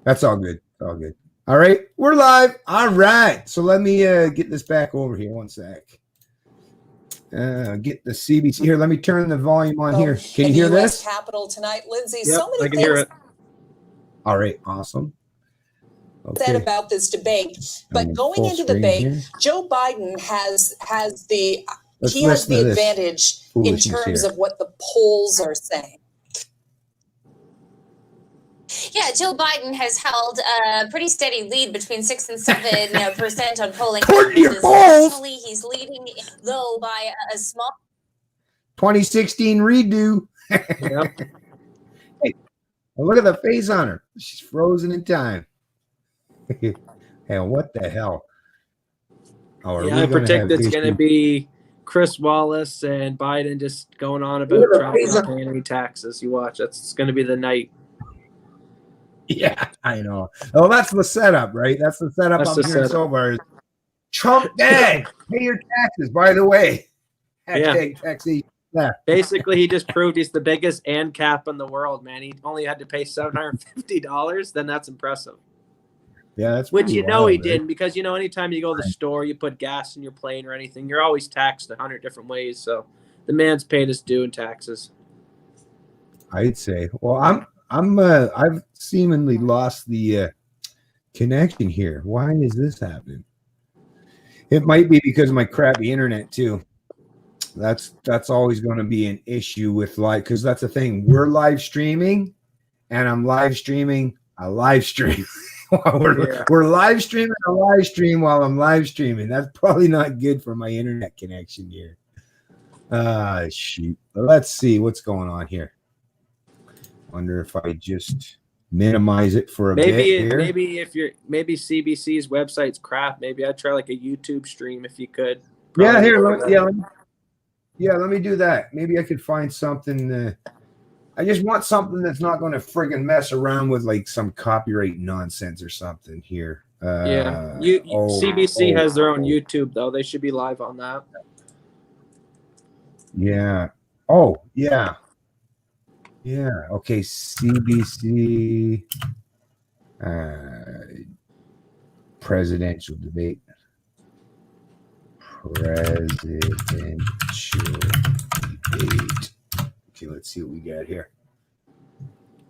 That's all good. All good. All right, we're live. All right, so let me get this back over here. One sec. Get the CBC here. Let me turn the volume on here. Can you hear this? Capitol tonight, Lindsay. Yep, So many I can things hear it. All right, awesome. said Okay. about this debate, but I'm going full into the screen debate, here. Joe Biden has the Let's he has listen to the this advantage in foolishness terms here. of what the polls are saying. Yeah, Joe Biden has held a pretty steady lead between 6 and 7% on polling. According to your polls. Nationally, he's leading, though, by a small 2016 redo. Yep. Hey, look at the face on her. She's frozen in time. Hey, what the hell? Oh, are Yeah, we I gonna predict have it's going to issue? be Chris Wallace and Biden just going on about Look at the Trump face not on- paying any taxes. You watch. That's going to be the night. Yeah, I know. Oh, that's the setup, right? That's the setup That's I'm the hearing setup. so far. Trump dad, pay your taxes, by the way. Yeah. Hashtag taxation. Yeah. Basically, he just proved he's the biggest ANCAP in the world, man. He only had to pay $750. Then that's impressive. Yeah, that's Which pretty you know wild, he right? didn't, because anytime you go to the store, you put gas in your plane or anything, you're always taxed 100 different ways. So the man's paid his due in taxes. I'd say. Well, I've seemingly lost the connection here. Why is this happening? It might be because of my crappy internet too. That's always going to be an issue with live, because that's the thing. We're live streaming, and I'm live streaming a live stream. We're live streaming a live stream while I'm live streaming. That's probably not good for my internet connection here. Shoot. Let's see what's going on here. Wonder if I just minimize it for a bit here. Maybe CBC's website's crap. Maybe I'd try like a YouTube stream if you could. Yeah, here. Let me do that. Maybe I could find something. I just want something that's not going to friggin' mess around with like some copyright nonsense or something here. CBC has their own YouTube though. They should be live on that. Yeah. Oh, yeah. Yeah. Okay. CBC presidential debate. Presidential debate. Okay, let's see what we got here.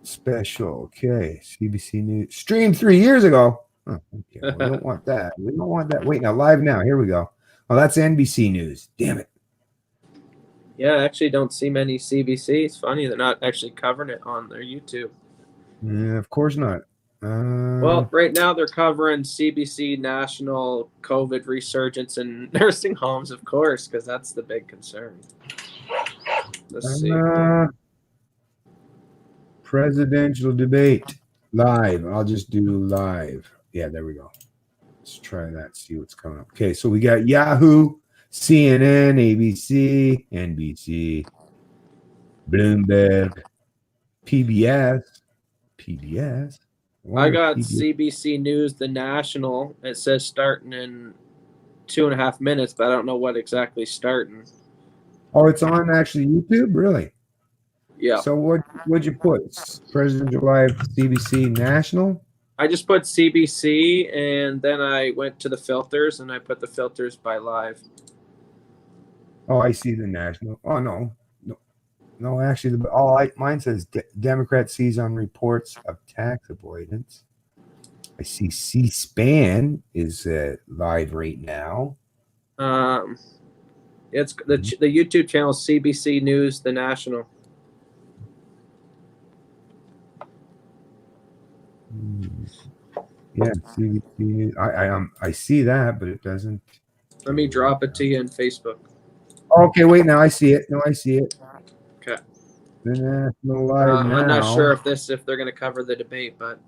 Special. Okay. CBC News. Streamed 3 years ago. Oh, okay. Well, we don't want that. We don't want that. Wait, now live now. Here we go. Oh, that's NBC News. Damn it. Yeah, I actually don't see many CBC. It's funny they're not actually covering it on their YouTube. Yeah, of course not. Well, right now they're covering CBC national COVID resurgence in nursing homes, of course, because that's the big concern. Let's see. Presidential debate live. I'll just do live. Yeah, there we go. Let's try that. See what's coming up. Okay, so we got Yahoo, CNN, ABC, NBC, Bloomberg, PBS. I got CBC News, the national. It says starting in 2.5 minutes, but I don't know what exactly starting. Oh, it's on actually YouTube? Really? Yeah. So what'd you put? Presidential Live, CBC National? I just put CBC, and then I went to the filters, and I put the filters by live. Oh, I see the national. Oh, no, actually, mine says Democrat sees on reports of tax avoidance. I see C-SPAN is live right now. It's the YouTube channel CBC News, the national. Yeah, CBC. I see that, but it doesn't. Let me drop it to you in Facebook. Okay, wait. Now I see it. Okay. The national live now. I'm not sure if they're going to cover the debate, but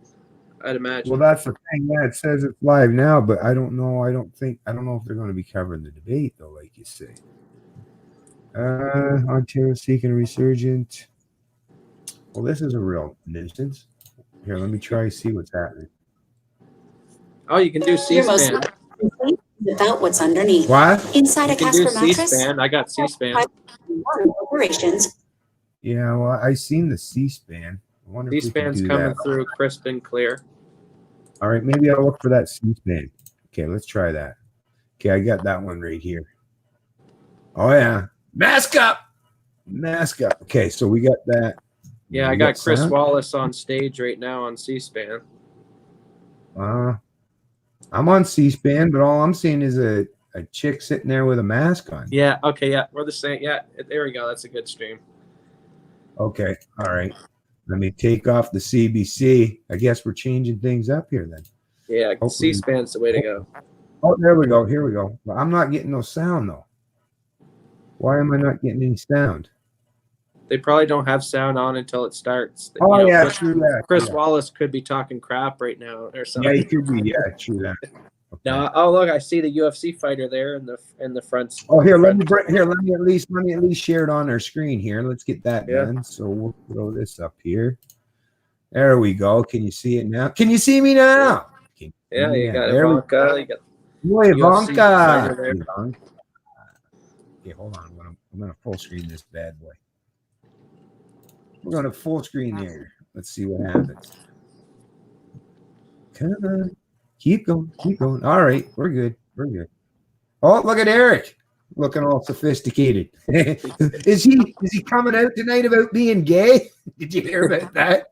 I'd imagine. Well, that's the thing. Yeah, it says it's live now, but I don't know. I don't know if they're going to be covering the debate though, like you say. Ontario seeking a resurgent. Well, this is a real nuisance. Here, let me try to see what's happening. Oh, you can do C-SPAN. Without what's underneath. What? Inside You a can do Casper mattress. C-SPAN. I got C-SPAN. Operations. Yeah, well, I seen the C-SPAN. I wonder if we can C-SPAN's do coming that. through crisp and clear. All right, maybe I'll look for that C-SPAN. Okay, let's try that. Okay, I got that one right here. Oh yeah, mask up. Okay, so we got that. Yeah, I We got Chris sound? Wallace on stage right now on C-SPAN. I'm on C-SPAN, but all I'm seeing is a chick sitting there with a mask on. Yeah, okay, yeah, we're the same. Yeah, there we go. That's a good stream. Okay, all right. Let me take off the CBC. I guess we're changing things up here then. Yeah, Hopefully- C-SPAN's the way to go. Oh, there we go. Here we go. But I'm not getting no sound though. Why am I not getting any sound? They probably don't have sound on until it starts. Oh You know, yeah, true that. Chris yeah. Wallace could be talking crap right now or Yeah, something. he could be. Yeah, true that. Okay. No, oh look, I see the UFC fighter there in the front. Oh, here, let me at least share it on our screen here. Let's get that Yeah. done. So we'll throw this up here. There we go. Can you see it now? Can you see me now? Yeah, you got there we Ivanka. go. You got Boy, UFC Ivanka. fighter there. Ivanka. Okay, hold on. I'm gonna full screen this bad boy. We're gonna full screen here. Let's see what happens. Come on. Keep going. Keep going. All right, we're good. We're good. Oh, look at Eric. Looking all sophisticated. Is he coming out tonight about being gay? Did you hear about that?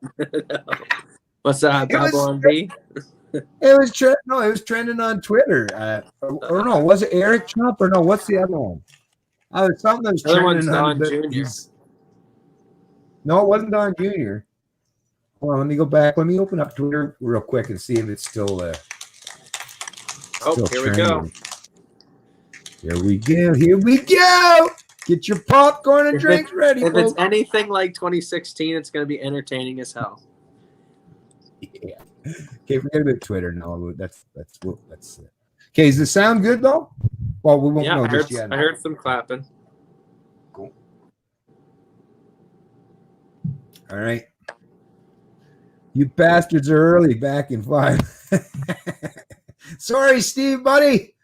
What's that? It was- Double on B? It was it was trending on Twitter. Or no, was it Eric Trump or no? What's the other one? Oh, something that was The other one's trending on Don about Jr. No, it wasn't Don Jr. Hold on, let me go back. Let me open up Twitter real quick and see if it's still Oh, still here we go. trending. Here we go. Here we go. Get your popcorn and If drinks ready, If it's folks. anything like 2016, it's going to be entertaining as hell. Yeah. Okay, forget about Twitter. No, that's it. Okay, does the sound good though? Well, we won't Yeah, know I just heard, yet. I heard some clapping. Cool. All right. You bastards are early back in 5. Sorry, Steve, buddy.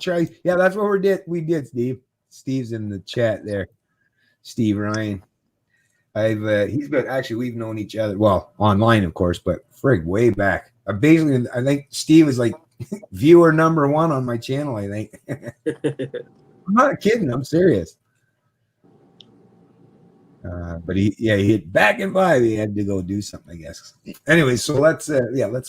Try. Yeah, that's what we did, Steve. Steve's in the chat there. Steve Ryan. He's been actually we've known each other well online, of course, but frig way back. I think Steve is like viewer number 1 on my channel. I think. I'm not kidding. I'm serious. But he hit back in 5. He had to go do something, I guess. Anyway, so let's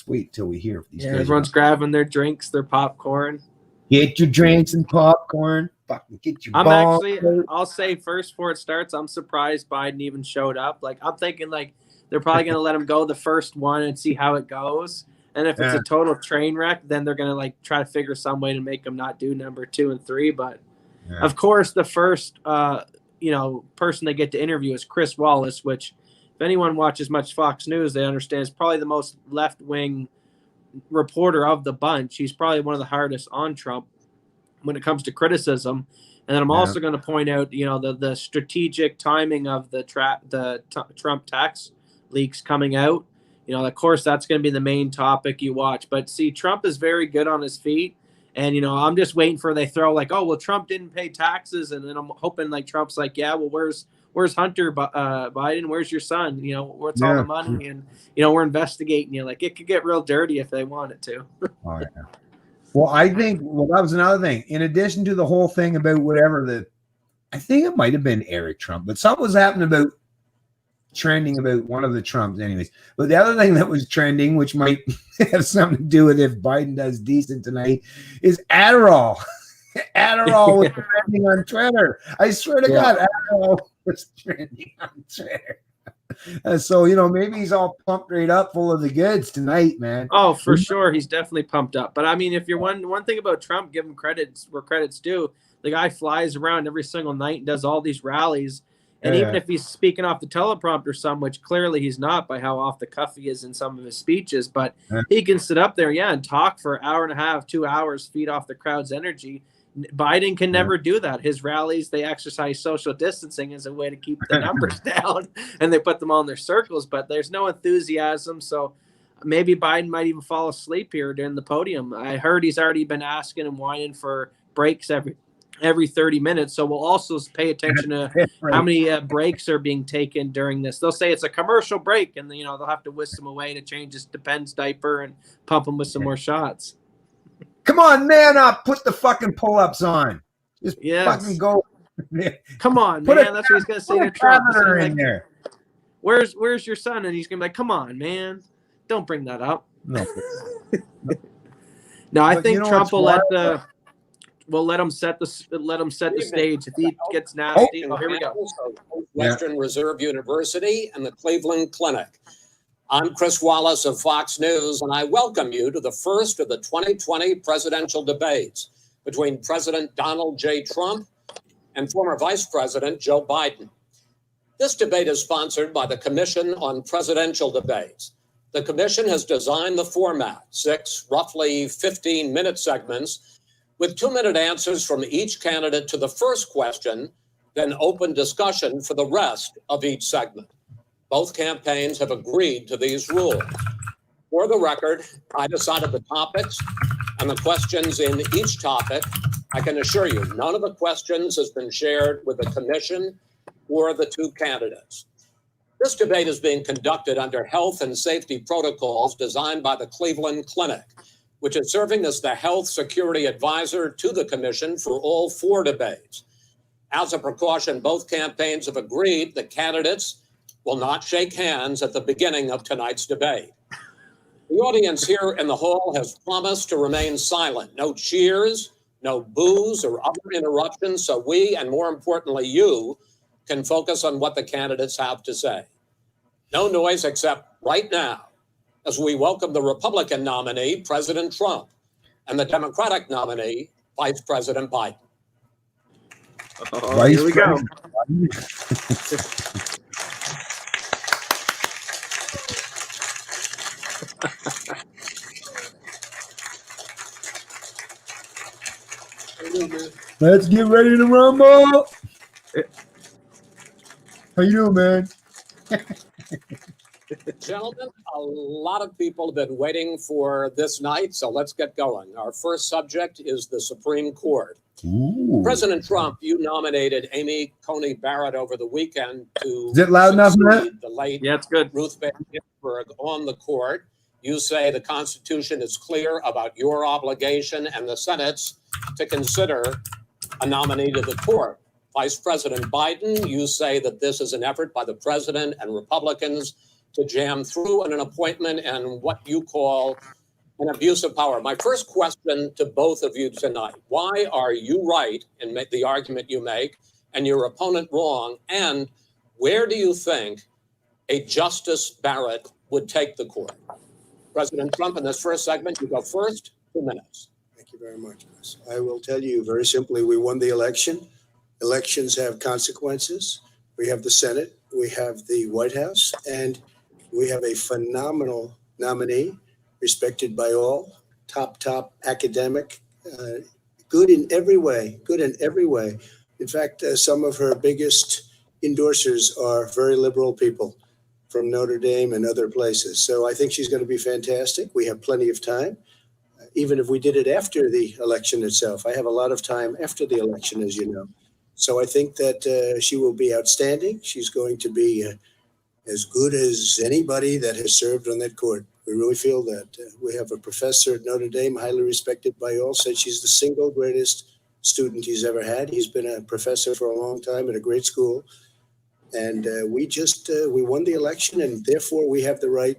wait till we hear if these Yeah, guys. everyone's grabbing their drinks, their popcorn. Get your drinks and popcorn. Fucking get your. I'll say first before it starts, I'm surprised Biden even showed up. Like, I'm thinking like they're probably going to let him go the first one and see how it goes. And if it's a total train wreck, then they're going to like try to figure some way to make him not do number 2 and 3. But of course, the first, person they get to interview is Chris Wallace, which if anyone watches much Fox News, they understand is probably the most left-wing reporter of the bunch. He's probably one of the hardest on Trump when it comes to criticism. And then I'm also going to point out, the strategic timing of the Trump tax leaks coming out. Of course, that's going to be the main topic you watch. But see, Trump is very good on his feet. And, I'm just waiting for they throw like, oh, well, Trump didn't pay taxes. And then I'm hoping like Trump's like, yeah, well, where's Hunter Biden? Where's your son? What's all the money? And, we're investigating you. Like, it could get real dirty if they wanted to. Oh, yeah. Well, I think that was another thing. In addition to the whole thing about I think it might have been Eric Trump, but something was happening about trending about one of the Trumps anyways. But the other thing that was trending, which might have something to do with if Biden does decent tonight, is Adderall. Adderall was trending on Twitter. I swear to God, Adderall was trending on Twitter. So, maybe he's all pumped right up full of the goods tonight, man. Oh, for sure. He's definitely pumped up. But I mean, if you're one thing about Trump, give him credits where credit's due. The guy flies around every single night and does all these rallies. And even if he's speaking off the teleprompter some, which clearly he's not by how off the cuff he is in some of his speeches, but he can sit up there, and talk for an hour and a half, 2 hours, feed off the crowd's energy. Biden can never do that. His rallies, they exercise social distancing as a way to keep the numbers down, and they put them all in their circles, but there's no enthusiasm. So maybe Biden might even fall asleep here during the podium. I heard he's already been asking and whining for breaks every every 30 minutes. So we'll also pay attention to how many breaks are being taken during this. They'll say it's a commercial break, and they'll have to whisk him away to change his Depends diaper and pump him with some more shots. Come on, man up. Put the fucking pull-ups on. Just fucking go. Come on, man. That's what he's going to say to Trump. In there. Where's your son? And he's going to be like, come on, man. Don't bring that up. No. No, I think Trump will let him set the stage. If he gets nasty, here we go. Western Reserve University and the Cleveland Clinic. I'm Chris Wallace of Fox News, and I welcome you to the first of the 2020 presidential debates between President Donald J. Trump and former Vice President Joe Biden. This debate is sponsored by the Commission on Presidential Debates. The commission has designed the format, 6 roughly 15-minute segments with 2-minute answers from each candidate to the first question, then open discussion for the rest of each segment. Both campaigns have agreed to these rules. For the record, I decided the topics and the questions in each topic. I can assure you, none of the questions has been shared with the commission or the 2 candidates. This debate is being conducted under health and safety protocols designed by the Cleveland Clinic, which is serving as the health security advisor to the commission for all 4 debates. As a precaution, both campaigns have agreed the candidates will not shake hands at the beginning of tonight's debate. The audience here in the hall has promised to remain silent. No cheers, no boos or other interruptions, so we, and more importantly you, can focus on what the candidates have to say. No noise except right now, as we welcome the Republican nominee, President Trump, and the Democratic nominee, Vice President Biden. Here we go. Let's get ready to rumble. How you doing, man? Gentlemen, a lot of people have been waiting for this night, so let's get going. Our first subject is the Supreme Court. Ooh. President Trump, you nominated Amy Coney Barrett over the weekend to Is it loud enough, Matt? the late it's good. Ruth Bader Ginsburg on the court. You say the Constitution is clear about your obligation and the Senate's to consider a nominee to the court. Vice President Biden, you say that this is an effort by the president and Republicans to jam through an appointment and what you call an abuse of power. My first question to both of you tonight, why are you right in the argument you make and your opponent wrong? And where do you think a Justice Barrett would take the court? President Trump, in this first segment, you go first, 2 minutes. Thank you very much, Chris. I will tell you very simply, we won the election. Elections have consequences. We have the Senate, we have the White House, and we have a phenomenal nominee, respected by all, top academic, good in every way. In fact, some of her biggest endorsers are very liberal people from Notre Dame and other places. So I think she's going to be fantastic. We have plenty of time, even if we did it after the election itself. I have a lot of time after the election, as you know. So I think that she will be outstanding. She's going to be as good as anybody that has served on that court. We really feel that. We have a professor at Notre Dame, highly respected by all, said she's the single greatest student he's ever had. He's been a professor for a long time at a great school. And we won the election, and therefore we have the right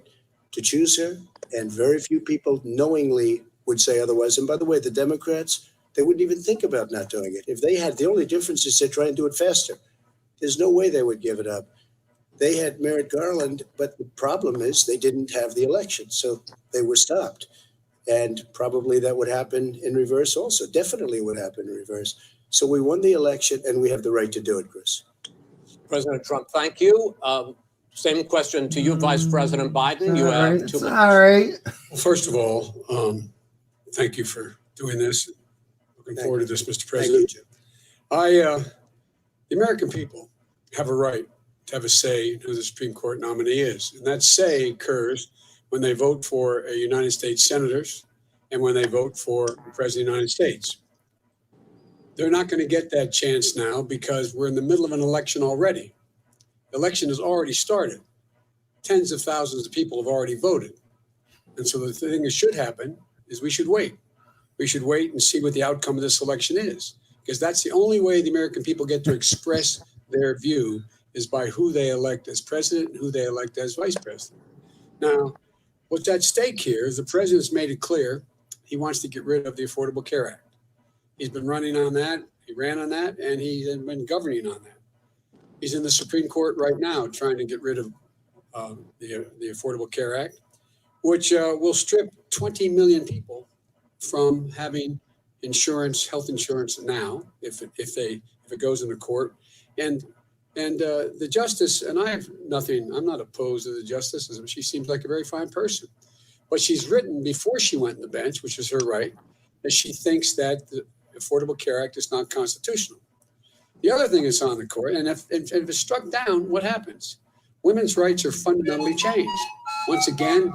to choose her. And very few people knowingly would say otherwise. And by the way, the Democrats, they wouldn't even think about not doing it. If they had, the only difference is they try and do it faster. There's no way they would give it up. They had Merrick Garland, but the problem is they didn't have the election, so they were stopped. And probably that would happen in reverse also. Definitely would happen in reverse. So we won the election, and we have the right to do it, Chris. President Trump, thank you. Same question to you, Vice President Biden. You have 2 minutes. All right. Well, first of all, thank you for doing this. Looking forward to this, Mr. President. Thank you, Jim. The American people have a right to have a say in who the Supreme Court nominee is. And that say occurs when they vote for United States senators and when they vote for the President of the United States. They're not going to get that chance now because we're in the middle of an election already. The election has already started. Tens of thousands of people have already voted. And so the thing that should happen is we should wait. We should wait and see what the outcome of this election is, because that's the only way the American people get to express their view is by who they elect as president and who they elect as vice president. Now, what's at stake here is the president's made it clear he wants to get rid of the Affordable Care Act. He's been running on that. He ran on that, and he's been governing on that. He's in the Supreme Court right now trying to get rid of the Affordable Care Act, which will strip 20 million people from having insurance, health insurance now, if it goes into court. And the justice, and I have nothing, I'm not opposed to the justice. She seems like a very fine person. But she's written before she went on the bench, which is her right, that she thinks that the Affordable Care Act is not constitutional. The other thing is on the court, and if it's struck down, what happens? Women's rights are fundamentally changed. Once again,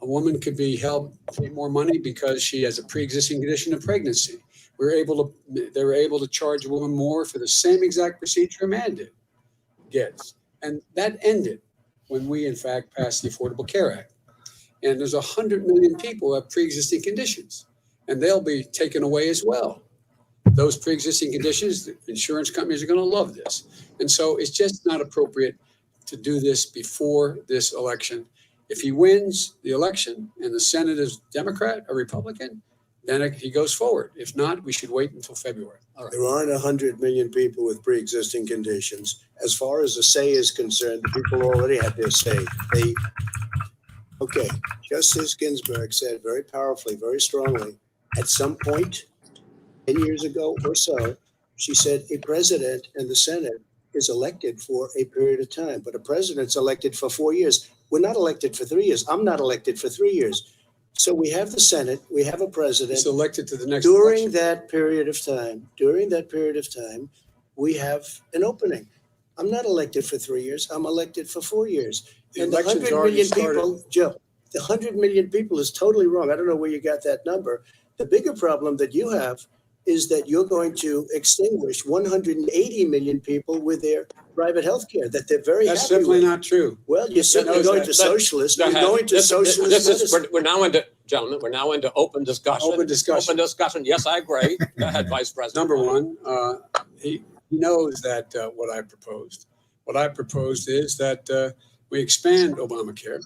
a woman could be held pay more money because she has a pre-existing condition of pregnancy. They were able to charge a woman more for the same exact procedure a man gets. And that ended when we, in fact, passed the Affordable Care Act. And there's 100 million people who have pre-existing conditions, and they'll be taken away as well. Those pre-existing conditions, the insurance companies are going to love this. And so it's just not appropriate to do this before this election. If he wins the election and the Senate is Democrat or Republican, then he goes forward. If not, we should wait until February. All right. There aren't 100 million people with pre-existing conditions. As far as the say is concerned, the people already had their say. Okay, Justice Ginsburg said very powerfully, very strongly, at some point 10 years ago or so, she said a president and the Senate is elected for a period of time, but a president's elected for 4 years. We're not elected for 3 years. I'm not elected for 3 years. So we have the Senate, we have a president. It's elected to the next during election. that period of time, we have an opening. I'm not elected for 3 years. I'm elected for 4 years. The And the election's 100 already million started. people, Joe, the 100 million people is totally wrong. I don't know where you got that number. The bigger problem that you have is that you're going to extinguish 180 million people with their private health care that they're very That's happy simply with. not true. Well, you're simply knows going that. to socialist. Go You're ahead. going to socialist medicine. We're now into, gentlemen, we're now into open discussion. Open discussion. Open discussion. Yes, I agree. Go ahead, Vice President. Number one, he knows that what I proposed. What I proposed is that we expand Obamacare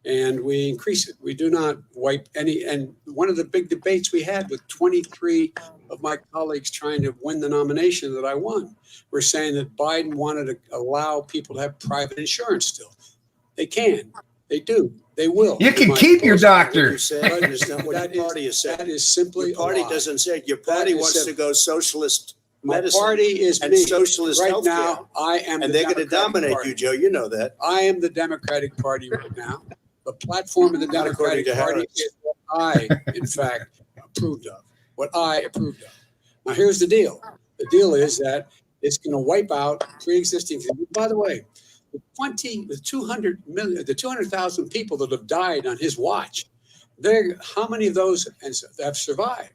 and we increase it. We do not wipe any. And one of the big debates we had with 23 of my colleagues trying to win the nomination that I won, were saying that Biden wanted to allow people to have private insurance still. They can. They do. They will. You can My keep your proposal- doctor. You said, and it's not what That your is- party has said. That is simply Your party a lie. doesn't say it. Your party That is wants to simple. go socialist My medicine party is and me. socialist Right healthcare. now, I am And the they're going to Democratic dominate Party. you, Joe. You know that. I am the Democratic Party right now. The platform of the Not according Democratic to Party Harris. is what I, in fact, approved of. What I approved of. Now, here's the deal. The deal is that it's going to wipe out pre-existing. By the way, the 200,000 people that have died on his watch, how many of those have survived?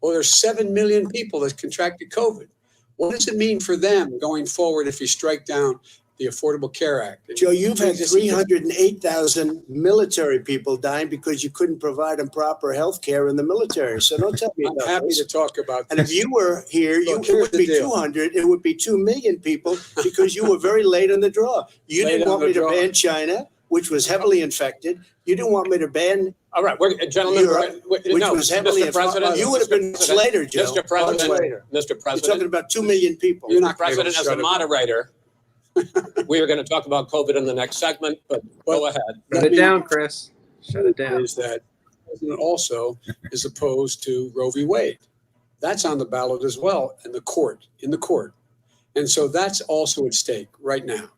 Well, there's 7 million people that contracted COVID. What does it mean for them going forward if you strike down the Affordable Care Act? Joe, you've had Pre-existing- 308,000 military people dying because you couldn't provide them proper health care in the military. So don't tell me I'm about happy this. to talk about And if this. you were here, Look, it here's would the be deal. 200. It would be 2 million people because you were very late on the draw. You Late didn't on want the me to draw. ban China, which was heavily infected. You didn't want me to ban, All right, gentlemen, Europe, which was heavily Mr. President. infected. You would have been Mr. later, Joe. Mr. Much President, later. Mr. You're talking President, about 2 million people. You're not Mr. President, as a Shut it down. moderator, we are going to talk about COVID in the next segment, but go ahead. Shut it down, Chris. Shut it down. Is that the president also is opposed to Roe v. Wade. That's on the ballot as well in the court. And so that's also at stake right now.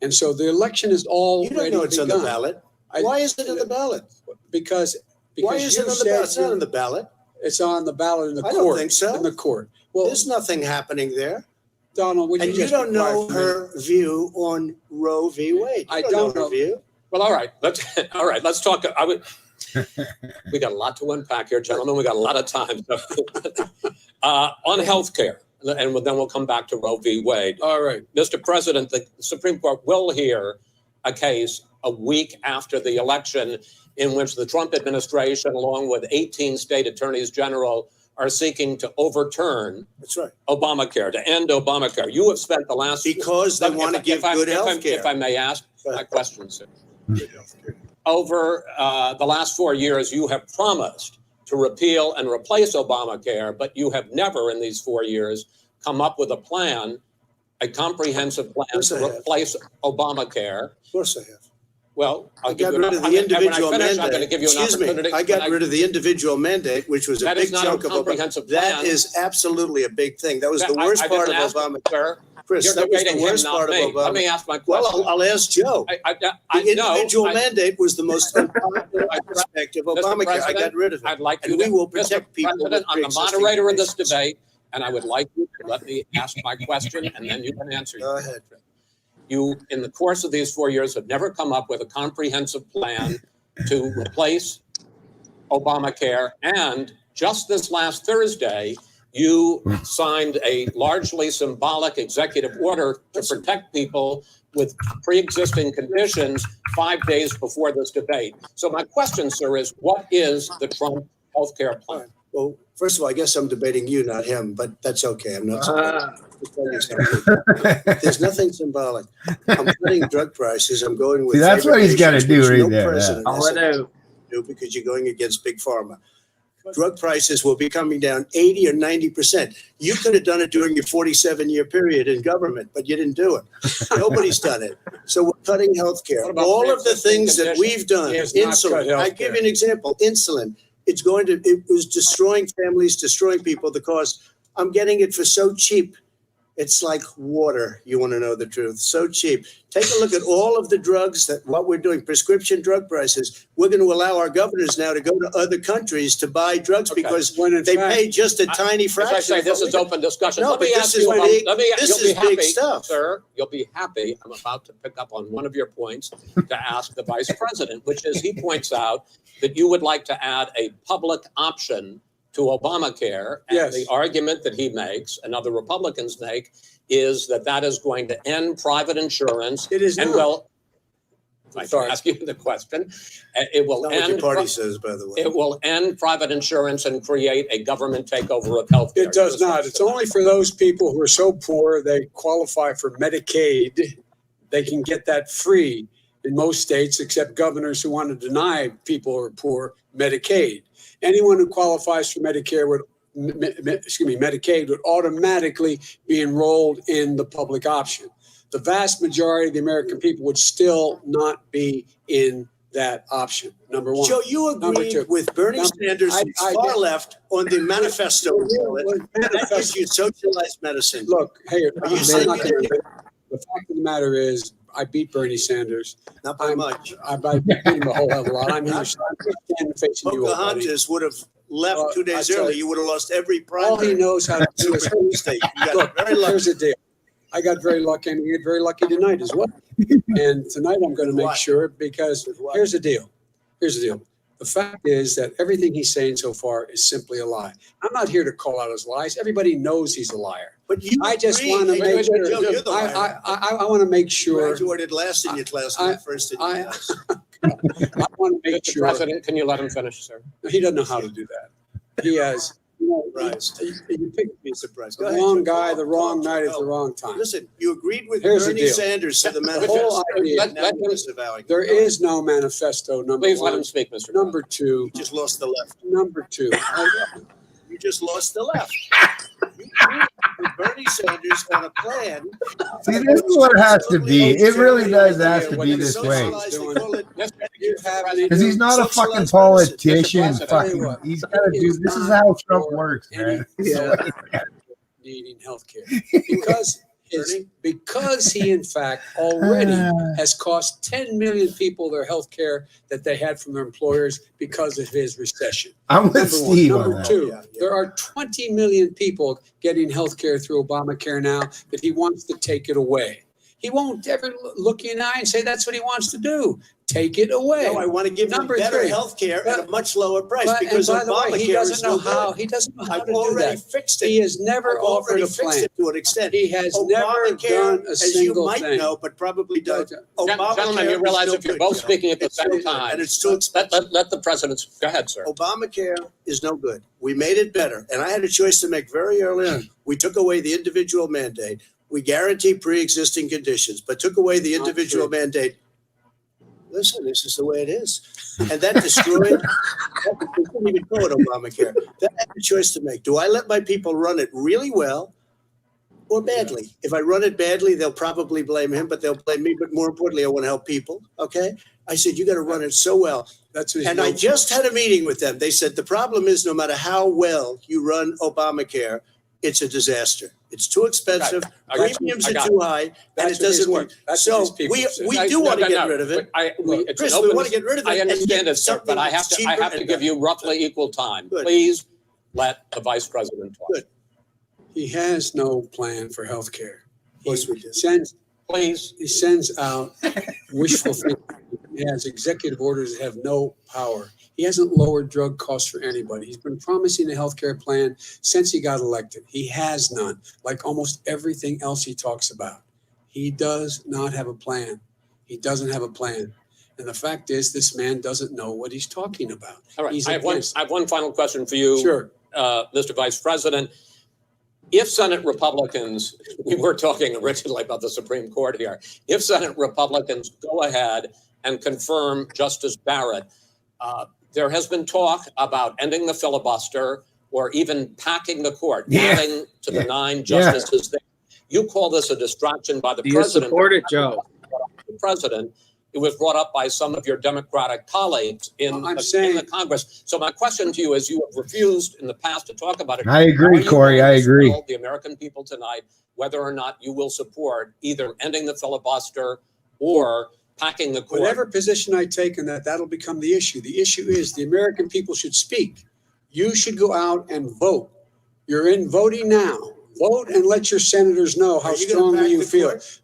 And so the election is You already don't know it's on the begun. ballot. I- Why is it on the ballot? Because Why is it you on the said ballot? It's not you're- on the ballot. it's on the ballot in the I court. don't think so. In the court. Well, There's nothing happening there. Donald, would And you just don't be quiet know for a minute? her view on Roe v. Wade. You I don't her know. view. Well, all right, let's talk. We got a lot to unpack here, gentlemen. We got a lot of time. On healthcare, and then we'll come back to Roe v. Wade. All right. Mr. President, the Supreme Court will hear a case a week after the election in which the Trump administration, along with 18 state attorneys general, are seeking to overturn That's right. Obamacare, to end Obamacare. You have spent the last... Because they want to give good health care. If I may ask my question, sir. Over the last 4 years, you have promised to repeal and replace Obamacare, but you have never in these 4 years come up with a plan, a comprehensive plan to replace Obamacare. Of course I have. Well, I got rid of the individual mandate. I'm going to give you an opportunity. I got rid of the individual mandate, which was a That big is not chunk a of comprehensive Obamacare. That plan. is absolutely a big thing. That was That- the worst I part of didn't ask, Obamacare. sir. Chris, You're that was the debating him, worst not part of me. Obamacare. Let me ask my question. Well, I'll ask Joe. I The know. individual mandate was the most unpopular aspect of Mr. Obamacare. I President, got rid of it. I'd like And you we to, will Mr. protect people with President, I'm the pre-existing moderator of this conditions. debate, and I would like you to let me ask my question, and then you can answer. Go ahead. You, in the course of these 4 years, have never come up with a comprehensive plan to replace Obamacare. And just this last Thursday, you signed a largely symbolic executive order to protect people with pre-existing conditions 5 days before this debate. So my question, sir, is what is the Trump healthcare plan? Well, first of all, I guess I'm debating you, not him, but that's okay. I'm not. Just tell you something. There's nothing symbolic. I'm cutting drug prices. I'm going with. See, that's what he's gotta favored do nations, which right no there, president yeah. has I'll do because you're going against big pharma. Drug prices will be coming down 80 or 90%. You could have done it during your 47-year period in government, but you didn't do it. Nobody's done it. So we're cutting healthcare. What about All of the pre-existing things that conditions? we've done, He has not insulin. cut I healthcare. give you an example. Insulin. It was destroying families, destroying people because I'm getting it for so cheap. It's like water. You want to know the truth. So cheap. Take a look at all of the drugs what we're doing, prescription drug prices. We're going to allow our governors now to go to other countries to buy drugs Okay. because When in they fact- pay just a tiny As fraction. I say, of this what is we- open discussion. No, Let me but ask this you is about, big- let me, this you'll be is big happy, stuff. sir. You'll be happy. I'm about to pick up on one of your points to ask the vice president, which is he points out that you would like to add a public option to Obamacare. And Yes. the argument that he makes and other Republicans make is that is going to end private insurance. It is And not. well, I Sorry. ask you the question. It will Not what your end. party says, by the way. It will end private insurance and create a government takeover of healthcare. It does not. It's only for those people who are so poor they qualify for Medicaid. They can get that free in most states, except governors who want to deny people who are poor Medicaid. Anyone who qualifies for Medicare Medicaid would automatically be enrolled in the public option. The vast majority of the American people would still not be in that option. Number one. Joe, you Number agreed two. with Bernie Number- Sanders, I- who's I far did. left, on the manifesto. That Manifesto. gives you socialized medicine. Look, hey, you saying I'm not you gonna- the fact of the matter is, I beat Bernie Sanders. Not by much. I beat him a whole hell of a lot. I'm here standing facing you, old buddy. Pocahontas would have left Well, 2 I days tell early. you, You would have lost every All he primary. knows how to do is State. You got look. very lucky. Here's the deal. I got very lucky, and you get very lucky tonight as well. And tonight I'm going to make What? sure because With what? here's the deal. Here's the deal. The fact is that everything he's saying so far is simply a lie. I'm not here to call out his lies. Everybody knows he's a liar. But you I just agree. want to Hey, make Joe, sure. you're the liar. I want to make sure. Graduated last in your class, not first in your I- class. I want to make Mr. sure. President, can you let him finish, sir? He doesn't know how to do that. He has. Surprised. You pick Be surprised. the Go ahead, wrong Joe. guy, the wrong Go, night Joe. at the wrong time. Listen, you agreed with Here's the Bernie deal. Sanders to the The manifesto. whole idea. Let him- Now he's avowing. There is no manifesto. Number Please let one. him speak, Mr. Number two. You just lost the left. Number two. You just lost the left. You agreed with Bernie Sanders on a plan. See, this is what it has to be. It really does have to be this way. Because he's not a fucking politician. Fucking, he's got to do. This is how Trump works, man. Needing health care because he in fact already has cost 10 million people their health care that they had from their employers because of his recession. I'm with Number one. Steve on Number that. two, Yeah. there are 20 million people getting health care through Obamacare now that he wants to take it away. He won't ever look you in the eye and say that's what he wants to do. Take it away. No, I want to give them Number better three. health care at a But- much lower price But, because and by the way, Obamacare he doesn't is know no how. good. He doesn't know how I've to do already that. fixed it. He has never I've offered already a fixed plan. it to an extent. He has never Obamacare, done a as you single might thing. know, but probably don't. Gentlemen, you realize if you're both speaking at the same time, and it's too expensive. let the president, go ahead, sir. Obamacare is no good. We made it better. And I had a choice to make very early on. We took away the individual mandate. We guarantee pre-existing conditions, but took away the Not individual true. mandate. Listen, this is the way it is. And that destroyed, they couldn't even call it Obamacare. That I had a choice to make. Do I let my people run it really well or badly? If I run it badly, they'll probably blame him, but they'll blame me. But more importantly, I want to help people. Okay? I said, you got to run it so well. That's what And I just had a meeting with them. They said the problem is no matter how well you run Obamacare, it's a disaster. It's too expensive. I got you. Premiums I are got too high, and That's it what his doesn't work. people- that's what his So people we say. do want to get No, rid of it. It's Chris, an we open- want to get rid of it. I and understand get it, sir, but something I have that's to cheaper give and you roughly equal time. Good. Please let the vice president talk. Good. He has no plan for health care. Of course we do. Please. He sends out wishful thinking. He has executive orders that have no power. He hasn't lowered drug costs for anybody. He's been promising a healthcare plan since he got elected. He has none, like almost everything else he talks about. He does not have a plan. He doesn't have a plan. And the fact is, this man doesn't know what he's talking about. All right, He's I have against- one final question for you. Sure. Mr. Vice President. If Senate Republicans, we were talking originally about the Supreme Court here, if Senate Republicans go ahead and confirm Justice Barrett, there has been talk about ending the filibuster or even packing the court, adding to the 9 justices there. You call this a distraction by the Do you president. support it, Joe? The president. It was brought up by some of your Democratic colleagues in the Congress. So my question to you is, you have refused in the past to talk about it. I agree, Are you Corey. going I to agree. tell the American people tonight whether or not you will support either ending the filibuster or packing the court? Whatever position I take in that, that'll become the issue. The issue is the American people should speak. You should go out and vote. You're in voting now. Vote and let your senators know how Are you gonna strongly pack you the feel. court?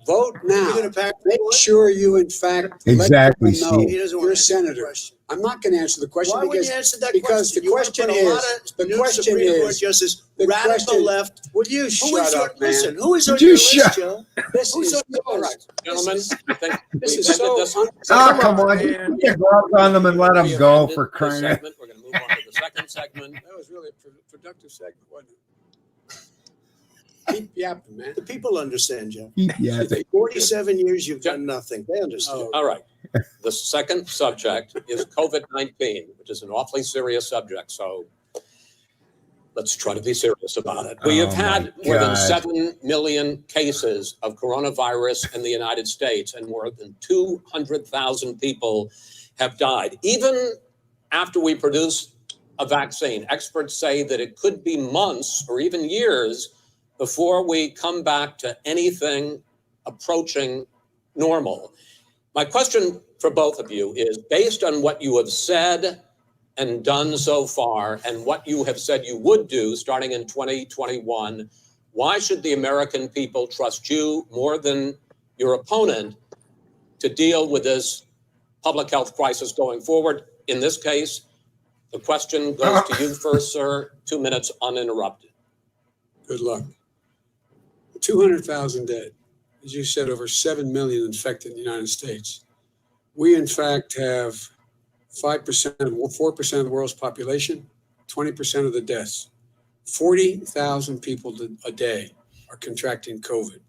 Vote You're now. going to pack the Make court? sure you, in fact, Exactly, let people know Steve. He doesn't want you're a to answer the senator. question. I'm not going to answer the question Why would because you answer that because question? the question You want to put a is- lot of the new question Supreme Court is- justices, the radical question- left. would you Who is shut your, up, man? listen, who is on Would your you list, shut- Joe? This Who's is on your all right. list? Gentlemen, I think This we've is ended so this. Oh, Come come on, on. man. Put your gloves on them and let We them have go ended for this crying out. segment. We're going to move on to the second segment. That was really a productive segment, wasn't it? Keep yapping, man. The people understand, Joe. Yeah. 47 years you've done nothing. They understand. Oh. All right. The second subject is COVID-19, which is an awfully serious subject. So let's try to be serious about it. We have Oh, had my more than God. 7 million cases of coronavirus in the United States, and more than 200,000 people have died. Even after we produce a vaccine, experts say that it could be months or even years before we come back to anything approaching normal. My question for both of you is, based on what you have said and done so far and what you have said you would do starting in 2021, why should the American people trust you more than your opponent to deal with this public health crisis going forward? In this case, the question goes to you first, sir. 2 minutes uninterrupted. Good luck. 200,000 dead. As you said, over 7 million infected in the United States. We, in fact, have 4% of the world's population, 20% of the deaths. 40,000 people a day are contracting COVID.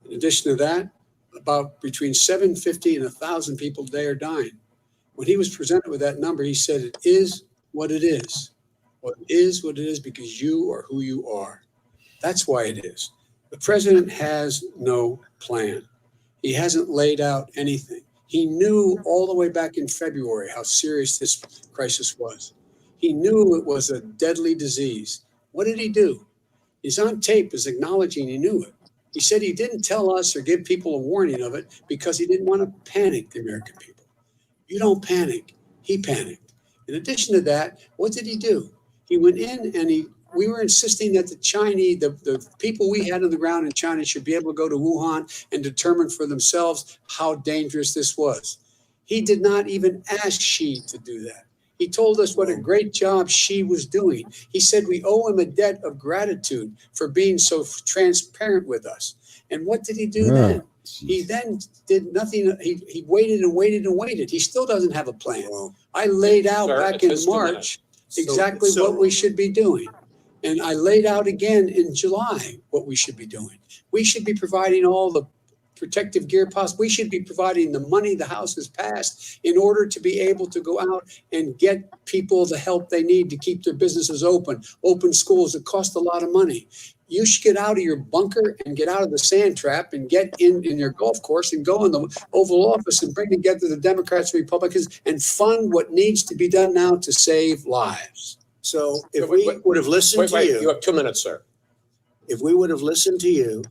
In addition to that, about between 750 and 1,000 people a day are dying. When he was presented with that number, he said, it is what it is. Well, it is what it is because you are who you are. That's why it is. The president has no plan. He hasn't laid out anything. He knew all the way back in February how serious this crisis was. He knew it was a deadly disease. What did he do? He's on tape as acknowledging he knew it. He said he didn't tell us or give people a warning of it because he didn't want to panic the American people. You don't panic. He panicked. In addition to that, what did he do? He went in and he we were insisting that the people we had on the ground in China should be able to go to Wuhan and determine for themselves how dangerous this was. He did not even ask Xi to do that. He told us what a great job Xi was doing. He said we owe him a debt of gratitude for being so transparent with us. And what did he do then? He then did nothing. He waited and waited and waited. He still doesn't have a plan. I laid out back in March exactly what we should be doing. And I laid out again in July what we should be doing. We should be providing all the protective gear possible. We should be providing the money the House has passed in order to be able to go out and get people the help they need to keep their businesses open schools. It costs a lot of money. You should get out of your bunker and get out of the sand trap and get in your golf course and go in the Oval Office and bring together the Democrats and Republicans and fund what needs to be done now to save lives. So if we would have listened to you. You have 2 minutes, sir. If we would have listened to you,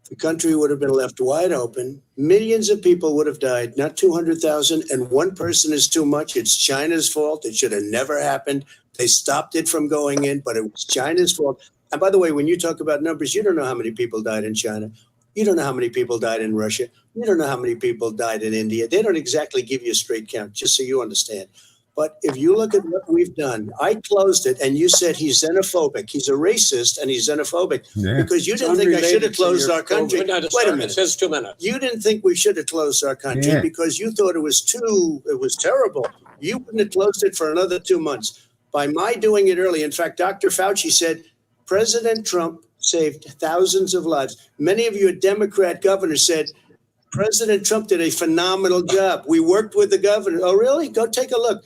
the country would have been left wide open. Millions of people would have died, not 200,000. And one person is too much. It's China's fault. It should have never happened. They stopped it from going in, but it was China's fault. And by the way, when you talk about numbers, you don't know how many people died in China. You don't know how many people died in Russia. You don't know how many people died in India. They don't exactly give you a straight count, just so you understand. But if you look at what we've done, I closed it and you said he's xenophobic. He's a racist and he's xenophobic because you didn't think I should have closed our country. Wait a minute. It says 2 minutes. You didn't think we should have closed our country because you thought it was terrible. You wouldn't have closed it for another 2 months. By my doing it early, in fact, Dr. Fauci said, President Trump saved thousands of lives. Many of your Democrat governors said, President Trump did a phenomenal job. We worked with the governor. Oh, really? Go take a look.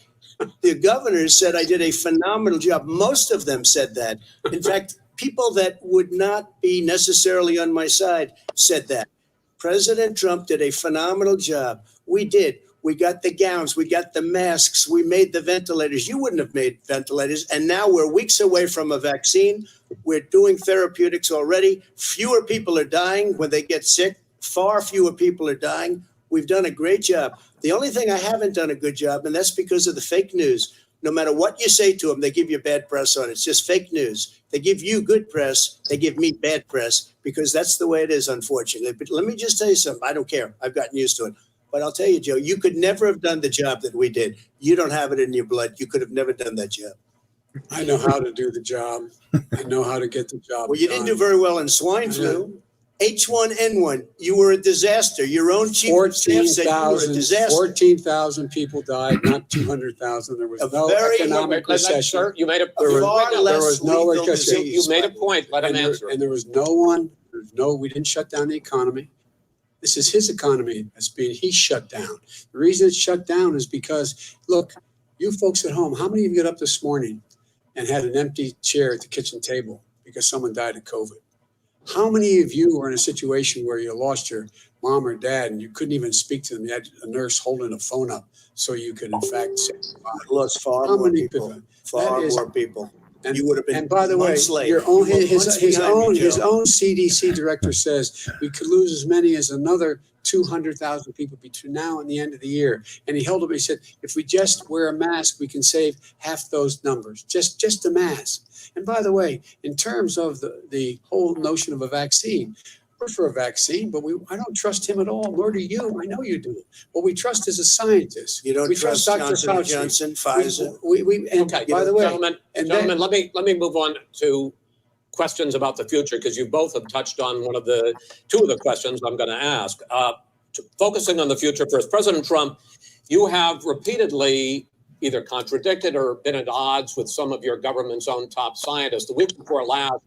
The governors said I did a phenomenal job. Most of them said that. In fact, people that would not be necessarily on my side said that. President Trump did a phenomenal job. We did. We got the gowns. We got the masks. We made the ventilators. You wouldn't have made ventilators. And now we're weeks away from a vaccine. We're doing therapeutics already. Fewer people are dying when they get sick. Far fewer people are dying. We've done a great job. The only thing I haven't done a good job, and that's because of the fake news. No matter what you say to them, they give you bad press on it. It's just fake news. They give you good press. They give me bad press because that's the way it is, unfortunately. But let me just tell you something. I don't care. I've gotten used to it. But I'll tell you, Joe, you could never have done the job that we did. You don't have it in your blood. You could have never done that job. I know how to do the job. I know how to get the job Well, you didn't do very well in swine flu. H1N1, you were a disaster. Your own chief of staff said you were a disaster. 14,000 people died, not 200,000. There was no economic recession. Sir, you made a There was no recession. You made a point. Let him answer. And there was we didn't shut down the economy. This is his economy he shut down. The reason it's shut down is because, look, you folks at home, how many of you got up this morning and had an empty chair at the kitchen table because someone died of COVID? How many of you were in a situation where you lost your mom or dad and you couldn't even speak to them? You had a nurse holding a phone up so you could, in fact, say, lost far more people. Far more people. And you would have been. And by the way, his own CDC director says we could lose as many as another 200,000 people between now and the end of the year. And he held up. He said, if we just wear a mask, we can save half those numbers. Just a mask. And by the way, in terms of the whole notion of a vaccine, we're for a vaccine, but I don't trust him at all, nor do you. I know you do. What we trust is a scientist. You don't we trust Dr. Johnson Fauci. Johnson, Pfizer? Okay, by the way, gentlemen, let me move on to questions about the future, because you both have touched on two of the questions I'm going to ask. Focusing on the future first, President Trump, you have repeatedly either contradicted or been at odds with some of your government's own top scientists. The week before last,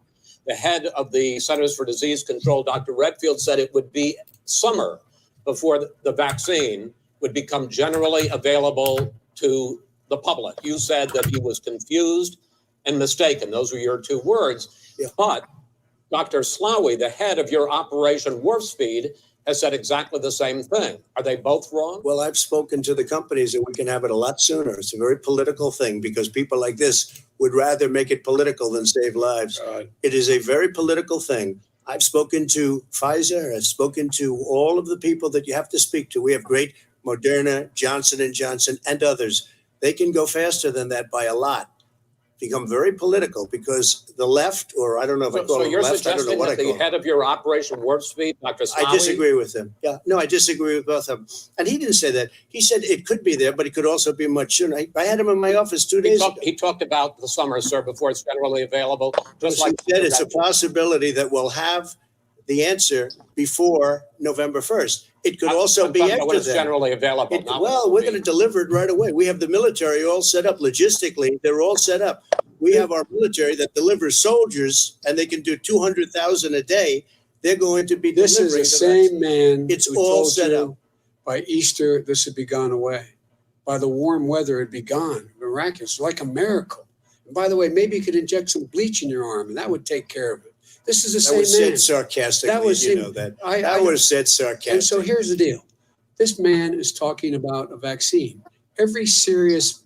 the head of the Centers for Disease Control, Dr. Redfield, said it would be summer before the vaccine would become generally available to the public. You said that he was confused and mistaken. Those were your two words. Yeah. But Dr. Slaoui, the head of your Operation Warp Speed, has said exactly the same thing. Are they both wrong? Well, I've spoken to the companies and we can have it a lot sooner. It's a very political thing because people like this would rather make it political than save lives. It is a very political thing. I've spoken to Pfizer. I've spoken to all of the people that you have to speak to. We have great Moderna, Johnson & Johnson, and others. They can go faster than that by a lot. become very political because the left, or I don't know if I call So it you're left, I don't know suggesting what I that the call it. head of your Operation Warp Speed, Dr. I Smiley, disagree with him. Yeah, no, I disagree with both of them. And he didn't say that. He said it could be there, but it could also be much sooner. I had him in my office 2 days ago. he talked about the summer, sir, before it's generally available. Just He like said it's a possibility that we'll have the answer before November 1st. It could also be when after it's that. generally available. not when Well, it will we're be. going to deliver it right away. We have the military all set up logistically. They're all set up. We have our military that delivers soldiers, and they can do 200,000 a day. They're going to be This is delivering the to same man. It's who all told set you up. By Easter, this would be gone away. By the warm weather, it'd be gone. Miraculous, like a miracle. And by the way, maybe you could inject some bleach in your arm, and that would take care of it. This is the That was same said man. sarcastically, That was you him. know that. I- That was said sarcastically. And so here's the deal. This man is talking about a vaccine. Every serious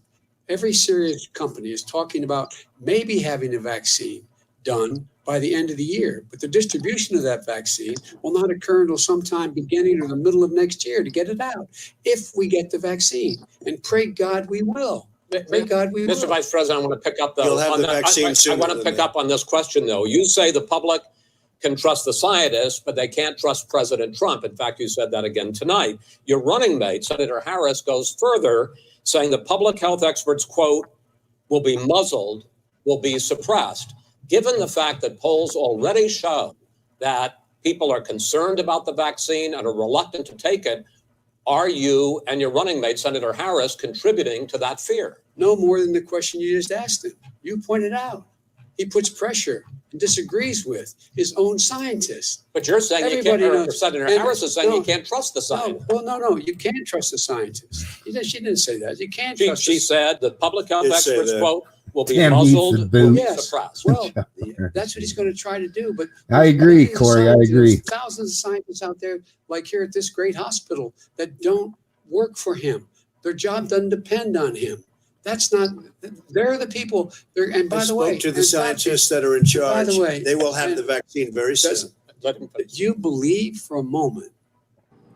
company is talking about maybe having a vaccine done by the end of the year. But the distribution of that vaccine will not occur until sometime beginning or the middle of next year to get it out, if we get the vaccine. And pray God we will. Pray God we will. Mr. Vice President, I want to pick up You'll have on the vaccine I sooner want to than pick that. up on this question, though. You say the public can trust the scientists, but they can't trust President Trump. In fact, you said that again tonight. Your running mate, Senator Harris, goes further, saying the public health experts, quote, will be muzzled, will be suppressed. Given the fact that polls already show that people are concerned about the vaccine and are reluctant to take it, are you and your running mate, Senator Harris, contributing to that fear? No more than the question you just asked him. You pointed out. He puts pressure and disagrees with his own scientists. But you're saying you Everybody can't, or knows. Senator And Harris is saying no, you can't trust the scientists. No. You can't trust the scientists. She didn't say that. You can't trust She the said the public health Did say experts, that. quote, will be Damn, he's muzzled, the will be boot. Yes. suppressed. Well, that's what he's going to try to do. But I agree, there's Corey. I scientists, agree. Thousands of scientists out there, like here at this great hospital, that don't work for him. Their job doesn't depend on him. That's not. They're the people. And by I the way, spoke to the in fact, scientists that are in charge. by the way, They will have and- the vaccine very soon. Let him finish. Do you believe for a moment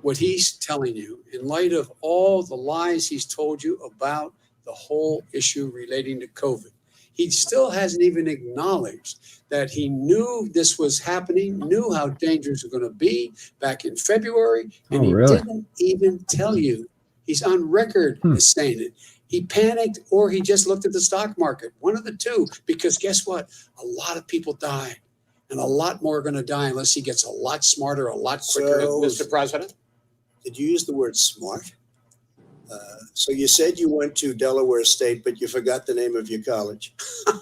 what he's telling you in light of all the lies he's told you about the whole issue relating to COVID? He still hasn't even acknowledged that he knew this was happening, knew how dangerous it was going to be back in February, and Oh, he really? didn't even tell you. He's on record as saying it. He panicked or he just looked at the stock market, one of the two, because guess what? A lot of people died. And a lot more are going to die unless he gets a lot smarter, a lot quicker. So- Mr. President? Did you use the word smart? So you said you went to Delaware State, but you forgot the name of your college.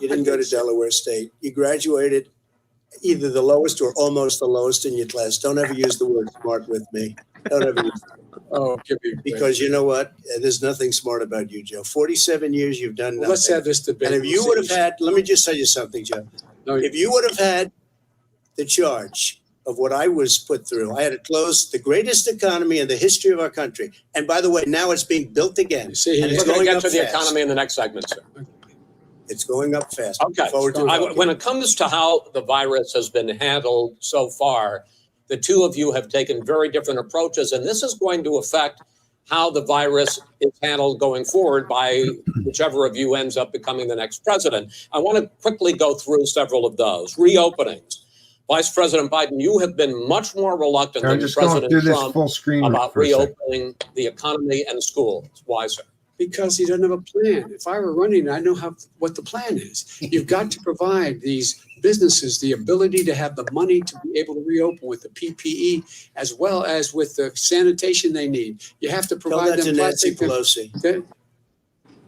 You didn't go to Delaware State. You graduated either the lowest or almost the lowest in your class. Don't ever use the word smart with me. Don't ever use it. Oh, give me a break. Because you know what? There's nothing smart about you, Joe. 47 years you've done Well, nothing. let's have this debate. And if you would have had, let me just tell you something, Joe. No, If you would have had the charge of what I was put through, I had to close the greatest economy in the history of our country. And by the way, now it's being built again. You see, And We're it's going to going get up to the fast. economy in the next segment, sir. It's going up fast. Okay. Forward to talking. When it comes to how the virus has been handled so far, the two of you have taken very different approaches, and this is going to affect how the virus is handled going forward by whichever of you ends up becoming the next president. I want to quickly go through several of those. Reopenings. Vice President Biden, you have been much more reluctant I'm than just going President through this Trump full screen about for a second. reopening the economy and schools. Why, sir? because he doesn't have a plan. If I were running, I know what the plan is. You've got to provide these businesses the ability to have the money to be able to reopen with the PPE as well as with the sanitation they need. You have to Tell provide that to them Nancy plastic. Pelosi.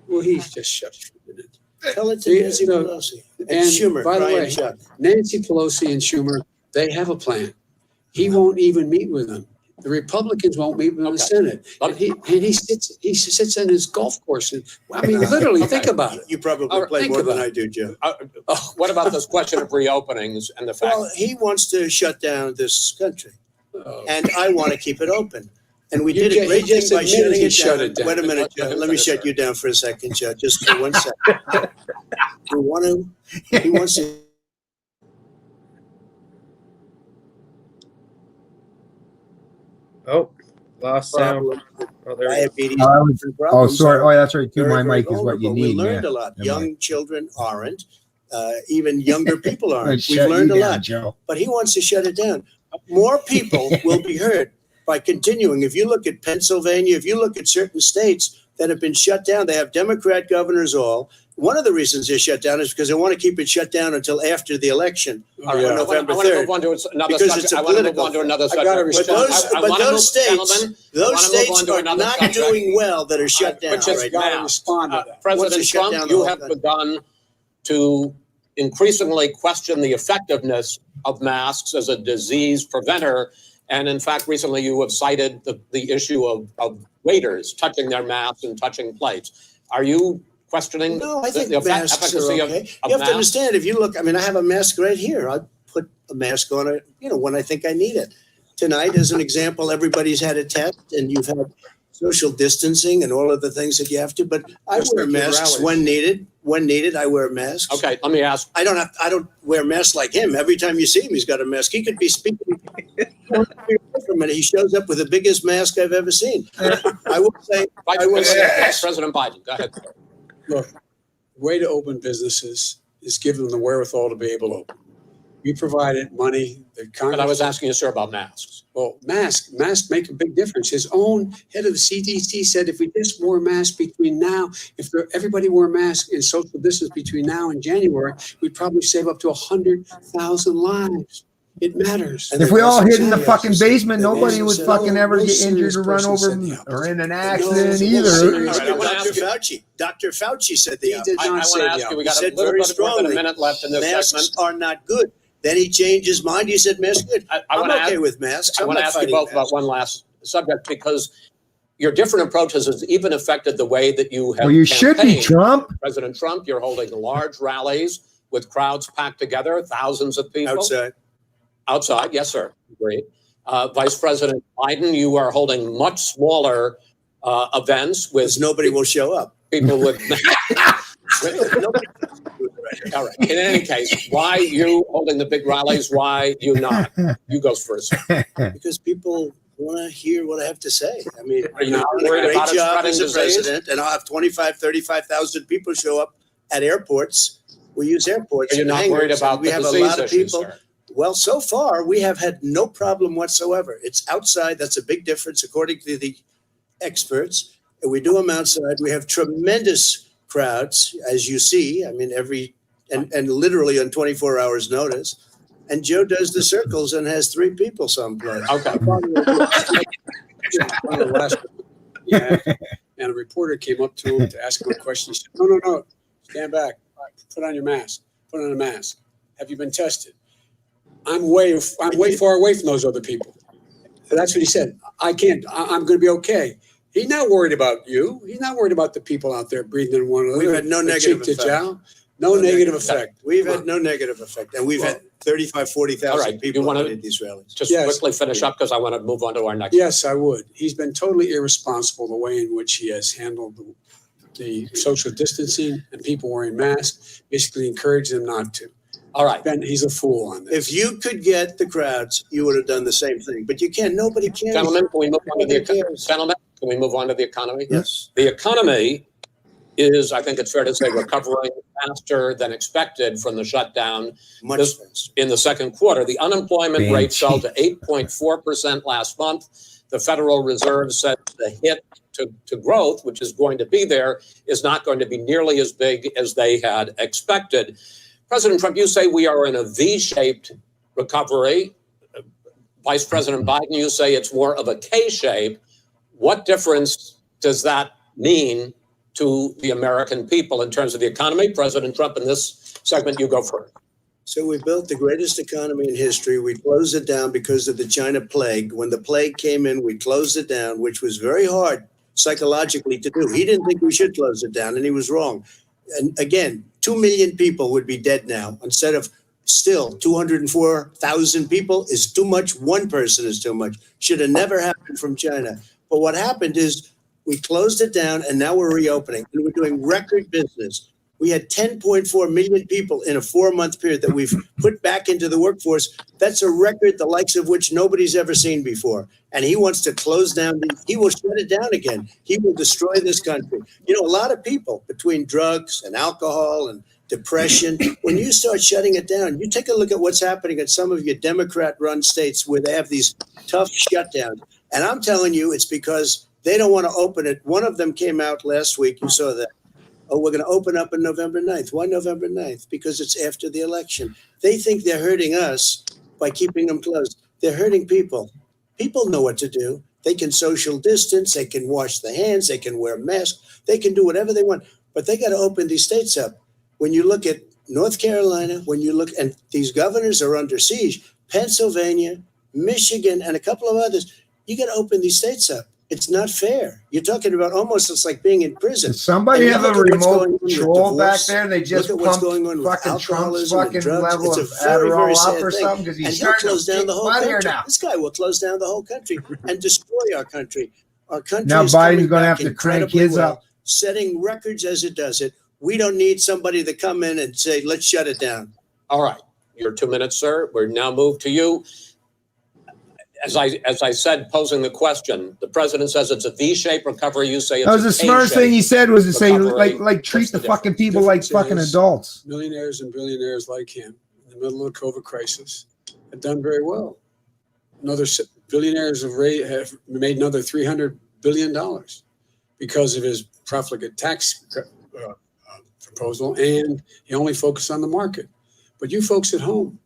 Well, he's just shut for a minute. Tell it to See, Nancy so- Pelosi. And and Schumer, by the Brian way, Chuck. Nancy Pelosi and Schumer, they have a plan. He won't even meet with them. The Republicans won't meet with the Okay. Senate. And he sits in his golf course. And, I mean, literally, think about it. You probably All right, play think more than about I do, Joe. What about this question of reopenings and the fact? Well, he wants to shut down this country, Oh. and I want to keep it open. And we You did a just- great he thing just by admitted shutting he it shut down. it down. Wait a minute, Joe. Let me shut you down for a second, Joe. Just for 1 second. We want to. He wants to. Oh, Lost sound. problem with Oh, there we go. diabetes. Oh, different oh, problems sorry. are Oh, that's right. Too. very, My very mic is what you vulnerable. need. We learned yeah. a lot. Never Young mind. children aren't. Even younger people aren't. Shut We've learned you a down, lot. Joe. But he wants to shut it down. More people will be hurt by continuing. If you look at Pennsylvania, if you look at certain states that have been shut down, they have Democrat governors all. One of the reasons they're shut down is because they want to keep it shut down until after the election All right, on I November want to 3rd. move on to another Because subject. it's a I want to move political on to thing. another I subject. gotta But respond. those, I but wanna those move- states, gentlemen, I those wanna move states on to are another not subject. doing well that are shut down Which is right Gotta now. now. respond to that. Wants President to shut down Trump, the you whole have country. begun to increasingly question the effectiveness of masks as a disease preventer. And in fact, recently you have cited the issue of waiters touching their masks and touching plates. Are you questioning No, I the think masks are efficacy okay. of You have to masks? understand, if you look, I mean, I have a mask right here. I put a mask on it, when I think I need it. Tonight, as an example, everybody's had a test and you've had social distancing and all of the things that you have to, but I Just wear like your masks rallies. when neted. When needed, I wear masks. Okay, let me ask. I don't wear masks like him. Every time you see him, he's got a mask. He could be speaking for a minute. He shows up with the biggest mask I've ever seen. I will say, Vice President Biden, go ahead. Look, the way to open businesses is give them the wherewithal to be able to open. We provided money. The But Congress, I was asking you, sir, about masks. well, masks make a big difference. His own head of the CDC said if we just wore masks between now, everybody wore masks and social distance between now and January, we'd probably save up to 100,000 lives. It matters. And If they've we all also hid in the said- fucking basement, they've nobody also would said, fucking ever no get injured serious or run person over said the opposite. or in an No accident serious either. All right, I wanna Dr. ask you- Fauci. Dr. Fauci said He the did I not want say to the ask you, we opposite. got a said little very bit more than a strongly, minute left in this masks segment. are not good. Then he changed his mind. He said masks good. I I'm want to okay with masks. I I'm want to not ask you fighting both about masks. one last subject because your different approaches has even affected the way that you have Well, you should be, campaigned. Trump. President Trump, you're holding large rallies with crowds packed together, thousands of people. Outside, yes, sir. Great. Vice President Biden, you are holding much smaller events with Because nobody will show up. people with. All right. In any case, why you holding the big rallies? Why you not? You go first. Because people want to hear what I have to say. I mean, Are you not I've done worried a great about it job spreading as a disease? president, and I'll have 35,000 people show up at airports. We use airports. Are you and not hangars, worried and about we the have a disease lot of issue, people. sir? Well, so far we have had no problem whatsoever. It's outside. That's a big difference, according to the experts. And we do them outside. We have tremendous crowds, as you see. I mean, and literally on 24 hours notice. And Joe does the circles and has 3 people someplace. Okay. Yeah. And a reporter came up to him to ask him a question. He said, no, stand back. Put on your mask. Put on a mask. Have you been tested? I'm way far away from those other people. So that's what he said. I'm going to be okay. He's not worried about you. He's not worried about the people out there breathing in one another. We've had no negative cheek to effect. jowl. No negative effect. We've had no negative effect. And we've had 35, 40,000 All right, people you wanna- at these rallies. Just Yes. quickly finish up because I want to move on to our next. Yes, I would. He's been totally irresponsible the way in which he has handled the social distancing and people wearing masks, basically encourage them not to. All right. He's a fool on this. If you could get the crowds, you would have done the same thing. But you can't. Nobody cares. Gentlemen, can we move on to the Nobody cares. gentlemen? Can we move on to the economy? Yes. The economy is, I think it's fair to say, recovering faster than expected from the shutdown Much This- faster. in the second quarter. The unemployment rate Banshee. fell to 8.4% last month. The Federal Reserve said the hit to growth, which is going to be there, is not going to be nearly as big as they had expected. President Trump, you say we are in a V-shaped recovery. Vice President Biden, you say it's more of a K-shape. What difference does that mean to the American people in terms of the economy? President Trump, in this segment, you go first. So we built the greatest economy in history. We closed it down because of the China plague. When the plague came in, we closed it down, which was very hard psychologically to do. He didn't think we should close it down, and he was wrong. And again, 2 million people would be dead now instead of still 204,000 people is too much. One person is too much. Should have never happened from China. But what happened is we closed it down, and now we're reopening, and we're doing record business. We had 10.4 million people in a 4-month period that we've put back into the workforce. That's a record the likes of which nobody's ever seen before. And he wants to close down. He will shut it down again. He will destroy this country. You know, a lot of people between drugs and alcohol and depression, when you start shutting it down, you take a look at what's happening in some of your Democrat-run states where they have these tough shutdowns. And I'm telling you, it's because they don't want to open it. One of them came out last week. You saw that. Oh, we're going to open up on November 9th. Why November 9th? Because it's after the election. They think they're hurting us by keeping them closed. They're hurting people. People know what to do. They can social distance. They can wash their hands. They can wear masks. They can do whatever they want. But they got to open these states up. When you look at North Carolina, when you look, and these governors are under siege, Pennsylvania, Michigan, and a couple of others, you got to open these states up. It's not fair. You're talking about almost it's like being in prison. Does somebody have a remote control back divorce. there? They just Look at what's pumped going on with fucking Trump's alcoholism and fucking drugs. level of It's a very, very Adderall up sad or thing. something because And he's he'll starting close to down kick the whole butt here country. now. This guy will close down the whole country and destroy our country. Our country Now is Biden's coming gonna back have to crank incredibly his well, up. setting records as it does it. We don't need somebody to come in and say, let's shut it down. All right, your 2 minutes, sir. We're now moved to you. As I said, posing the question, the president says it's a V-shaped recovery. You say it's That was a the smartest thing K-shaped he said was to say, recovery. like treat What's the the fucking people like difference fucking is- adults. Millionaires and billionaires like him in the middle of the COVID crisis have done very well. Billionaires have made another $300 billion because of his profligate tax proposal, and he only focused on the market. But you folks at home,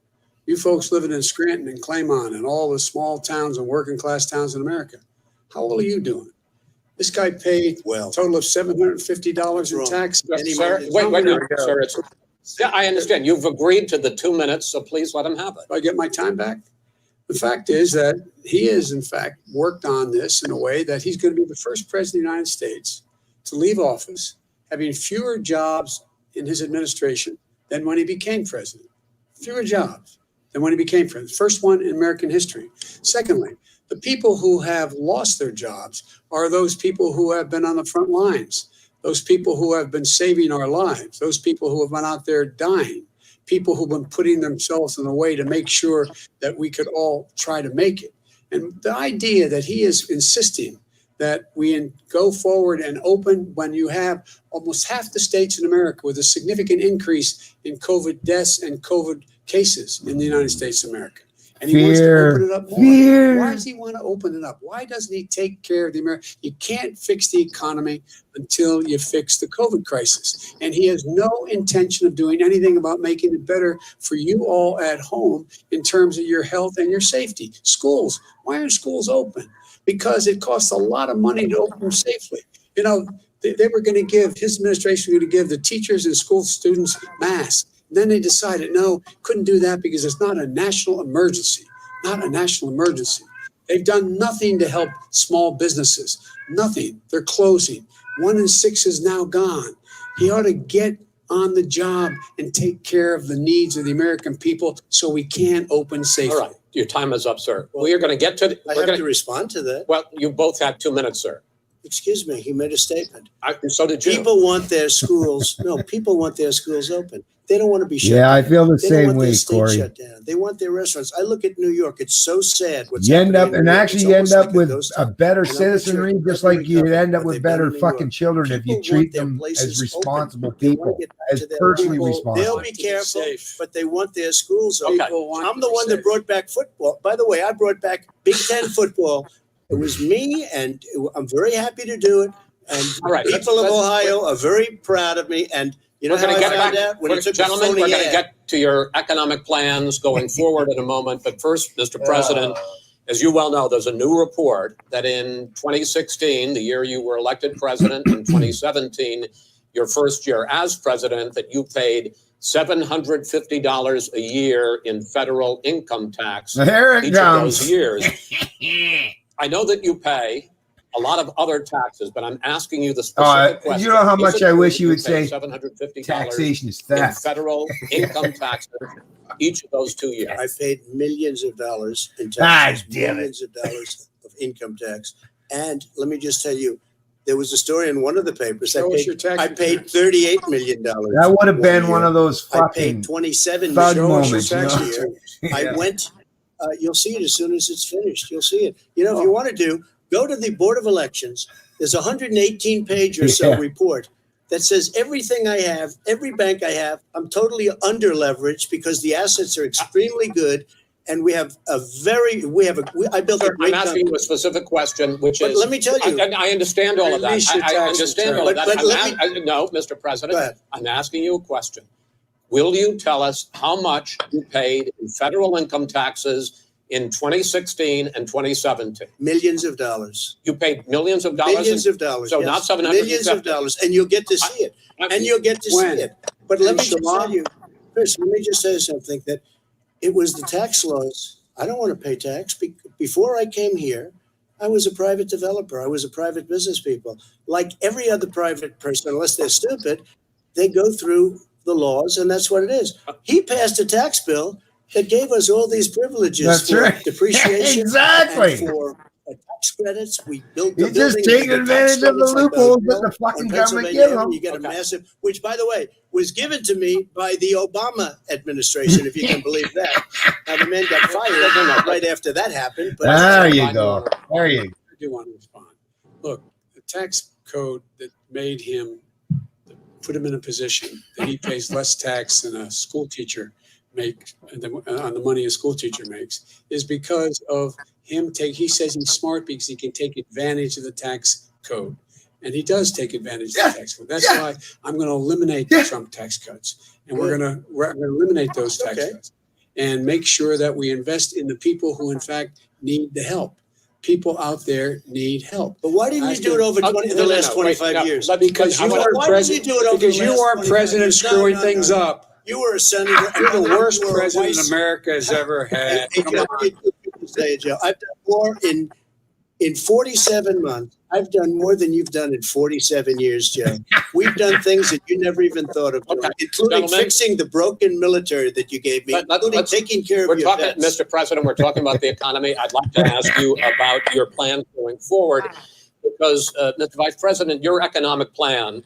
you folks living in Scranton and Claymont and all the small towns and working class towns in America, how well are you doing? This guy paid a total of $750 in Wrong. tax. Sir, wait a minute, sir. Yeah, I understand. You've agreed to the 2 minutes, so please let him have it. Do I get my time back? The fact is that he has, in fact, worked on this in a way that he's going to be the first president of the United States to leave office having fewer jobs in his administration than when he became president. Fewer jobs than when he became president. First one in American history. Secondly, the people who have lost their jobs are those people who have been on the front lines, those people who have been saving our lives, those people who have been out there dying, people who've been putting themselves in a way to make sure that we could all try to make it. And the idea that he is insisting that we go forward and open when you have almost half the states in America with a significant increase in COVID deaths and COVID cases in the United States of America. And he wants to open it up more. Why does he want to open it up? Why doesn't he take care of the American? You can't fix the economy until you fix the COVID crisis. And he has no intention of doing anything about making it better for you all at home in terms of your health and your safety. Schools, why aren't schools open? Because it costs a lot of money to open them safely. You know, they were going to give, his administration was going to give the teachers and school students masks. Then they decided, no, couldn't do that because it's not a national emergency, not a national emergency. They've done nothing to help small businesses, nothing. They're closing. 1 in 6 is now gone. He ought to get on the job and take care of the needs of the American people so we can open safely. All right, your time is up, sir. We are going to get to. I have to respond to that. Well, you both have 2 minutes, sir. Excuse me, he made a statement. So did you. People want their schools. No, people want their schools open. They don't want to be shut Yeah, down. I feel the They don't same want their way, state Corey. shut down. They want their restaurants. I look at New York. It's so sad. What's You end happening up, in and New York. actually It's you end almost up like a with ghost a town. better And I'm citizenry, sure just like you every end up government with they've better done in New fucking York. children if you People treat want their them as places responsible open. They people, want to get back as to their personally lives. responsible. They'll be careful, Safe. but they want their schools Okay. open. People want I'm to the be one that safe. brought back football. By the way, I brought back Big Ten football. It was me, and I'm very happy to do it. And All right, people of let's- Ohio are very proud of me. And you know We're how going I to get found back, out? When it took a gentlemen, phony we're going to ad. get to your economic plans going forward in a moment. But first, Mr. President, as you well know, there's a new report that in 2016, the year you were elected president, in 2017, your first year as president, that you paid $750 a year in federal income tax There it each of those comes. years. I know that you pay a lot of other taxes, but I'm asking you the specific question. You know how Is much it I true wish that you would paid say $750 taxation is in theft. federal income taxes each of those 2 years? I paid millions of dollars in Ah, taxes, damn it. millions of dollars of income tax. And let me just tell you, There was a story in one of the papers. Show us your tax I paid returns. $38 million. That would have been one of those I paid fucking 27 thug million moments, dollars you know? a year. Yeah. I went. You'll see it as soon as it's finished. You'll see it. You know, if you want to do, go to the Board of Elections. There's a 118-page or so Yeah. report that says everything I have, every bank I have, I'm totally under leveraged because the assets are extremely good, and I built a Sir, great I'm asking you company. a specific question, which But is. let me tell you. I understand all of that. Release your I tax understand return. all of that. But let No, Mr. Go President, ahead. I'm asking you a question. Will you tell us how much you paid in federal income taxes in 2016 and 2017? Millions of dollars. You paid millions of dollars? Millions of dollars. So yes. not 750. Millions of dollars, and you'll get to see it. And you'll get to When? see it. But let In me just Shamar? tell you, Chris, let me just say something, that it was the tax laws. I don't want to pay tax. Before I came here, I was a private developer. I was a private business people. Like every other private person, unless they're stupid, they go through the laws, and that's what it is. He passed a tax bill that gave us all these privileges That's for right. depreciation Exactly. and for tax credits. We built the He's just buildings, taking we get tax advantage of the credits like loopholes that Hill the fucking on government Pennsylvania give Avenue. them. You get Okay. a massive, which by the way, was given to me by the Obama administration, if you can believe that. Now the man got fired right after that happened. But There you go. There you go. I do want to respond. Look, the tax code that made him, put him in a position that he pays less tax than a school teacher makes on the money a school teacher makes is because of him he says he's smart because he can take advantage of the tax code. And he does take advantage of the tax code. That's why I'm going to eliminate the Trump tax cuts. And we're going to eliminate those tax cuts and make sure that we invest in the people who, in fact, need the help. People out there need help. But why didn't you do it over the last 25 years? Because you Why are didn't you president. do it over Because the you last are 25 president years? No, screwing no, things no. up. You were a senator. You're the worst You were a president vice- America has ever had. Hey, Come Joe, on. you can say it, Joe. I've done more in 47 months. I've done more than you've done in 47 years, Joe. We've done things that you never even thought of doing, Okay. including Gentlemen. fixing the broken military that you gave me, including let's- taking care of We're your talking, vets. Mr. President, we're talking about the economy. I'd like to ask you about your plan going forward because, Mr. Vice President, your economic plan,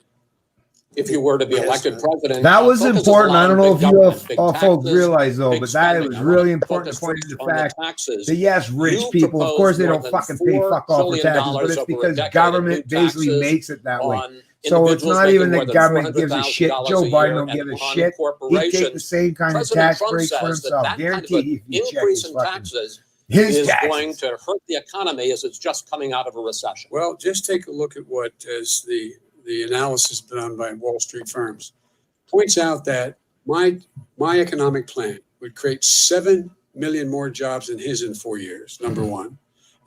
if you were to be Yes, elected sir. president. That was focuses a important. lot I don't on know big if you government, big all folks taxes, realize though, big but that spending. was I wanna really important to focus point to first the on the fact taxes. that yes, rich You people, of course, they don't propose more fucking than pay $4 fuck all for trillion taxes, but it's over a because decade of government new basically taxes makes it that way. on So it's individuals not making even more that than government gives a shit. $400,000 Joe a Biden year don't give and a on shit. He'd take the corporations. same kind of President tax Trump breaks for says that himself. that kind of Guaranteed an if you check increase his in fucking taxes his is taxes. going to hurt the economy as it's just coming out of a recession. Well, just take a look at what is the analysis done by Wall Street firms. Points out that my economic plan would create 7 million more jobs than his in 4 years, number one.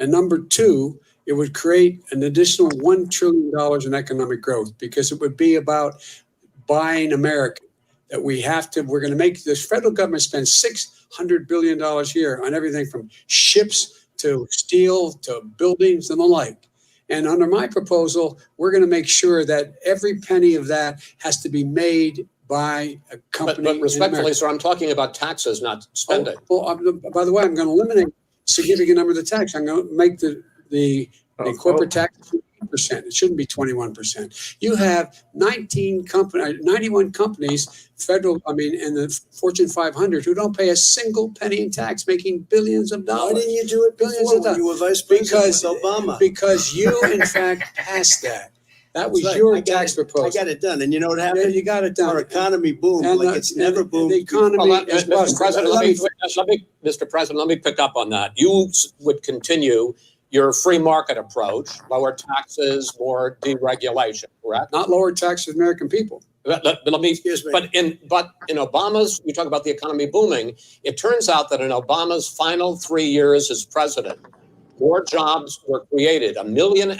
And number two, it would create an additional $1 trillion in economic growth because it would be about buying American. That we're going to make this federal government spend $600 billion a year on everything from ships to steel to buildings and the like. And under my proposal, we're going to make sure that every penny of that has to be made by a company. But in respectfully, America. sir, I'm talking about taxes, not spending. By the way, I'm going to eliminate a significant number of the tax. I'm going to make the corporate tax 8%. It shouldn't be 21%. You have 91 companies, in the Fortune 500 who don't pay a single penny in tax, making billions of dollars. Why didn't you do it Billions before of when you were vice president with Obama? Because you, in fact, passed that. That was That's right. your I got tax it. proposal. I got it done. And you know what Yeah, happened? you got it done. Our economy boomed And, like it's never boomed. The economy Well, is Mr. President, Mr. President, let me pick up on that. You would continue your free market approach, lower taxes, more deregulation, correct? not lower taxes for American people. Let me. Excuse me. But in Obama's, you talk about the economy booming. It turns out that in Obama's final 3 years as president, more jobs were created, 1.5 million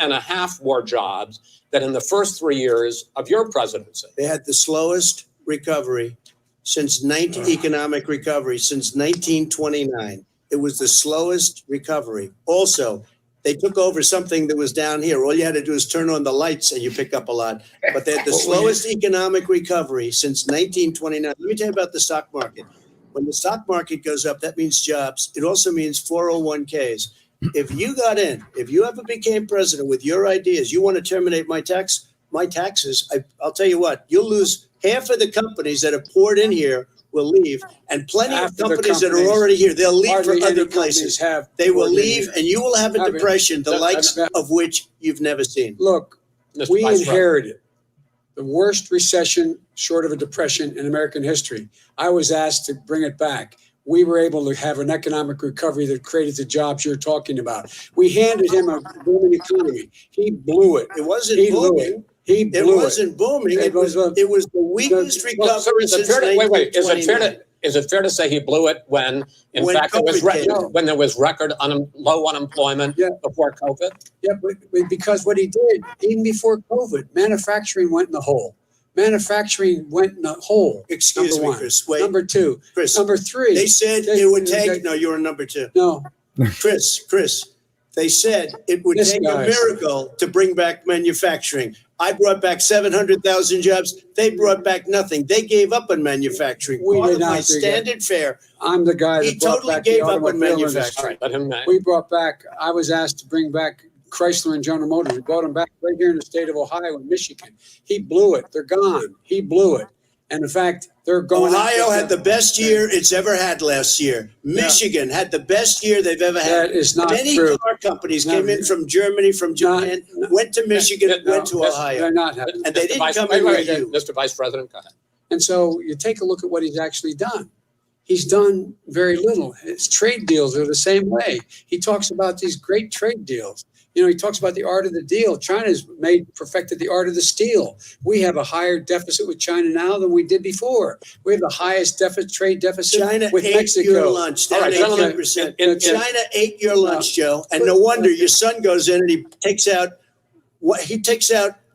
more jobs than in the first 3 years of your presidency. They had the slowest recovery economic recovery since 1929. It was the slowest recovery. Also, they took over something that was down here. All you had to do is turn on the lights and you pick up a lot. But they had the slowest economic recovery since 1929. Let me tell you about the stock market. When the stock market goes up, that means jobs. It also means 401ks. if you got in, if you ever became president with your ideas, you want to terminate my taxes, I'll tell you what, you'll lose half of the companies that have poured in here will leave, and plenty Half of of the companies that are companies- already here, they'll leave for Hardly any other companies places. have They will poured in leave, here. and you will have a Have it. depression, the That- likes that- of which you've never seen. Look, Mr. we Vice President. inherited the worst recession short of a depression in American history. I was asked to bring it back. We were able to have an economic recovery that created the jobs you're talking about. We handed him a booming economy. He blew it. It wasn't He blew booming. it. He It blew it. wasn't booming. It It was was the weakest Well, sir, recovery is it since fair to, wait, is it fair 1929. to, is it fair to say he blew it when, in When fact, there was, COVID came. when there was record low unemployment Yeah. before COVID? Yeah, but because what he did, even before COVID, manufacturing went in the hole. Manufacturing went in the hole. Excuse Number me, one. Chris. Wait, Number two. Chris. Number three. They said They- it would they- take. No, you were number two. No, Chris. They said it would This take guy. a miracle to bring back manufacturing. I brought back 700,000 jobs. They brought back nothing. They gave up on manufacturing. We Part did of not my do that. standard fare. I'm the guy He that brought totally back gave the up on automobile industry. All manufacturing. right, let him, We brought back, I was asked to bring back Chrysler and General Motors. We brought them back right here in the state of Ohio and Michigan. He blew it. They're gone. He blew it. And in fact, they're going. Ohio had the best year it's ever had last year. Michigan had the best year they've ever had. That is not Many true. car companies No, came in from Germany, from Japan, no. went to Michigan, No, went to They're Ohio. not happening. And they Mr. didn't Vice, come wait, in wait, with you. Mr. Vice President, go ahead. And so you take a look at what he's actually done. He's done very little. His trade deals are the same way. He talks about these great trade deals. You know, he talks about the art of the deal. China's perfected the art of the steal. We have a higher deficit with China now than we did before. We have the highest trade deficit China with ate Mexico. your lunch, All down right, gentlemen, 18%. in- China ate your lunch, Joe. And no wonder your son goes in and he takes out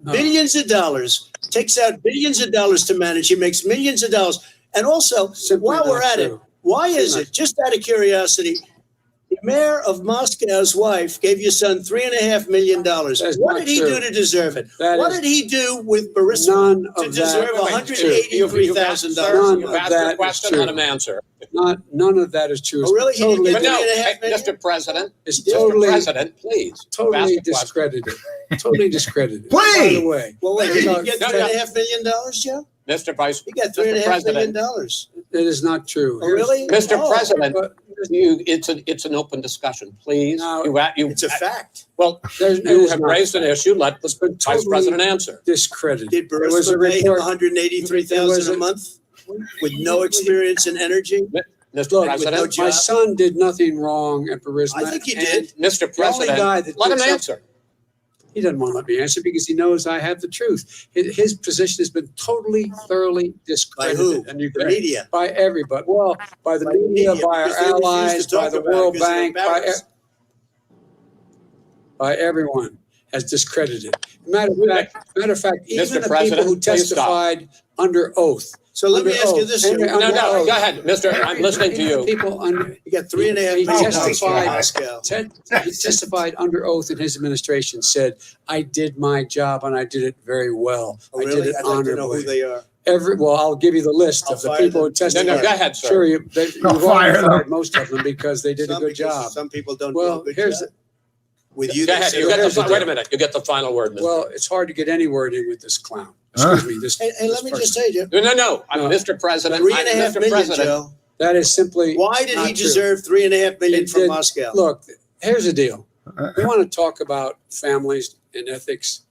billions of dollars, to manage. He makes millions of dollars. And also, Simply while we're not at it, true. why is Not it, just out of curiosity, the mayor of Moscow's wife gave your son $3.5 million. That's What not did he true. do to deserve it? That What is did he do with Burisma none to of deserve that. $183,000? None You've of asked your that is question, true. let him answer. None of that is true. Oh, really? He didn't Totally, get But no, $3.5 million? Mr. President, it's Mr. totally, President, please. you've asked totally a question. discredited. Totally discredited. Please. By the way, Well, wait, did No, he get no, $3.5 million, Joe? Mr. Vice, He got Mr. $3.5 million. President, it is not true. Oh, really? Mr. Oh, President, But it's an open discussion, please. No, It's a fact. Well, it you is have not. raised an issue, let the It's been Vice totally President answer. discredited. Did There was a Burisma pay him report. $183,000 a month with no experience in energy? Mr. Look, President, no My job. son did nothing wrong at Burisma. I think he and did. Mr. The only guy President, that let did him something- answer. He doesn't want to let me answer because he knows I have the truth. His position has been totally, thoroughly By discredited. who? And you The media. by everybody. Well, by the By the media, media, by our because they refuse to allies, talk by the about it World because they're Bank, embarrassed. by everyone has discredited. Matter of fact, even Mr. the people President, who please stop. testified under oath. So let me Under ask you oath. this. And- Joe. and- No, no, oath. go ahead, Mr. I'm listening to Even you. People under, He got $3.5 He million testified- from Moscow. he testified under oath in his administration, said, I did my job and I did it very well. Oh, I did really? it I'd like to know who honorably. they are. Well, I'll give you the list I'll of the fire people who them. No, testified. no, go ahead, sir. Sure, you've I'll already fire them. fired most of them because they did a Some good because job. Some people don't Well, do a good here's job. With you, Go they ahead, say, you get here's the, the wait a deal. minute, you get the final word, Mr. Well, it's hard to get any word in with this clown. Huh? Excuse me. This, hey, this let me just person. say, Joe, No, No. Mr. President, $3.5 Mr. million, President, Joe. That is simply Why did not he true. deserve $3.5 million It from did- Moscow? Look, here's the deal. We want to talk about families and ethics.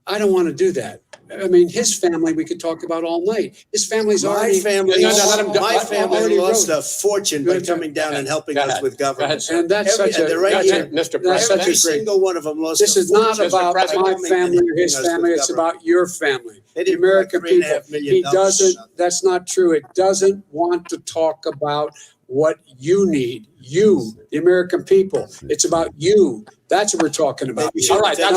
I don't want to do that. I mean, his family we could talk about all night. His family's My already family, No, no, let him- my let- family already lost wrote. a fortune by coming down and helping Go us ahead. with Go ahead, government. sir. and that's Every- such a and they're right that's here. Mr. That's President, such Every a great. single one of them lost. This a is not fortune Mr. about President. my coming and family or helping his us with family. It's government. about your family, They the didn't American put $3.5 people. million He dollars. doesn't. That's not true. It doesn't want to talk about what you need. You, the American people. It's about you. That's what we're talking about. Maybe all right, Not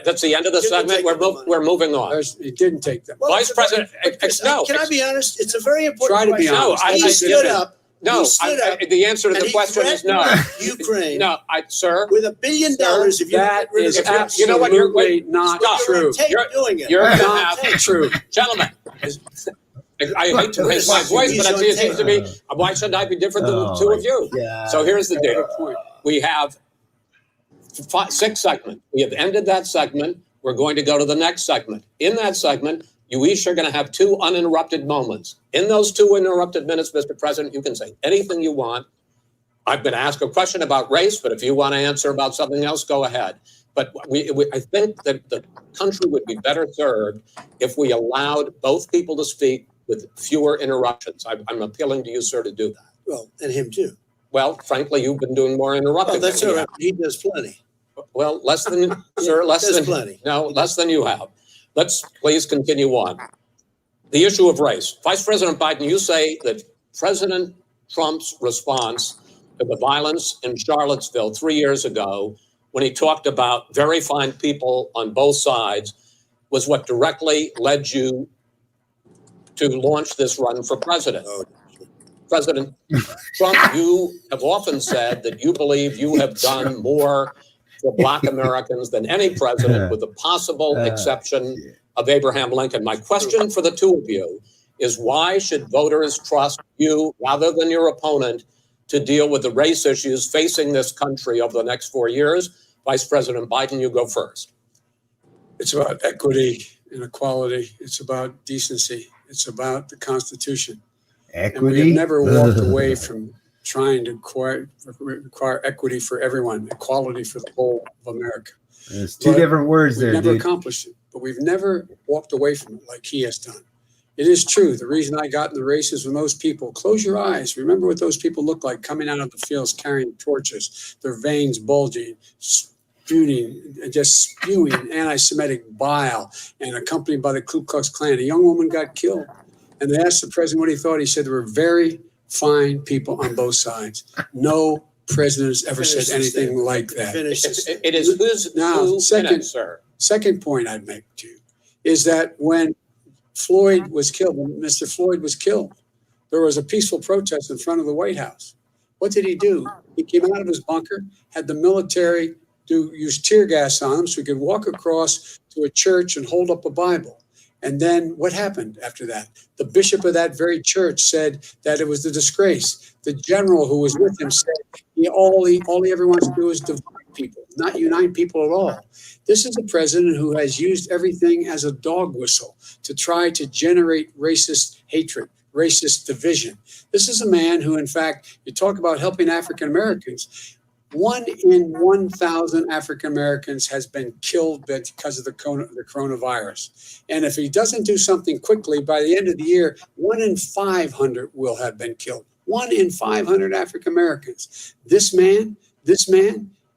that's the end of the Didn't segment. take We're, the money. we're moving on. He didn't take them. Well, Vice it's a very- President, no. Can I be honest? It's a very important Try to be question. honest. No, He I- stood up. No, He stood up the answer to and the he question is no. threatened Ukraine No, sir, with $1 billion if you That get rid of is the troops. absolutely You know what, you're- not stop. true. You're on tape You're- doing it. you're gonna Not have, true. gentlemen. I hate to raise my voice, but it seems to me, why should I be different than the two of you? Yeah. So here's the deal. Good point. We have Sixth segment. We have ended that segment. We're going to go to the next segment. In that segment, you each are going to have 2 uninterrupted moments. In those 2 uninterrupted minutes, Mr. President, you can say anything you want. I've been asked a question about race, but if you want to answer about something else, go ahead. But I think that the country would be better served if we allowed both people to speak with fewer interruptions. I'm appealing to you, sir, to do that. Well, and him too. Well, frankly, you've been doing more interrupting. Oh, that's than all me. right. He does plenty. Well, less than, sir, less There's than, plenty. no, less than you have. Let's please continue on. The issue of race. Vice President Biden, you say that President Trump's response to the violence in Charlottesville 3 years ago, when he talked about very fine people on both sides, was what directly led you to launch this run for president. Oh. President Trump, you have often said that you believe you have done more for Black Americans than any president, with the possible exception of Abraham Lincoln. My question for the two of you is, why should voters trust you rather than your opponent to deal with the race issues facing this country over the next 4 years? Vice President Biden, you go first. It's about equity and equality. It's about decency. It's about the Constitution. Equity. And we have never walked away from trying to require equity for everyone, equality for the whole of America. There's two different words We've there, never dude. accomplished it, but we've never walked away from it like he has done. It is true. The reason I got in the races with those people, close your eyes. Remember what those people look like coming out of the fields carrying torches, their veins bulging, just spewing anti-Semitic bile, and accompanied by the Ku Klux Klan. A young woman got killed. And they asked the president what he thought. He said there were very fine people on both sides. No president has ever said anything like that. It is who's Now, who second- minutes, sir. Second point I'd make to you is that when Floyd was killed, when Mr. Floyd was killed, there was a peaceful protest in front of the White House. What did he do? He came out of his bunker, had the military use tear gas on him so he could walk across to a church and hold up a Bible. And then what happened after that? The bishop of that very church said that it was a disgrace. The general who was with him said all he ever wants to do is divide people, not unite people at all. This is a president who has used everything as a dog whistle to try to generate racist hatred, racist division. This is a man who, in fact, you talk about helping African Americans. 1 in 1,000 African Americans has been killed because of the coronavirus. And if he doesn't do something quickly, by the end of the year, 1 in 500 will have been killed. 1 in 500 African Americans. This man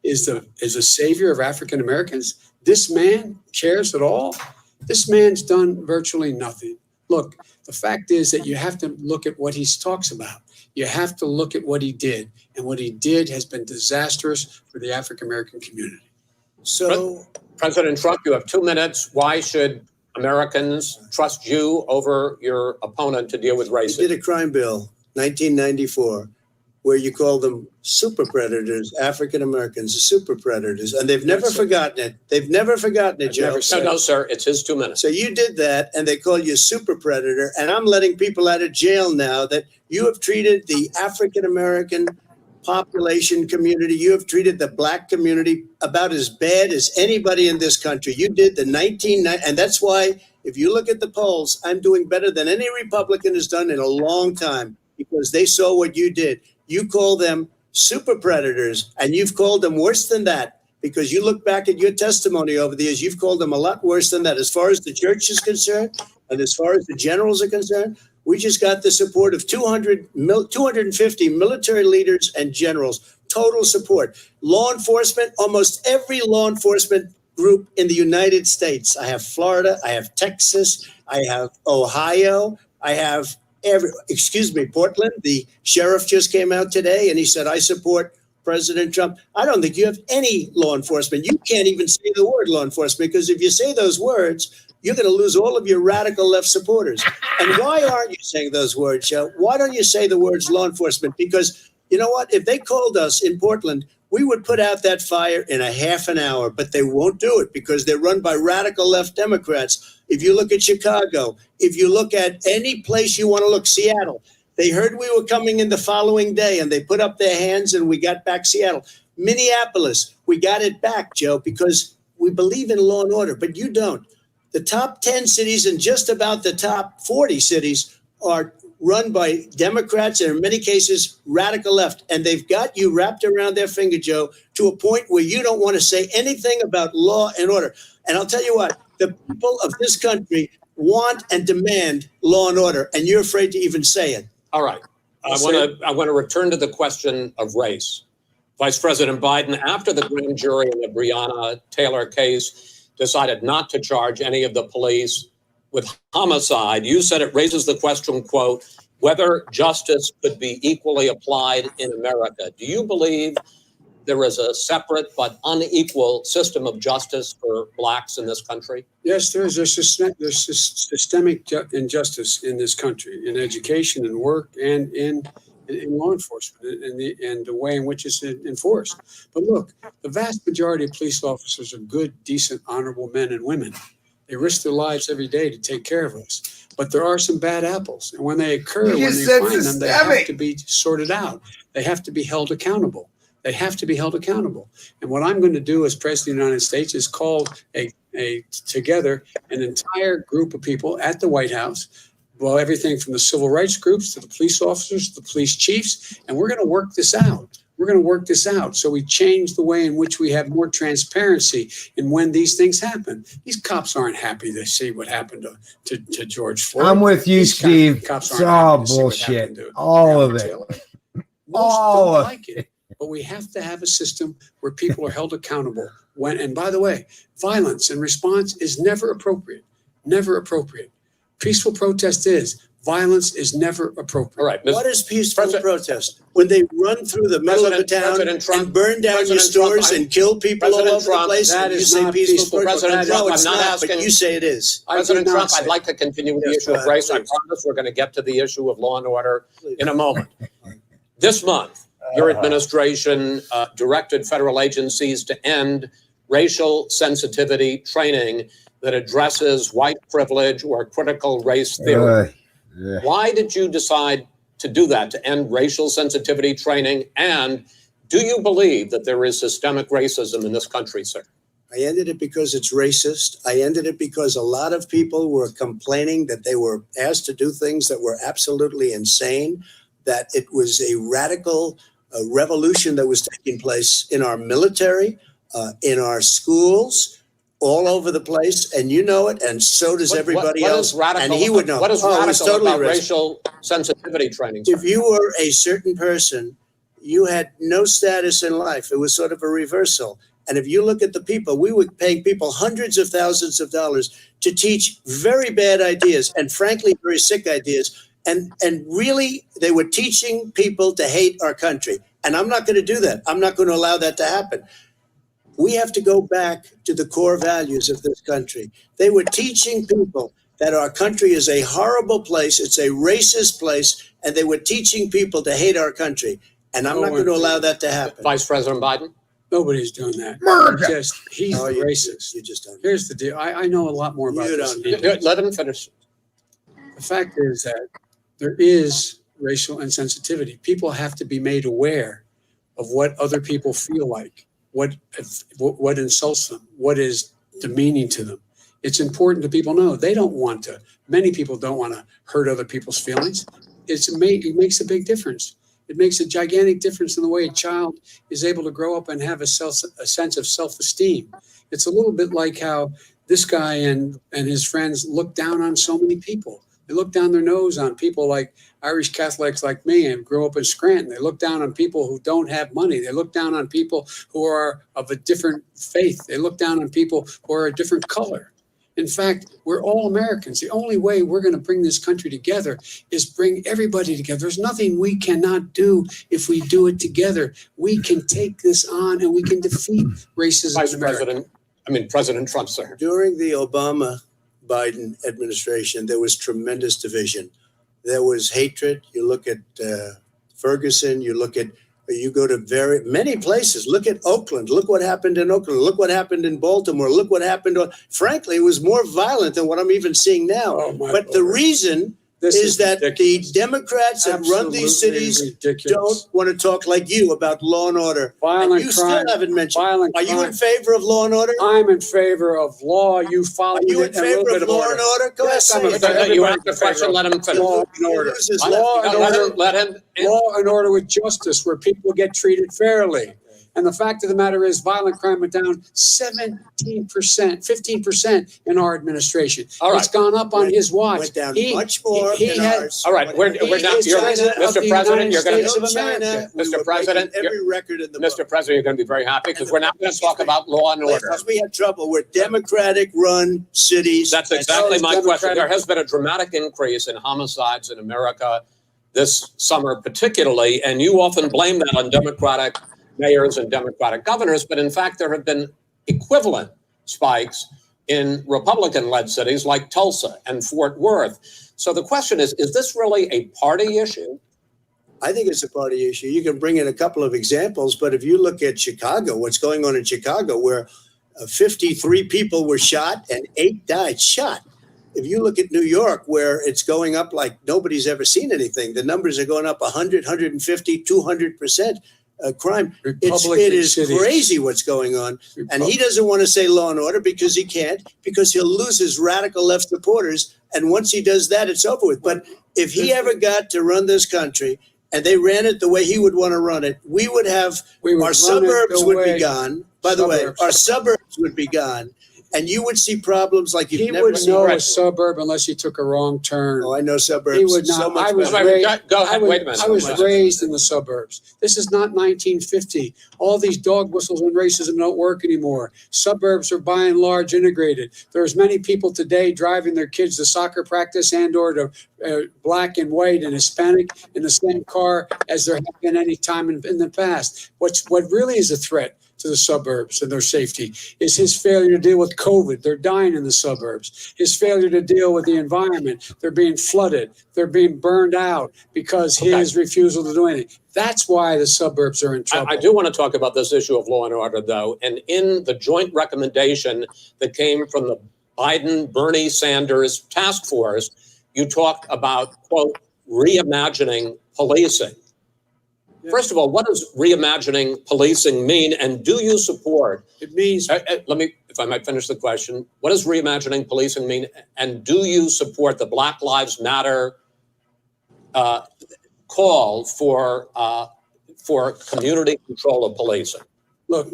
is a savior of African Americans. This man cares at all. This man's done virtually nothing. Look, the fact is that you have to look at what he talks about. You have to look at what he did. And what he did has been disastrous for the African American community. So, President Trump, you have 2 minutes. Why should Americans trust you over your opponent to deal with we racism? did a crime bill, 1994, where you call them super predators, African Americans, super predators, and they've never forgotten it. They've never forgotten it, Joe. No, sir, it's his 2 minutes. So you did that, and they call you a super predator, and I'm letting people out of jail now that you have treated the African American population community, you have treated the Black community about as bad as anybody in this country. You did the 1990, and that's why, if you look at the polls, I'm doing better than any Republican has done in a long time, because they saw what you did. You call them super predators, and you've called them worse than that, because you look back at your testimony over the years, you've called them a lot worse than that. As far as the church is concerned, and as far as the generals are concerned, we just got the support of 250 military leaders and generals, total support. Law enforcement, almost every law enforcement group in the United States. I have Florida, I have Texas, I have Ohio, I have Portland. The sheriff just came out today and he said, I support President Trump. I don't think you have any law enforcement. You can't even say the word law enforcement, because if you say those words, you're going to lose all of your radical left supporters. And why aren't you saying those words, Joe? Why don't you say the words law enforcement? Because you know what? If they called us in Portland, we would put out that fire in a half an hour, but they won't do it because they're run by radical left Democrats. If you look at Chicago, if you look at any place you want to look, Seattle, they heard we were coming in the following day and they put up their hands and we got back Seattle. Minneapolis, we got it back, Joe, because we believe in law and order, but you don't. The top 10 cities and just about the top 40 cities are run by Democrats and in many cases radical left. And they've got you wrapped around their finger, Joe, to a point where you don't want to say anything about law and order. And I'll tell you what, the people of this country want and demand law and order, and you're afraid to even say it. All right. I want to return to the question of race. Vice President Biden, after the grand jury in the Breonna Taylor case decided not to charge any of the police with homicide, you said it raises the question, quote, whether justice could be equally applied in America. Do you believe there is a separate but unequal system of justice for blacks in this country? Yes, there's systemic injustice in this country, in education and work and in law enforcement and the way in which it's enforced. But look, the vast majority of police officers are good, decent, honorable men and women. They risk their lives every day to take care of us. But there are some bad apples. And when they occur, when you find them, they have to be sorted out. They have to be held accountable. They have to be held accountable. And what I'm going to do as President of the United States is call together an entire group of people at the White House, well, everything from the civil rights groups to the police officers, to the police chiefs, and we're going to work this out. We're going to work this out so we change the way in which we have more transparency in when these things happen. These cops aren't happy to see what happened to George Floyd. I'm with you, Steve. Cops It's aren't all happy to see what bullshit. happened to All of Breonna it. Taylor. Most All don't of like it. But we have to have a system where people are held accountable. And by the way, violence in response is never appropriate. Never appropriate. Peaceful protest is. Violence is never appropriate. All right. What is peaceful protest? When they run through the middle of the town and burn down your stores and kill people all over the place, and you say peaceful protest? President Trump, No, it's I'm not not, asking. but you say it is. President did not Trump, say I'd like to continue with the Yes, issue of go ahead, race. I please. promise we're going to get to the issue of law and order in a moment. This month, your administration directed federal agencies to end racial sensitivity training that addresses white privilege or critical race theory. Why did you decide to do that, to end racial sensitivity training? And do you believe that there is systemic racism in this country, sir? I ended it because it's racist. I ended it because a lot of people were complaining that they were asked to do things that were absolutely insane, that it was a radical revolution that was taking place in our military, in our schools, all over the place, and you know it, and so does everybody else. And he would know. What is Oh, it was radical totally about racist. racial sensitivity training, sir? If you were a certain person, you had no status in life. It was sort of a reversal. And if you look at the people, we were paying people hundreds of thousands of dollars to teach very bad ideas and frankly, very sick ideas. And really, they were teaching people to hate our country. And I'm not going to do that. I'm not going to allow that to happen. We have to go back to the core values of this country. They were teaching people that our country is a horrible place. It's a racist place. And they were teaching people to hate our country. And I'm not going to allow that to happen. Vice President Biden? Nobody's doing that. He's No, the you- racist. You just don't. Here's the deal. I know a lot more about You this. don't than know. he does. Let him finish. The fact is that there is racial insensitivity. People have to be made aware of what other people feel like, what insults them, what is demeaning to them. It's important that people know they don't want to. Many people don't want to hurt other people's feelings. It makes a big difference. It makes a gigantic difference in the way a child is able to grow up and have a sense of self-esteem. It's a little bit like how this guy and his friends look down on so many people. They look down their nose on people like Irish Catholics like me and grow up in Scranton. They look down on people who don't have money. They look down on people who are of a different faith. They look down on people who are a different color. In fact, we're all Americans. The only way we're going to bring this country together is bring everybody together. There's nothing we cannot do if we do it together. We can take this on and we can defeat racism in America. President Trump, sir. During the Obama-Biden administration, there was tremendous division. There was hatred. You look at Ferguson, you go to many places. Look at Oakland. Look what happened in Oakland. Look what happened in Baltimore. Look what happened. Frankly, it was more violent than what I'm even seeing now. Oh, my but the Lord. reason This is that ridiculous. the Democrats that run these cities don't want to talk like you about law and order. Violent And you crime. still haven't mentioned. Violent Are you crime. in favor of law and order? I'm in favor of law. You follow Are you in it and a little favor bit of law and order? Go ahead, Yes, I'm say in it. favor. You asked Everybody's the in favor question, of let him finish. law and order. Loses Law and order. Let him. Law and order with justice, where people get treated fairly. And the fact of the matter is, violent crime went down 17%, 15% in our administration. All right. It's gone up on his watch. Went down much more he than had- ours. All right, we're now. is You're, China of Mr. the President, you're going United to. States of America. Mr. President, every record in the Mr. President, you're going to be very happy because we're not going to talk about law and order. Because we have trouble. We're Democratic-run cities. That's and exactly is my question. Democratic. There has been a dramatic increase in homicides in America this summer, particularly, and you often blame that on Democratic mayors and Democratic governors, but in fact, there have been equivalent spikes in Republican-led cities like Tulsa and Fort Worth. So the question is this really a party issue? I think it's a party issue. You can bring in a couple of examples, but if you look at Chicago, what's going on in Chicago, where 53 people were shot and 8 died shot. If you look at New York, where it's going up like nobody's ever seen anything, the numbers are going up 100, 150, 200%. Crime. It is cities. crazy what's going on. And he doesn't want to say law and order because he can't, because he'll lose his radical left supporters. And once he does that, it's over with. But if he ever got to run this country and they ran it the way he would want to run it, we would have our suburbs would be gone. By the way, our suburbs would be gone. And you would see problems like you've He never would seen. know a suburb unless he took a wrong turn. Oh, I know suburbs. He would so not. much I was better. raised. Go ahead, wait a minute. I was raised in the suburbs. This is not 1950. All these dog whistles and racism don't work anymore. Suburbs are by and large integrated. There's many people today driving their kids to soccer practice and/or to black and white and Hispanic in the same car as there have been any time in the past. What really is a threat to the suburbs and their safety is his failure to deal with COVID. They're dying in the suburbs. His failure to deal with the environment. They're being flooded. They're being burned out because his refusal to do anything. That's why the suburbs are in trouble. I do want to talk about this issue of law and order, though. And in the joint recommendation that came from the Biden-Bernie Sanders task force, you talked about, quote, reimagining policing. First of all, what does reimagining policing mean? And do you support? It means Let me, if I might finish the question. What does reimagining policing mean? And do you support the Black Lives Matter call for community control of policing? Look,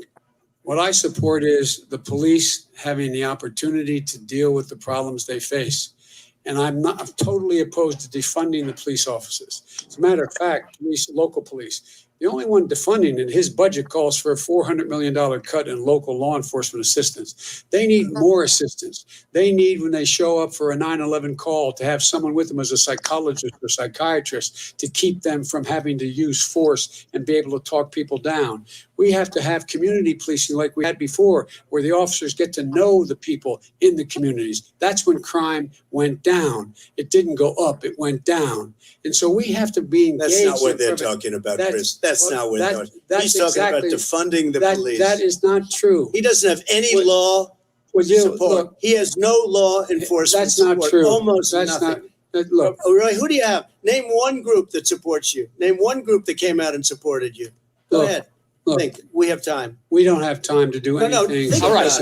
what I support is the police having the opportunity to deal with the problems they face. And I'm totally opposed to defunding the police officers. As a matter of fact, local police, the only one defunding in his budget calls for a $400 million cut in local law enforcement assistance. They need more assistance. They need, when they show up for a 9/11 call, to have someone with them as a psychologist or psychiatrist to keep them from having to use force and be able to talk people down. We have to have community policing like we had before, where the officers get to know the people in the communities. That's when crime went down. It didn't go up, it went down. And so we have to be engaged. That's not what in they're prevention. talking about, That's- Chris. That's well, not what that- they're talking about. that's He's talking exactly- about defunding the That police. That is not true. He doesn't have any Would- law Would you support. look? He has no law enforcement That's not support. true. Almost That's nothing. not. Look, Oh, really? Who do you have? Name one group that supports you. Name one group that came out and supported you. Go Look, ahead. look. Think. We have time. we don't have time to do No, anything. think All right.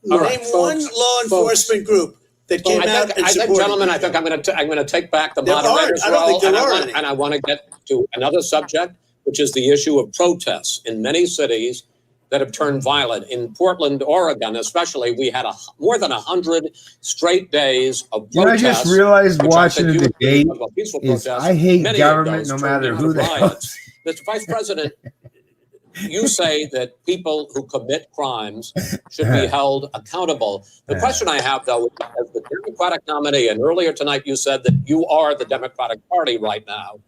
Name right, one folks, law enforcement group that came out and I think, supported gentlemen, you. I think I'm going to take back the There aren't. moderator's I don't think role, there are any. and I want to get to another subject, which is the issue of protests in many cities that have turned violent. In Portland, Oregon, especially, we had more than 100 straight days of protests. You know, I just realized which I watching think the you debate talk about peaceful is protests. I hate Many of government those no turned matter out who of the hell. violence. Mr. Vice President, you say that people who commit crimes should be held accountable. The question I have, though, is as the Democratic nominee, and earlier tonight you said that you are the Democratic Party right now.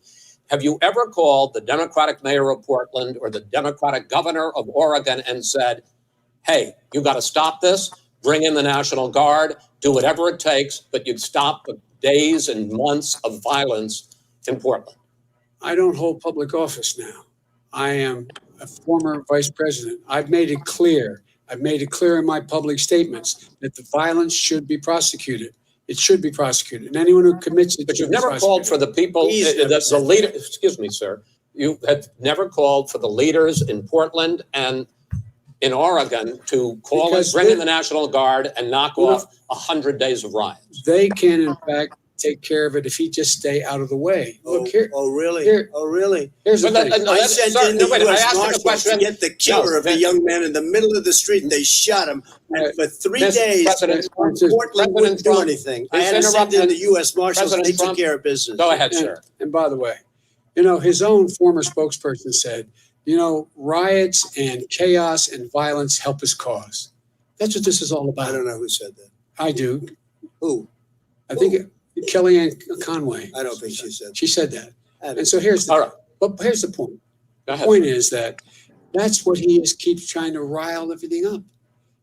Have you ever called the Democratic mayor of Portland or the Democratic governor of Oregon and said, hey, you got to stop this, bring in the National Guard, do whatever it takes, but you'd stop the days and months of violence in Portland? I don't hold public office now. I am a former vice president. I've made it clear. I've made it clear in my public statements that the violence should be prosecuted. It should be prosecuted. And anyone who commits it. But should you've be never called for prosecuted. the people, He's never the said leader, excuse me, sir. You have never called for the leaders in Portland and in Oregon to call Because bring in they- the National Guard and knock Well, off 100 days of riots. They can, in fact, take care of it if he just stay out of the way. Look, here, Oh, really? here- Oh, really? here's the But that- thing. no, I that's- sent sir, in the no, wait, I U.S. asked him a Marshals question. to get the killer of a Vince. young man in the middle of the street, and they shot him. And for 3 Vince, days, President Portland wouldn't do Trump anything. I is had to send in interrupting the U.S. Marshals, and they President took Trump. care of business. Go ahead, sir. And by the way, his own former spokesperson said, riots and chaos and violence help his cause. That's what this is all I about. don't know who said that. I do. Who? I think Kellyanne Conway. I don't think she said She said that. that. I And don't- so here's All right, here's the point. go The ahead. point is that's what he keeps trying to rile everything up.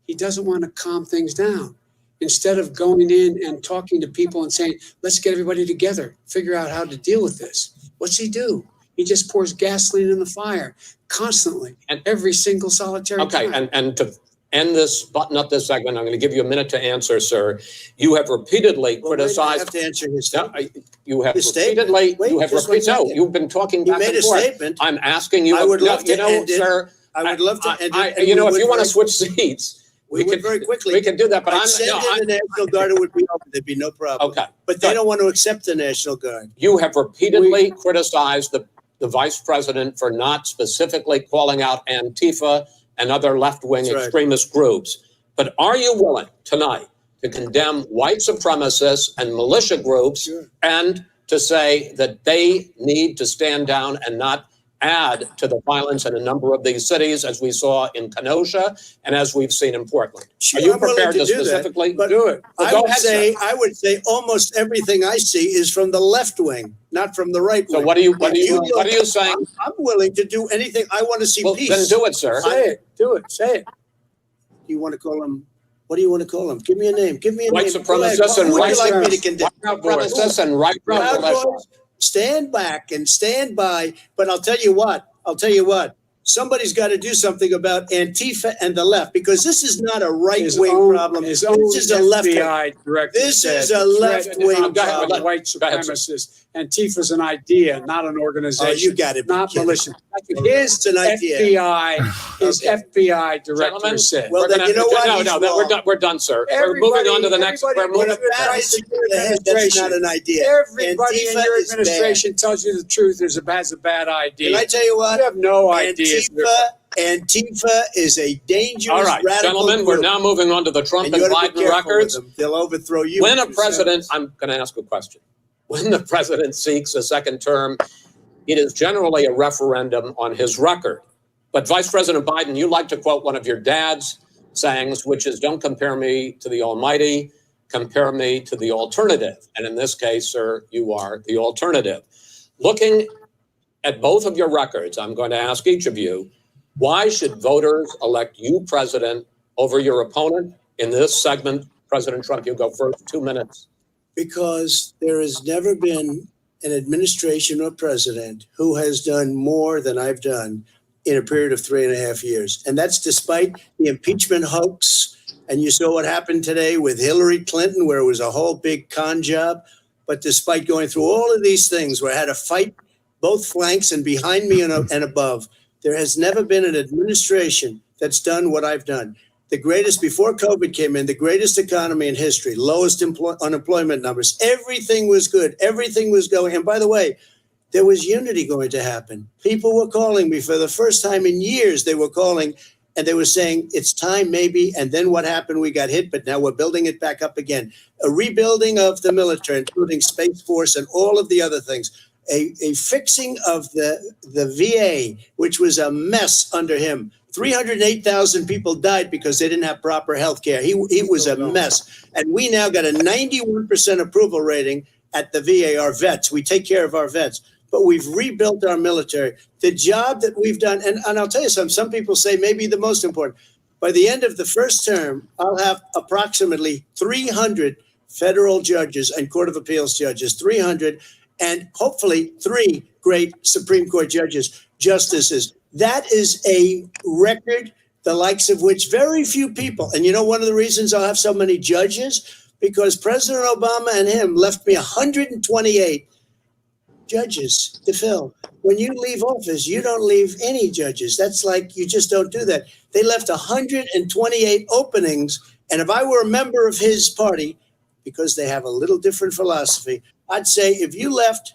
He doesn't want to calm things down. Instead of going in and talking to people and saying, let's get everybody together, figure out how to deal with this. What's he do? He just pours gasoline in the fire constantly And- every single solitary Okay, time. and to end this, button up this segment, I'm going to give you a minute to answer, sir. You have repeatedly Well, wait, I criticized. have to answer his No, statement. you have His statement? repeatedly. Wait, You have just one repeated. No, second. you've been talking He back made and a forth. statement. I'm asking you. I would no, love to end it. sir. I would love to end it. and if we you went want to very- switch seats, We went very quickly. We can do that. But I'd I'm send no, in the National Guard, it would be open. There'd be no problem. okay. But they don't want to accept the National Guard. You have repeatedly criticized the vice president for not specifically calling out Antifa and other left-wing That's right. extremist groups. But are you willing tonight to condemn white supremacists and militia groups Sure. and to say that they need to stand down and not add to the violence in a number of these cities, as we saw in Kenosha and as we've seen in Portland? Sure, Are you I'm willing prepared to to do that, specifically but do it? Well, I go would ahead, say sir. I would say almost everything I see is from the left wing, not from the right So wing. what are you If saying? I'm willing to do anything. I want to see Well, peace. then do it, sir. Say it. Do it. Say it. You want to call him? What do you want to call him? Give me a name. Give me a White name. Go ahead. supremacists Who and would right you like me to supremacists. condemn? Supremacists and right-wing Proud militia. Boys, stand back and stand by. But I'll tell you what. Somebody's got to do something about Antifa and the left, because this is not a right-wing problem. His This own is a left-wing. FBI director This said is a the threat left-wing of problem. white Go ahead, sir. supremacists. Antifa's an idea, not an Oh, organization. you got it. Not militia. His It's an idea. his Okay. FBI director Gentlemen, said. Well, then you know what? He's No, we're wrong. done. We're done, sir. We're moving on to the next. We're everybody- moving. When a bat hits you in the head, that's not an idea. Everybody in Antifa your is bad. administration tells you the truth. Has a bad idea. Can I tell you what? You have no idea. Antifa is a dangerous All right, radical gentlemen, we're group, now moving on to the Trump and and you ought to be Biden careful with records. them. They'll overthrow you. When a in 2 president, seconds. I'm going to ask a question. When the president seeks a second term, it is generally a referendum on his record. But Vice President Biden, you like to quote one of your dad's sayings, which is, don't compare me to the almighty, compare me to the alternative. And in this case, sir, you are the alternative. Looking at both of your records, I'm going to ask each of you, why should voters elect you president over your opponent? In this segment, President Trump, you go first, 2 minutes. Because there has never been an administration or president who has done more than I've done in a period of 3.5 years. And that's despite the impeachment hoax. And you saw what happened today with Hillary Clinton, where it was a whole big con job. But despite going through all of these things, where I had to fight both flanks and behind me and above, there has never been an administration that's done what I've done. The greatest, before COVID came in, the greatest economy in history, lowest unemployment numbers. Everything was good. Everything was going. And by the way, there was unity going to happen. People were calling me for the first time in years. They were calling and they were saying, it's time maybe. And then what happened? We got hit, but now we're building it back up again. A rebuilding of the military, including Space Force and all of the other things. A fixing of the VA, which was a mess under him. 308,000 people died because they didn't have proper health care. He was a mess. And we now got a 91% approval rating at the VA, our vets. We take care of our vets. But we've rebuilt our military. The job that we've done, and I'll tell you something, some people say maybe the most important. By the end of the first term, I'll have approximately 300 federal judges and Court of Appeals judges, 300, and hopefully 3 great Supreme Court justices. That is a record, the likes of which very few people, and you know one of the reasons I'll have so many judges, because President Obama and him left me 128 judges to fill. When you leave office, you don't leave any judges. That's like, you just don't do that. They left 128 openings. And if I were a member of his party, because they have a little different philosophy, I'd say if you left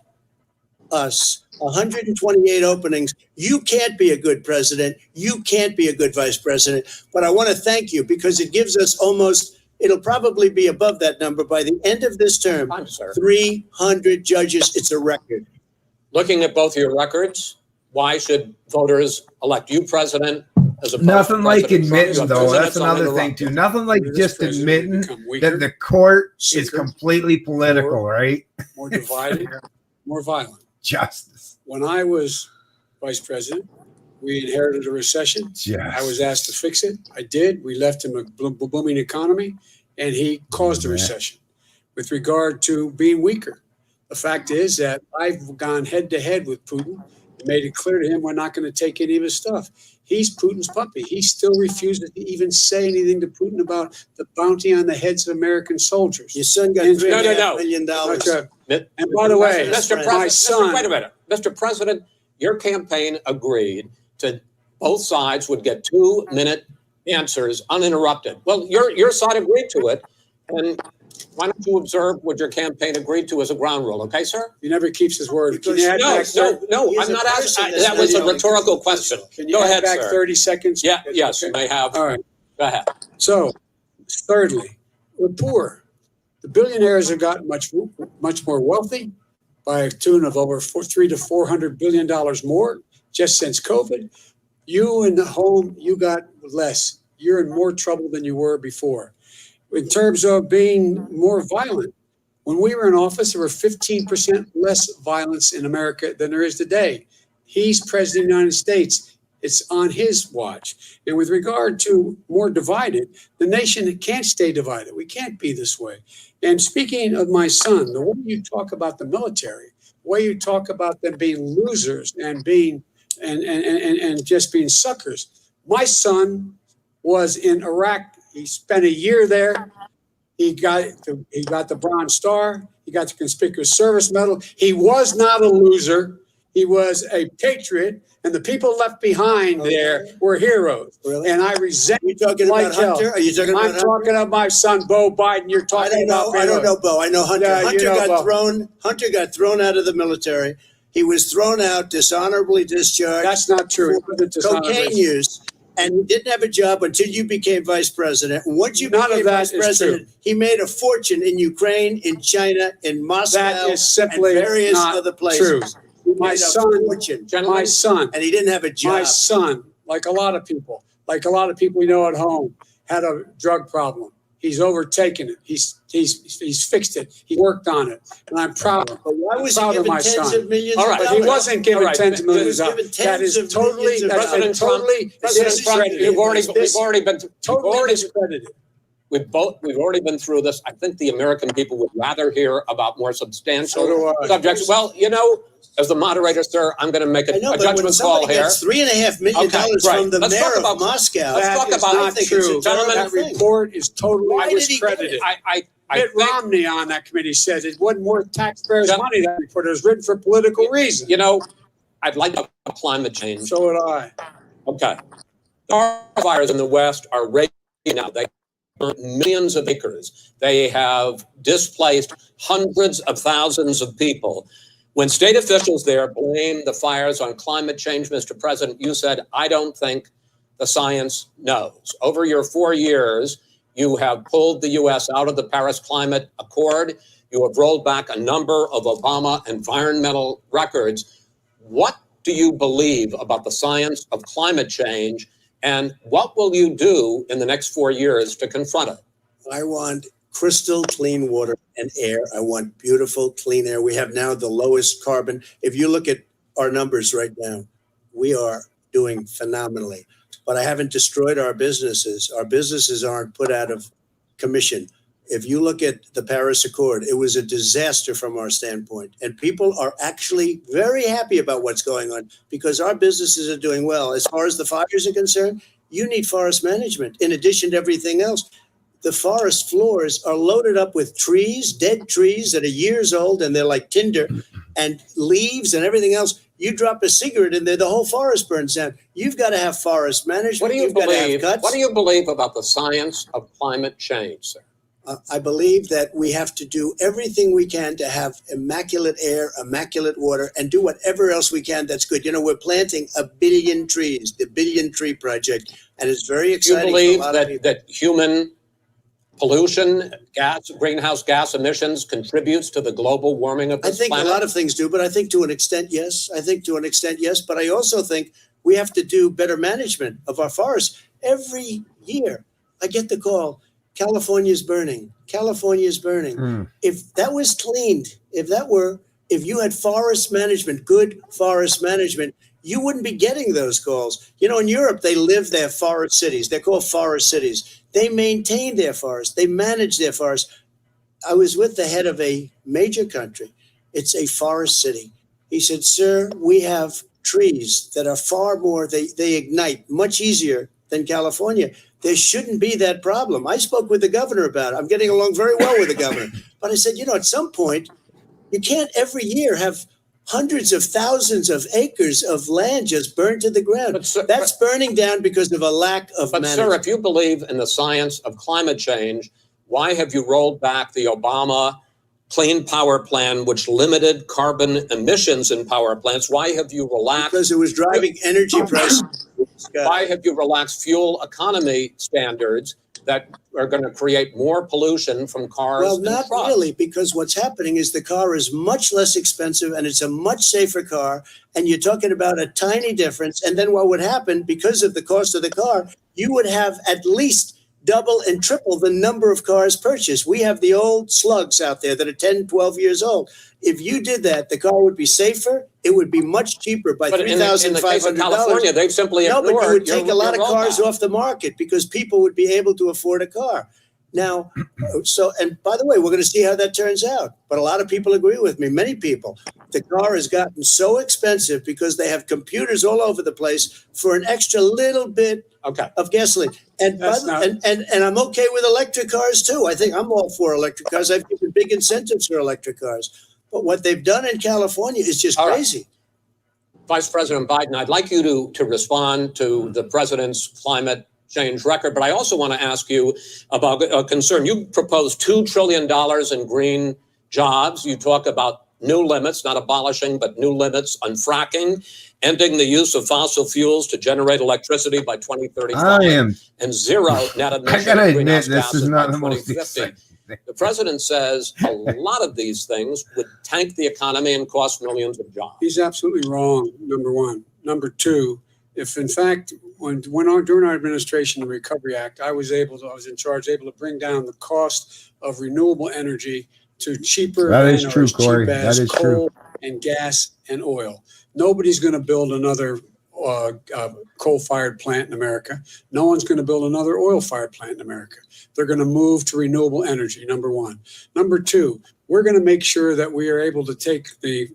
us 128 openings, you can't be a good president. You can't be a good vice president. But I want to thank you because it gives us almost, it'll probably be above that number by the end of this term. Fine, sir. 300 judges. It's a record. Looking at both your records, why should voters elect you president as opposed Nothing to like President Trump? admitting, You though. have 2 That's minutes another on thing, the too. road. Nothing like This just president admitting become weaker, that the court is sicker, completely political, right? more divided, more violent. Justice. When I was vice president, we inherited a recession. Yes. I was asked to fix it. I did. We left him a booming economy, and he caused a Yeah. recession. With regard to being weaker, the fact is that I've gone head to head with Putin and made it clear to him we're not going to take any of his stuff. He's Putin's puppy. He still refuses to even say anything to Putin about the bounty on the heads of American soldiers. Your son got No, $3.5 million. And by the way, Mr. right. President, my son, wait a minute. Mr. President, your campaign agreed to both sides would get 2-minute answers uninterrupted. Well, your side agreed to it. And why don't you observe what your campaign agreed to as a ground rule, okay, sir? he never keeps his word. Can Because you add No, back no, He's I'm a not person asking. that's That was a not the rhetorical only- question. Can you Go add ahead, back sir. 30 seconds? Yeah, yes, Okay. you may have. All right. Go ahead. So, thirdly, we're poor. The billionaires have gotten much more wealthy by a tune of over $300 to $400 billion more just since COVID. You in the home, you got less. You're in more trouble than you were before. In terms of being more violent, when we were in office, there were 15% less violence in America than there is today. He's president of the United States. It's on his watch. And with regard to more divided, the nation can't stay divided. We can't be this way. And speaking of my son, the way you talk about the military, the way you talk about them being losers and being and just being suckers. My son was in Iraq. He spent a year there. He got the Bronze Star. He got the Conspicuous Service Medal. He was not a loser. He was a patriot, and the people left behind there were heroes. Really? And I resent. Are you talking like about Hunter? hell. Are you talking about I'm Hunter? talking about my son, Bo Biden. You're I talking don't know. about. I don't know, Bo. I know Hunter. Yeah, you know Bo. Hunter got thrown out of the military. He was thrown out, dishonorably discharged. That's not true. It wasn't dishonorably. Cocaine use, and he didn't have a job until you became vice president. And once you None of became that vice is president, he made a fortune in Ukraine, in China, in Moscow, That is simply and various not other places. true. He My made a son, fortune, my son, and he didn't have a job. my son, like a lot of people we know at home, had a drug problem. He's overtaken it. He's fixed it. He worked on it, and I'm proud of him. But why was he Proud of given my tens son. of millions All of right. But dollars? he wasn't given All right. tens of millions of He was dollars. given That tens is of totally, millions of that's been President Trump- totally President Trump, discredited. We've already been. Totally discredited. We've already been through this. I think the American people would rather hear about more substantial So do I. subjects. Well, as the moderator, sir, I'm going to make I know, a but when judgment call somebody here. gets $3.5 million Okay, right. from the Let's talk mayor about- of Moscow, let's That talk is about- not I think true. it's a Gentlemen, That terrible thing. report is totally Why did he get discredited. it? I Mitt think, Romney on that committee said it wasn't worth taxpayers' Gen- money. That report was written for political reasons. I'd like to talk about climate change. So would I. Okay. The fires in the West are raging now. They burn millions of acres. They have displaced hundreds of thousands of people. When state officials there blame the fires on climate change, Mr. President, you said, I don't think the science knows. Over your 4 years, you have pulled the U.S. out of the Paris Climate Accord. You have rolled back a number of Obama environmental records. What do you believe about the science of climate change, and what will you do in the next 4 years to confront it? I want crystal clean water and air. I want beautiful, clean air. We have now the lowest carbon. If you look at our numbers right now, we are doing phenomenally. But I haven't destroyed our businesses. Our businesses aren't put out of commission. If you look at the Paris Accord, it was a disaster from our standpoint. And people are actually very happy about what's going on because our businesses are doing well. As far as the fires are concerned, you need forest management in addition to everything else. the forest floors are loaded up with trees, dead trees that are years old, and they're like tinder, and leaves and everything else. You drop a cigarette in there, the whole forest burns down. You've got to have forest management. What do you You've got to have believe? guts. What do you believe about the science of climate change, sir? I believe that we have to do everything we can to have immaculate air, immaculate water, and do whatever else we can that's good. You know, we're planting 1 billion trees, the Billion Tree Project, and it's very Do you exciting. believe for a lot of people. that human pollution, greenhouse gas emissions contributes to the global warming of I this think planet? a lot of things do, but I think to an extent, yes. But I also think we have to do better management of our forests. Every year, I get the call, California's burning. California's burning. If that was cleaned, if you had forest management, good forest management, you wouldn't be getting those calls. You know, in Europe, they live their forest cities. They're called forest cities. They maintain their forests. They manage their forests. I was with the head of a major country. It's a forest city. He said, sir, we have trees that are far more, they ignite much easier than California. There shouldn't be that problem. I spoke with the governor about it. I'm getting along very well with the governor. But I said, you know, at some point, you can't every year have hundreds of thousands of acres of land just burned to the ground. But, sir, That's burning down because of a lack of But management. sir, if you believe in the science of climate change, why have you rolled back the Obama Clean Power Plan, which limited carbon emissions in power plants? Why have you relaxed? Because it was driving energy prices. Why have you relaxed fuel economy standards that are going to create more pollution from cars? Well, and not trucks? really, because what's happening is the car is much less expensive and it's a much safer car. And you're talking about a tiny difference. And then what would happen, because of the cost of the car, you would have at least double and triple the number of cars purchased. We have the old slugs out there that are 10, 12 years old. If you did that, the car would be safer. It would be much cheaper by But in the case of $3,500. California, they've simply No, ignored but you would take your a lot of cars rollback. off the market because people would be able to afford a car. Now, and by the way, we're going to see how that turns out. But a lot of people agree with me, many people. The car has gotten so expensive because they have computers all over the place for an extra little bit of gasoline. And and I'm okay with electric cars too. I think I'm all for electric cars. I've given big incentives for electric cars. But what they've done in California is just crazy. Vice President Biden, I'd like you to respond to the president's climate change record, but I also want to ask you about a concern. You proposed $2 trillion in green jobs. You talk about new limits, not abolishing, but new limits on fracking, ending the use of fossil fuels to generate electricity by 2035, and zero net emissions of greenhouse gases by 2050. The president says a lot of these things would tank the economy and cost millions of jobs. He's absolutely wrong, number one. Number two, if in fact, during our administration, the Recovery Act, I was able to bring down the cost of renewable energy to cheaper. That is true, Corey. That is coal true. And gas and oil. Nobody's going to build another coal-fired plant in America. No one's going to build another oil-fired plant in America. They're going to move to renewable energy, number one. Number two, we're going to make sure that we are able to take the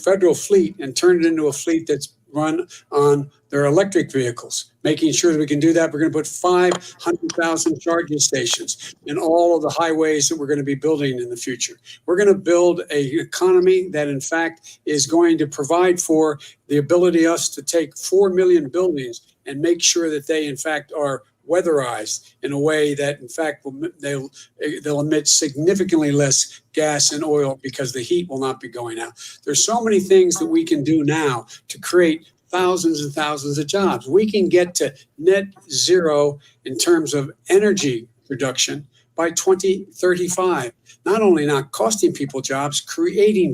federal fleet and turn it into a fleet that's run on their electric vehicles. Making sure that we can do that, we're going to put 500,000 charging stations in all of the highways that we're going to be building in the future. We're going to build an economy that, in fact, is going to provide for the ability us to take 4 million buildings and make sure that they, in fact, are weatherized in a way that, in fact, they'll emit significantly less gas and oil because the heat will not be going out. There's so many things that we can do now to create thousands and thousands of jobs. We can get to net zero in terms of energy production by 2035. Not only not costing people jobs, creating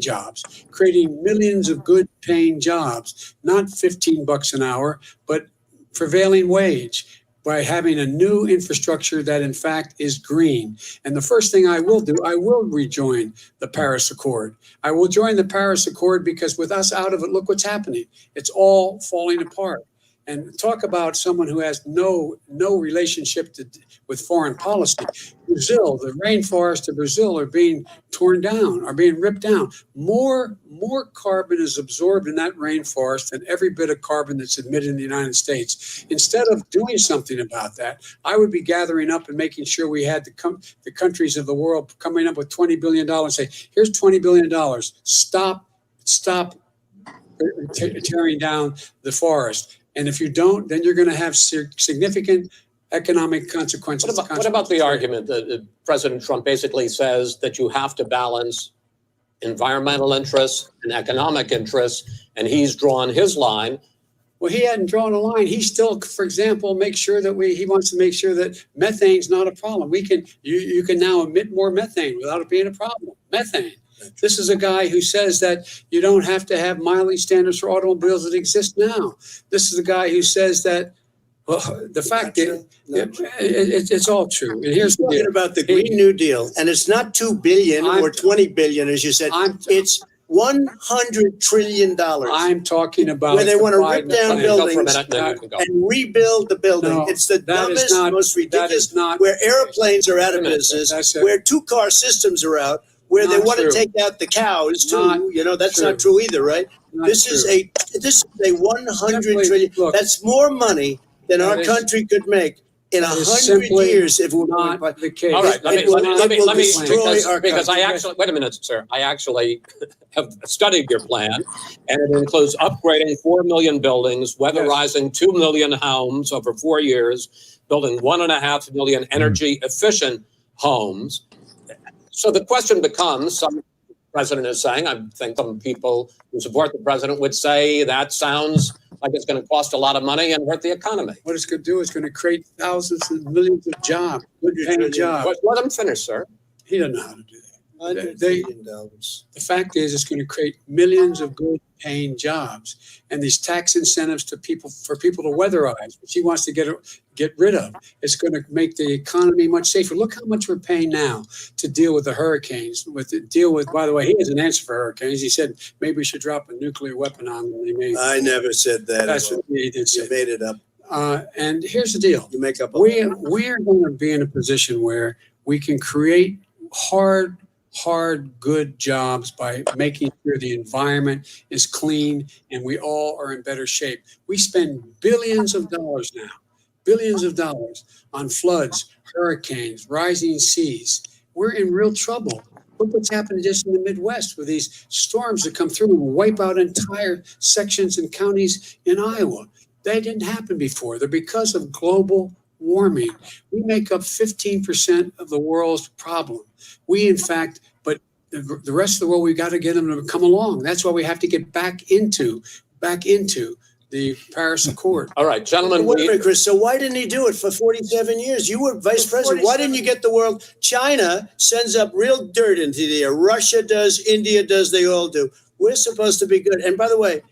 millions of good paying jobs, not $15 an hour, but prevailing wage, by having a new infrastructure that, in fact, is green. And the first thing I will do, I will rejoin the Paris Accord. I will join the Paris Accord because with us out of it, look what's happening. It's all falling apart. And talk about someone who has no relationship with foreign policy. Brazil, the rainforests of Brazil are being torn down, are being ripped down. More carbon is absorbed in that rainforest than every bit of carbon that's emitted in the United States. Instead of doing something about that, I would be gathering up and making sure we had the countries of the world coming up with $20 billion and say, here's $20 billion. Stop tearing down the forest. And if you don't, then you're going to have significant economic consequences. What about the argument that President Trump basically says that you have to balance environmental interests and economic interests, and he's drawn his line? Well, he hadn't drawn a line. He still, for example, he wants to make sure that methane's not a problem. You can now emit more methane without it being a problem. Methane. This is a guy who says that you don't have to have mileage standards for automobiles that exist now. This is a guy who says that, well, the fact that it's all true. And here's the deal about the Green New Deal, and it's not $2 billion or $20 billion, as you said. It's $100 trillion. I'm talking about where they want to rip down buildings and rebuild the building. No, it's the dumbest, most ridiculous. Where airplanes are out of business, where two-car systems are out. Where they want to take out the cows too, that's not true either, right? This is a 100 trillion. Look, that's more money than our country could make in 100 years if we not the case. All right, let me because I actually wait a minute, sir. I actually have studied your plan, and it includes upgrading 4 million buildings, weatherizing 2 million homes over 4 years, building 1.5 million energy efficient homes. So the question becomes, the president is saying, I think some people who support the president would say that sounds like it's going to cost a lot of money and hurt the economy. What it's going to do is going to create thousands and millions of jobs, good-paying jobs. Let him finish, sir. He doesn't know how to do that. $100 billion. The fact is, it's going to create millions of good-paying jobs, and these tax incentives for people to weatherize, which he wants to get rid of. It's going to make the economy much safer. Look how much we're paying now to deal with the hurricanes. By the way, he has an answer for hurricanes. He said maybe we should drop a nuclear weapon on them. I never said that. That's what he did say. You made it up. And here's the deal: you make up. We're going to be in a position where we can create hard, good jobs by making sure the environment is clean and we all are in better shape. We spend billions of dollars on floods, hurricanes, rising seas. We're in real trouble. Look what's happening just in the Midwest with these storms that come through and wipe out entire sections and counties in Iowa. That didn't happen before. They're because of global warming. We make up 15% of the world's problem. But the rest of the world, we've got to get them to come along. That's why we have to get back into the Paris Accord. All right, gentlemen. Wait a minute, Chris. So why didn't he do it for 47 years? You were vice president. Why didn't you get the world? China sends up real dirt into the air. Russia does. India does. They all do. We're supposed to be good. And by the way,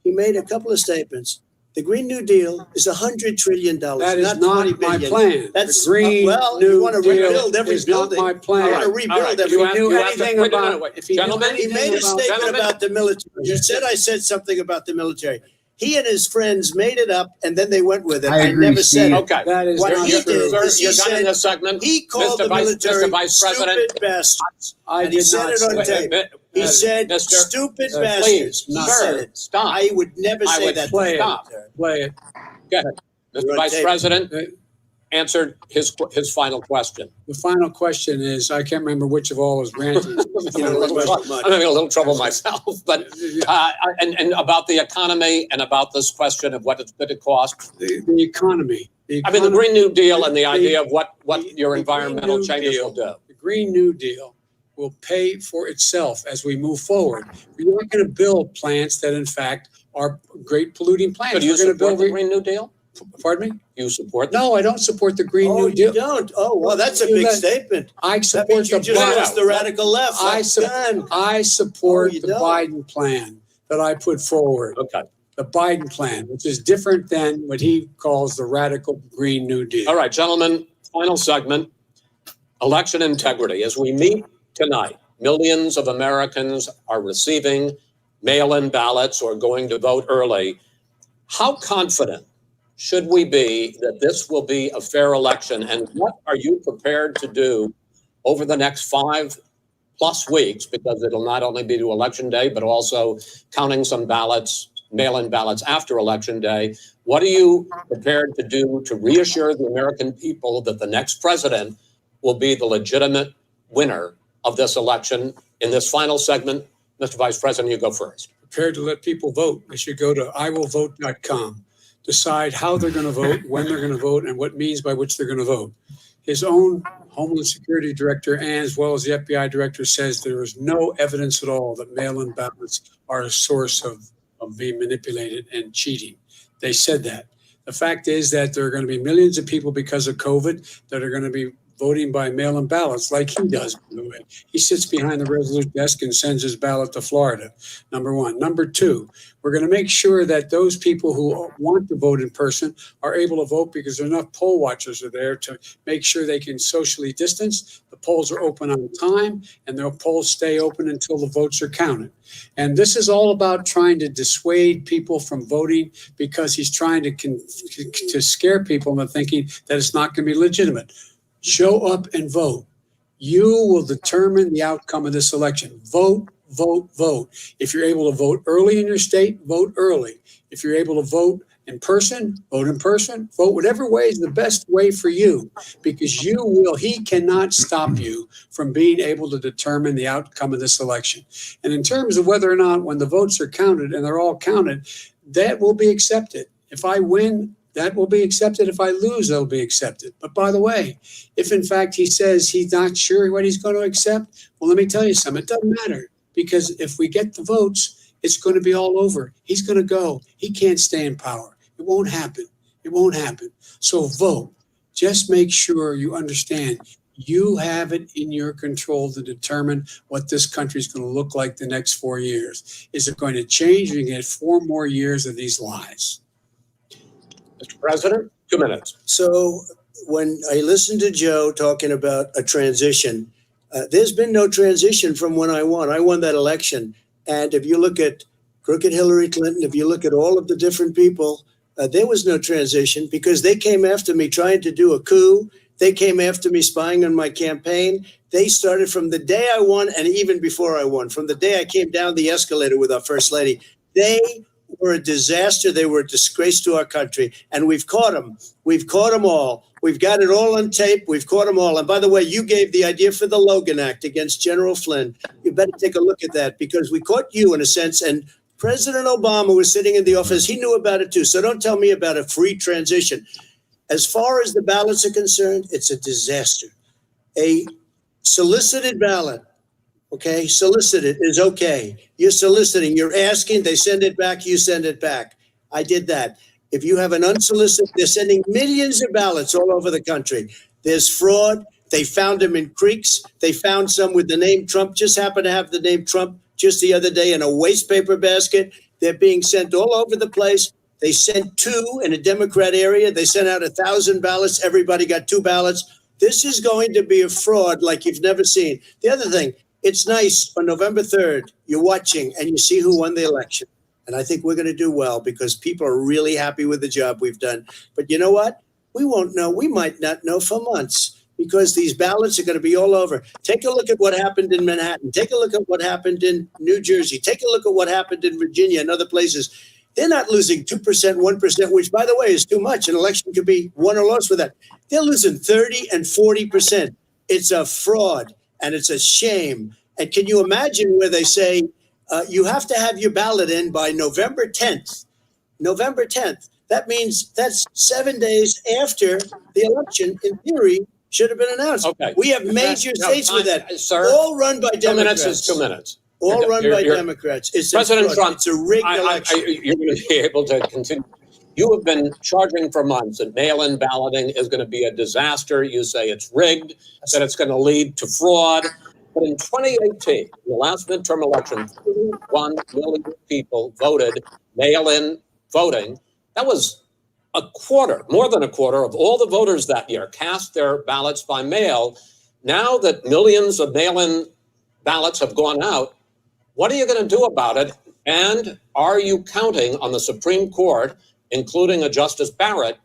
he made a couple of statements. The Green New Deal is $100 trillion. That is not my plan. That's the Green you want to rebuild every building. Not my plan. You want to rebuild every building. Gentlemen, he made a statement about the military. He said I said something about the military. He and his friends made it up, and then they went with it. I agree, never said it. Okay. That is what he did is you're done in this segment. He called the military stupid bastards. And he said it on tape. He said, stupid bastards. He said it. Stop. I would never say that. Play it. Go ahead. Mr. Vice President answered his final question. The final question is, I can't remember which of all was ranting. I'm having a little trouble myself, but and about the economy and about this question of what it's going to cost. The economy. I mean, the Green New Deal and the idea of what your environmental changes will do. The Green New Deal will pay for itself as we move forward. We're not going to build plants that, in fact, are great polluting plants. So do you support the Green New Deal? Pardon me? You support that? No, I don't support the Green New Deal. You don't? Oh, well, that's a big statement. I support the radical left. I support the Biden plan that I put forward. Okay. The Biden plan, which is different than what he calls the radical Green New Deal. All right, gentlemen, final segment, election integrity. As we meet tonight, millions of Americans are receiving mail-in ballots or going to vote early. How confident should we be that this will be a fair election? And what are you prepared to do over the next 5+ weeks? Because it'll not only be to Election Day, but also counting some ballots, mail-in ballots after Election Day. What are you prepared to do to reassure the American people that the next president will be the legitimate winner of this election? In this final segment, Mr. Vice President, you go first. Prepared to let people vote. They should go to iwillvote.com, decide how they're going to vote, when they're going to vote, and what means by which they're going to vote. His own Homeland Security Director, and as well as the FBI Director, says there is no evidence at all that mail-in ballots are a source of being manipulated and cheating. They said that. The fact is that there are going to be millions of people because of COVID that are going to be voting by mail-in ballots like he does, by the way. He sits behind the Resolute desk and sends his ballot to Florida, number one. Number two, we're going to make sure that those people who want to vote in person are able to vote because enough poll watchers are there to make sure they can socially distance. The polls are open on time, and the polls stay open until the votes are counted. And this is all about trying to dissuade people from voting because he's trying to scare people into thinking that it's not going to be legitimate. Show up and vote. You will determine the outcome of this election. Vote, vote, vote. If you're able to vote early in your state, vote early. If you're able to vote in person, vote in person. Vote whatever way is the best way for you, because he cannot stop you from being able to determine the outcome of this election. And in terms of whether or not when the votes are counted, and they're all counted, that will be accepted. If I win, that will be accepted. If I lose, that'll be accepted. But by the way, if in fact he says he's not sure what he's going to accept, well, let me tell you something. It doesn't matter, because if we get the votes, it's going to be all over. He's going to go. He can't stay in power. It won't happen. It won't happen. So vote. Just make sure you understand you have it in your control to determine what this country is going to look like the next 4 years. Is it going to change? You get 4 more years of these lies. Mr. President, 2 minutes. So when I listened to Joe talking about a transition, there's been no transition from when I won. I won that election. And if you look at crooked Hillary Clinton, if you look at all of the different people, there was no transition because they came after me trying to do a coup. They came after me spying on my campaign. They started from the day I won and even before I won, from the day I came down the escalator with our First Lady. They were a disaster. They were a disgrace to our country. And we've caught them. We've caught them all. We've got it all on tape. We've caught them all. And by the way, you gave the idea for the Logan Act against General Flynn. You better take a look at that because we caught you in a sense. And President Obama was sitting in the office. He knew about it too. So don't tell me about a free transition. As far as the ballots are concerned, it's a disaster. A solicited ballot, okay, solicited is okay. You're soliciting, you're asking, they send it back, you send it back. I did that. If you have an unsolicited, they're sending millions of ballots all over the country. There's fraud. They found them in creeks. They found some with the name Trump, just happened to have the name Trump just the other day in a waste paper basket. They're being sent all over the place. They sent 2 in a Democrat area. They sent out 1,000 ballots. Everybody got 2 ballots. This is going to be a fraud like you've never seen. The other thing, it's nice on November 3rd, you're watching and you see who won the election. And I think we're going to do well because people are really happy with the job we've done. But you know what? We won't know. We might not know for months because these ballots are going to be all over. Take a look at what happened in Manhattan. Take a look at what happened in New Jersey. Take a look at what happened in Virginia and other places. They're not losing 2%, 1%, which, by the way, is too much. An election could be won or lost with that. They're losing 30 and 40%. It's a fraud, and it's a shame. And can you imagine where they say you have to have your ballot in by November 10th? November 10th. That means that's 7 days after the election, in theory, should have been announced. Okay. We have major states with that. Sir, all run by 2 minutes Democrats. is 2 minutes. All run by Democrats. It's President Trump, it's a rigged election. you're going to be able to continue. You have been charging for months that mail-in balloting is going to be a disaster. You say it's rigged, that it's going to lead to fraud. But in 2018, the last midterm election, 31 million people voted mail-in voting. That was a quarter, more than a quarter of all the voters that year cast their ballots by mail. Now that millions of mail-in ballots have gone out, what are you going to do about it? And are you counting on the Supreme Court including a Justice Barrett,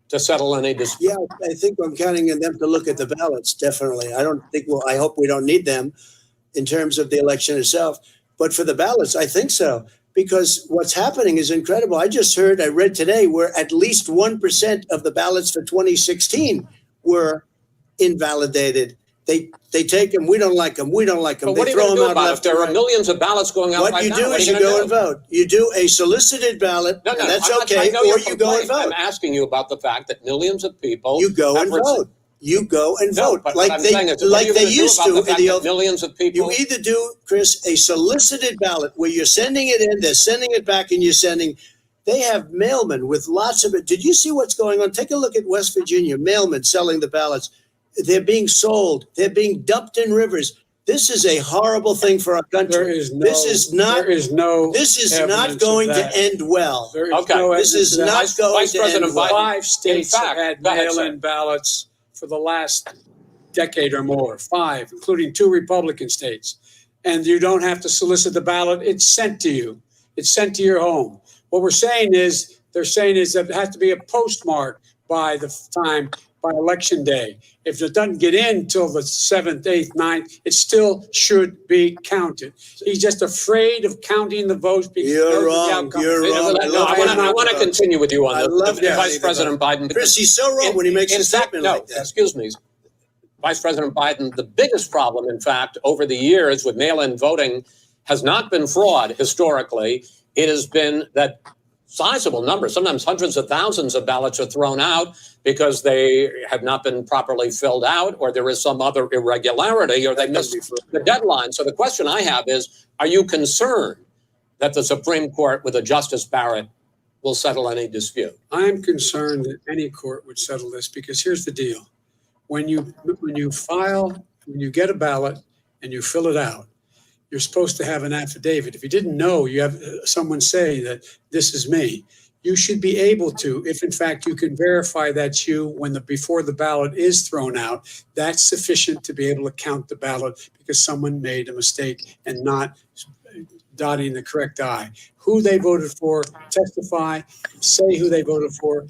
to settle any dispute? Yeah, I think I'm counting on them to look at the ballots, definitely. I hope we don't need them in terms of the election itself. But for the ballots, I think so. Because what's happening is incredible. I read today where at least 1% of the ballots for 2016 were invalidated. They take them. We don't like them. We don't like them. But what are you going to do about it? If there are millions of ballots going out what right you now, do what is are you gonna go do? and vote. You do a solicited ballot, No, and that's I'm not- I okay, know or your you go and complaint. vote. I'm asking you about the fact that millions of people You go and have vote. You go and No, vote but like what I'm they saying is, what are like you they gonna do used about to the in fact the that old. millions of people? You either do, Chris, a solicited ballot where you're sending it in, they're sending it back, and you're sending. They have mailmen with lots of it. Did you see what's going on? Take a look at West Virginia. Mailmen selling the ballots. They're being sold. They're being dumped in rivers. This is a horrible thing for our country. There is no. This is not. There is no. This is evidence not of going to that. end well. There is Okay. no This evidence is of that. not going Vice to President end well. Biden- 5 states In fact, have had go ahead, sir. mail-in ballots for the last decade or more. 5, including 2 Republican states. And you don't have to solicit the ballot. It's sent to you. It's sent to your home. What they're saying is that it has to be a postmark by election day. If it doesn't get in till the 7th, 8th, 9th, it still should be counted. He's just afraid of counting the votes because he You're knows the wrong. outcome. You're wrong. No, I want to continue with you on I this, love that. Vice President Biden. Chris, he's so wrong when he makes a statement like that. Excuse me, Vice President Biden. The biggest problem, in fact, over the years with mail-in voting has not been fraud historically. It has been that sizable numbers, sometimes hundreds of thousands of ballots are thrown out because they have not been properly filled out, or there is some other irregularity, or they missed the deadline. So the question I have is, are you concerned that the Supreme Court with a Justice Barrett will settle any dispute? I'm concerned that any court would settle this because here's the deal. When you get a ballot and you fill it out, you're supposed to have an affidavit. If you didn't know, you have someone say that this is me. You should be able to, if in fact you can verify that's you before the ballot is thrown out, that's sufficient to be able to count the ballot because someone made a mistake and not dotting the correct I. Who they voted for, testify, say who they voted for,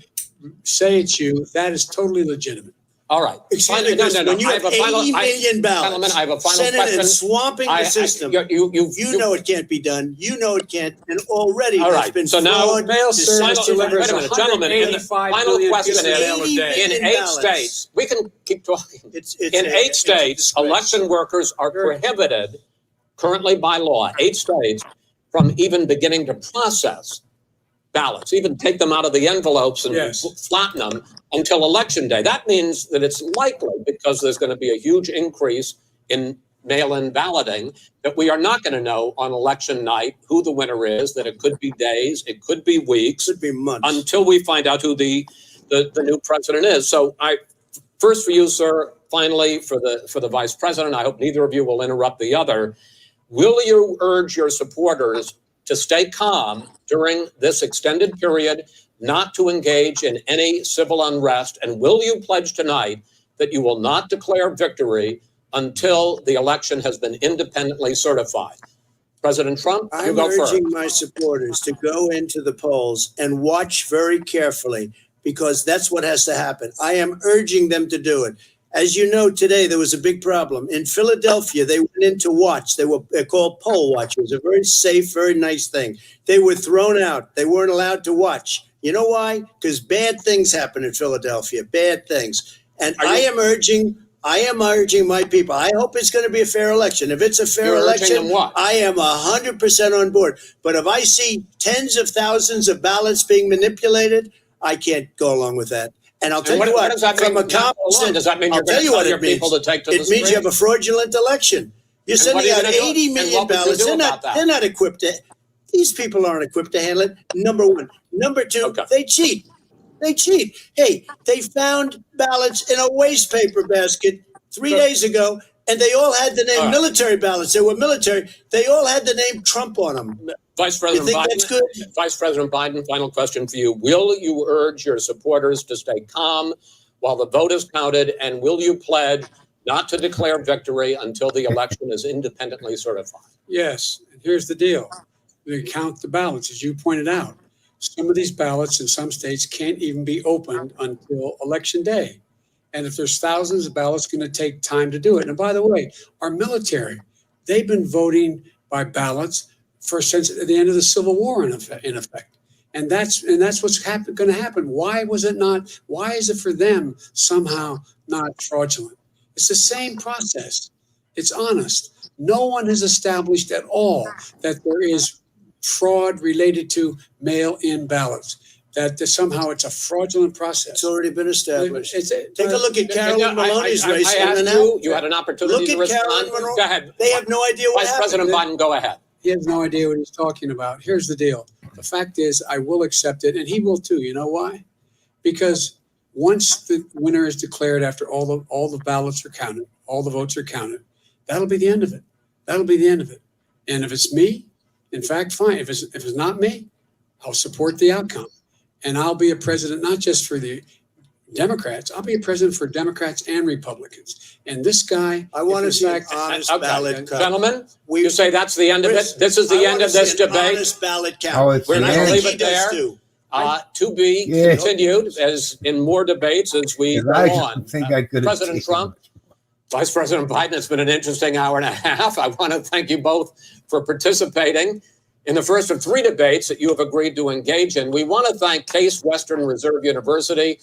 say it's you. That is totally legitimate. All right. Excuse me, Chris, when you have 80 million ballots, I have a final Senate question. and swamping the system, you know it can't be done. You know it can't, and already All there's right. been So now, fraud. Mail service delivers wait a minute, gentlemen, in the 185 final million question pieces of is, mail a day. in 8 ballots. states, we can keep talking. It's In 8 states, election workers are prohibited currently by law, 8 states, from even beginning to process ballots, even take them out of the envelopes and Yes. flatten them until election day. That means that it's likely, because there's going to be a huge increase in mail-in balloting, that we are not going to know on election night who the winner is, that it could be days, it could be weeks, Could be months. until we find out who the new president is. So first for you, sir, finally for the vice president, I hope neither of you will interrupt the other. Will you urge your supporters to stay calm during this extended period, not to engage in any civil unrest? And will you pledge tonight that you will not declare victory until the election has been independently certified? President Trump, you I'm go first. urging my supporters to go into the polls and watch very carefully, because that's what has to happen. I am urging them to do it. As you know, today there was a big problem. In Philadelphia, they went in to watch. They're called poll watchers, a very safe, very nice thing. They were thrown out. They weren't allowed to watch. You know why? Because bad things happen in Philadelphia, bad things. And I am urging my people. I hope it's going to be a fair election. If it's a fair You're urging election, them what? I am 100% on board. But if I see tens of thousands of ballots being manipulated, I can't go along with that. And I'll tell you what, does that from mean? a common sense, Does that mean I'll you're tell going to you tell what your it means. people to take to the It means you have streets? a fraudulent election. You're And what sending are you out gonna do? 80 And million what would you ballots. do about that? They're not equipped to. These people aren't equipped to handle it. Number one. Number two, Okay. they cheat. They cheat. Hey, they found ballots in a waste paper basket 3 days ago, and they all had the name All right. military ballots. They were military. They all had the name Trump on them. Vice You President think Biden, that's good? Vice President Biden, final question for you. Will you urge your supporters to stay calm while the vote is counted? And will you pledge not to declare victory until the election is independently certified? Yes, and here's the deal. They count the ballots, as you pointed out. some of these ballots in some states can't even be opened until election day. And if there's thousands of ballots, it's going to take time to do it. And by the way, our military, they've been voting by ballots since the end of the Civil War in effect. And that's what's going to happen. Why is it for them somehow not fraudulent? It's the same process. It's honest. No one has established at all that there is fraud related to mail-in ballots, that somehow it's a fraudulent process. It's already been established. Take a look at Carolyn Maloney's race. I asked you had an opportunity to respond. Carolyn Go ahead. They have no idea what Vice happened. President Biden, go ahead. He has no idea what he's talking about. Here's the deal. The fact is, I will accept it, and he will too. You know why? Because once the winner is declared, after all the ballots are counted, all the votes are counted, that'll be the end of it. That'll be the end of it. And if it's me, in fact, fine. If it's not me, I'll support the outcome, and I'll be a president not just for the Democrats. I'll be a president for Democrats and Republicans. And this guy, I want to see an fact, honest Okay, ballot count. gentlemen, you say that's the end of it? This is the end of this debate? Honest ballot count. Oh, it's We're the not gonna end. leave it there. To be Yeah. continued as in more debates as we go I on. think I could have President Trump, Vice President Biden, it's been an interesting hour and a half. I want to thank you both for participating in the first of 3 debates that you have agreed to engage in. We want to thank Case Western Reserve University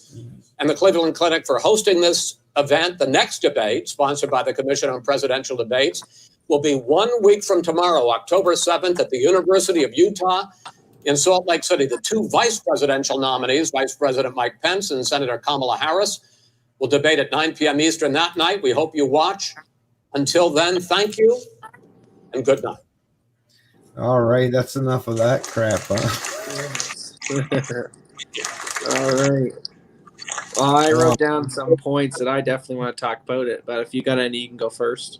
and the Cleveland Clinic for hosting this event. The next debate, sponsored by the Commission on Presidential Debates, will be 1 week from tomorrow, October 7th, at the University of Utah in Salt Lake City. The 2 vice presidential nominees, Vice President Mike Pence and Senator Kamala Harris, will debate at 9 p.m. Eastern that night. We hope you watch. Until then, thank you and good night. All right, that's enough of that crap, huh? All right. Well, I wrote down some points that I definitely want to talk about it, but if you got any, you can go first.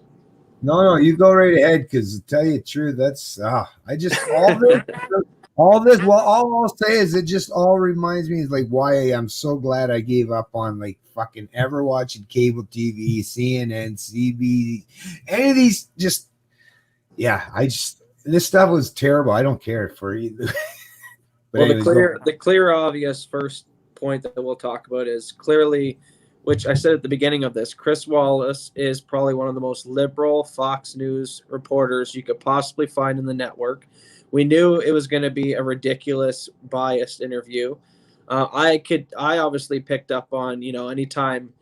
No, you go right ahead, because to tell you the truth, that's I just all this. Well, all I'll say is it just all reminds me is like why I'm so glad I gave up on like fucking ever watching cable TV, CNN, CB, any of these. Just this stuff was terrible. I don't care for either. But Well, anyways, the clear, obvious first point that we'll talk about is clearly, which I said at the beginning of this, Chris Wallace is probably one of the most liberal Fox News reporters you could possibly find in the network. We knew it was going to be a ridiculous, biased interview. I obviously picked up on, anytime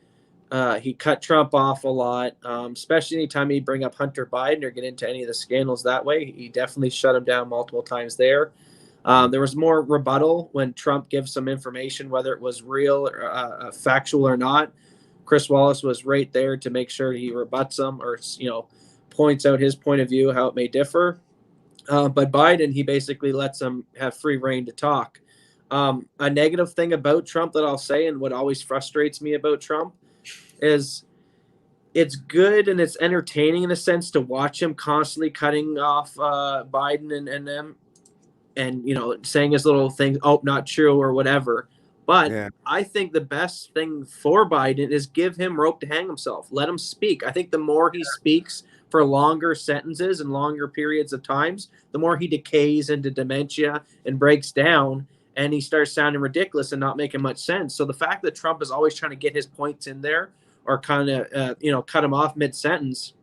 he cut Trump off a lot, especially anytime he'd bring up Hunter Biden or get into any of the scandals that way. He definitely shut him down multiple times there. There was more rebuttal when Trump gives some information, whether it was real or factual or not. Chris Wallace was right there to make sure he rebuts them or, points out his point of view, how it may differ. But Biden, he basically lets them have free reign to talk. A negative thing about Trump that I'll say, and what always frustrates me about Trump, is it's good and it's entertaining in a sense to watch him constantly cutting off Biden and them and, saying his little things, not true or whatever. But I think the best thing for Biden is give him rope to hang himself. Let him speak. I think the more he speaks for longer sentences and longer periods of times, the more he decays into dementia and breaks down and he starts sounding ridiculous and not making much sense. So the fact that Trump is always trying to get his points in there or kind of, cut him off mid-sentence,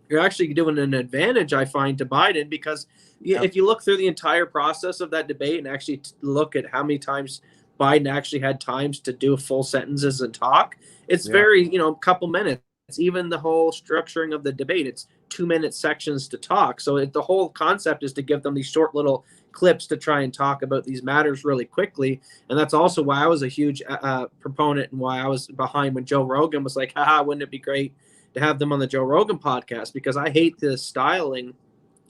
you're actually doing an advantage, I find, to Biden because if you look through the entire process of that debate and actually look at how many times Biden actually had times to do full sentences and talk, it's very, a couple minutes. Even the whole structuring of the debate, it's 2-minute sections to talk. So the whole concept is to give them these short little clips to try and talk about these matters really quickly. And that's also why I was a huge proponent and why I was behind when Joe Rogan was like, wouldn't it be great to have them on the Joe Rogan podcast? Because I hate the styling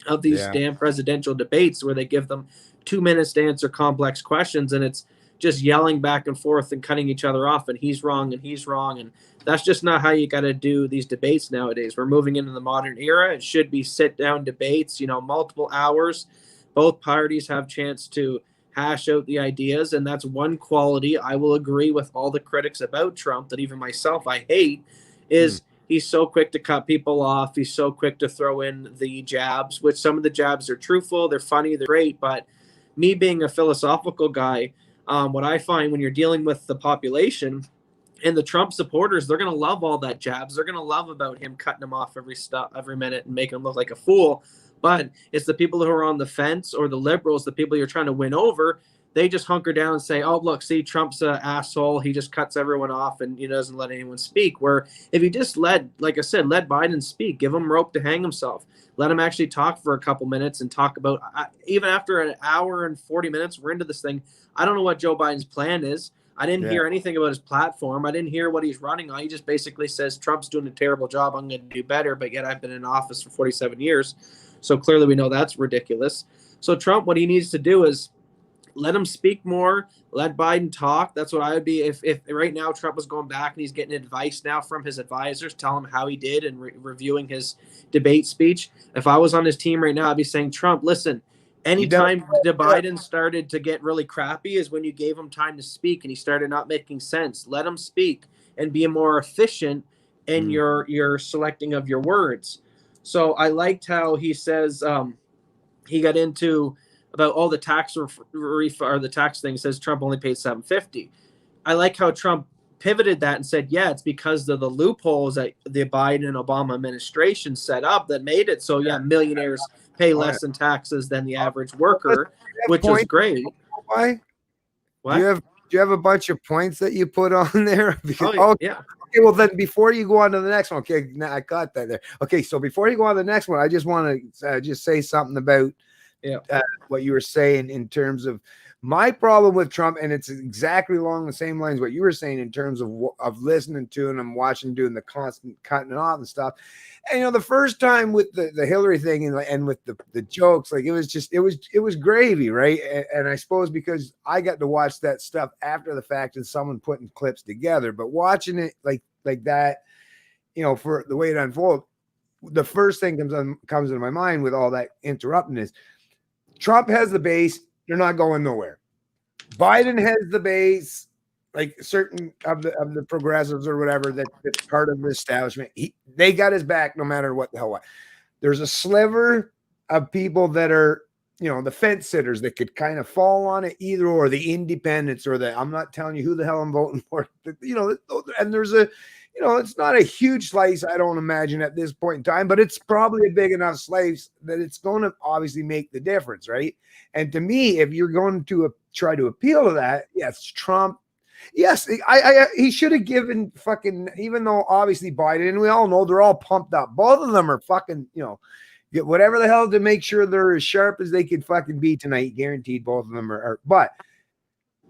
of these damn presidential debates where they give them 2 minutes to answer complex questions and it's just yelling back and forth and cutting each other off and he's wrong and he's wrong. And that's just not how you got to do these debates nowadays. We're moving into the modern era. It should be sit down debates, multiple hours. Both parties have chance to hash out the ideas. And that's one quality I will agree with all the critics about Trump that even myself I hate is he's so quick to cut people off. He's so quick to throw in the jabs, which some of the jabs are truthful. They're funny. They're great. But me being a philosophical guy, what I find when you're dealing with the population and the Trump supporters, they're going to love all that jabs. They're going to love about him cutting them off every minute and making him look like a fool. But it's the people who are on the fence, or the liberals, the people you're trying to win over. They just hunker down and say, oh, look, see, Trump's an asshole. He just cuts everyone off and he doesn't let anyone speak. Where if he just let Biden speak, give him rope to hang himself, let him actually talk for a couple minutes and talk about, even after an hour and 40 minutes, we're into this thing. I don't know what Joe Biden's plan is. I didn't hear anything about his platform. I didn't hear what he's running on. He just basically says, Trump's doing a terrible job. I'm going to do better. But yet I've been in office for 47 years. So clearly we know that's ridiculous. So Trump, what he needs to do is let him speak more, let Biden talk. That's what I would be if right now Trump was going back and he's getting advice now from his advisors, tell him how he did and reviewing his debate speech. If I was on his team right now, I'd be saying, Trump, listen, anytime Biden started to get really crappy is when you gave him time to speak and he started not making sense. Let him speak and be more efficient in your selecting of your words. So I liked how he says he got into about all the tax or the tax thing. Says Trump only paid $750. I like how Trump pivoted that and said, yeah, it's because of the loopholes that the Biden and Obama administration set up that made it so millionaires pay less in taxes than the average worker, which is great. Why? What? Do you have a bunch of points that you put on there? Because, yeah. Okay, well then before you go on to the next one, okay, now I got that there. Okay, so before you go on to the next one, I just want to just say something about what you were saying in terms of my problem with Trump, and it's exactly along the same lines what you were saying in terms of listening to him and watching, doing the constant cutting it off and stuff. And the first time with the Hillary thing and with the jokes, like it was gravy, right? And I suppose because I got to watch that stuff after the fact and someone putting clips together, but watching it like that, for the way it unfolded, the first thing comes into my mind with all that interrupting is Trump has the base. They're not going nowhere. Biden has the base, like certain of the progressives or whatever that's part of the establishment. They got his back no matter what the hell. There's a sliver of people that are, the fence sitters that could kind of fall on it either, or the independents, or I'm not telling you who the hell I'm voting for. And there's it's not a huge slice, I don't imagine at this point in time, but it's probably a big enough slice that it's going to obviously make the difference, right? And to me, if you're going to try to appeal to that, yes, Trump, yes, he should have given fucking, even though obviously Biden, and we all know they're all pumped up. Both of them are fucking, get whatever the hell to make sure they're as sharp as they could fucking be tonight. Guaranteed both of them are. But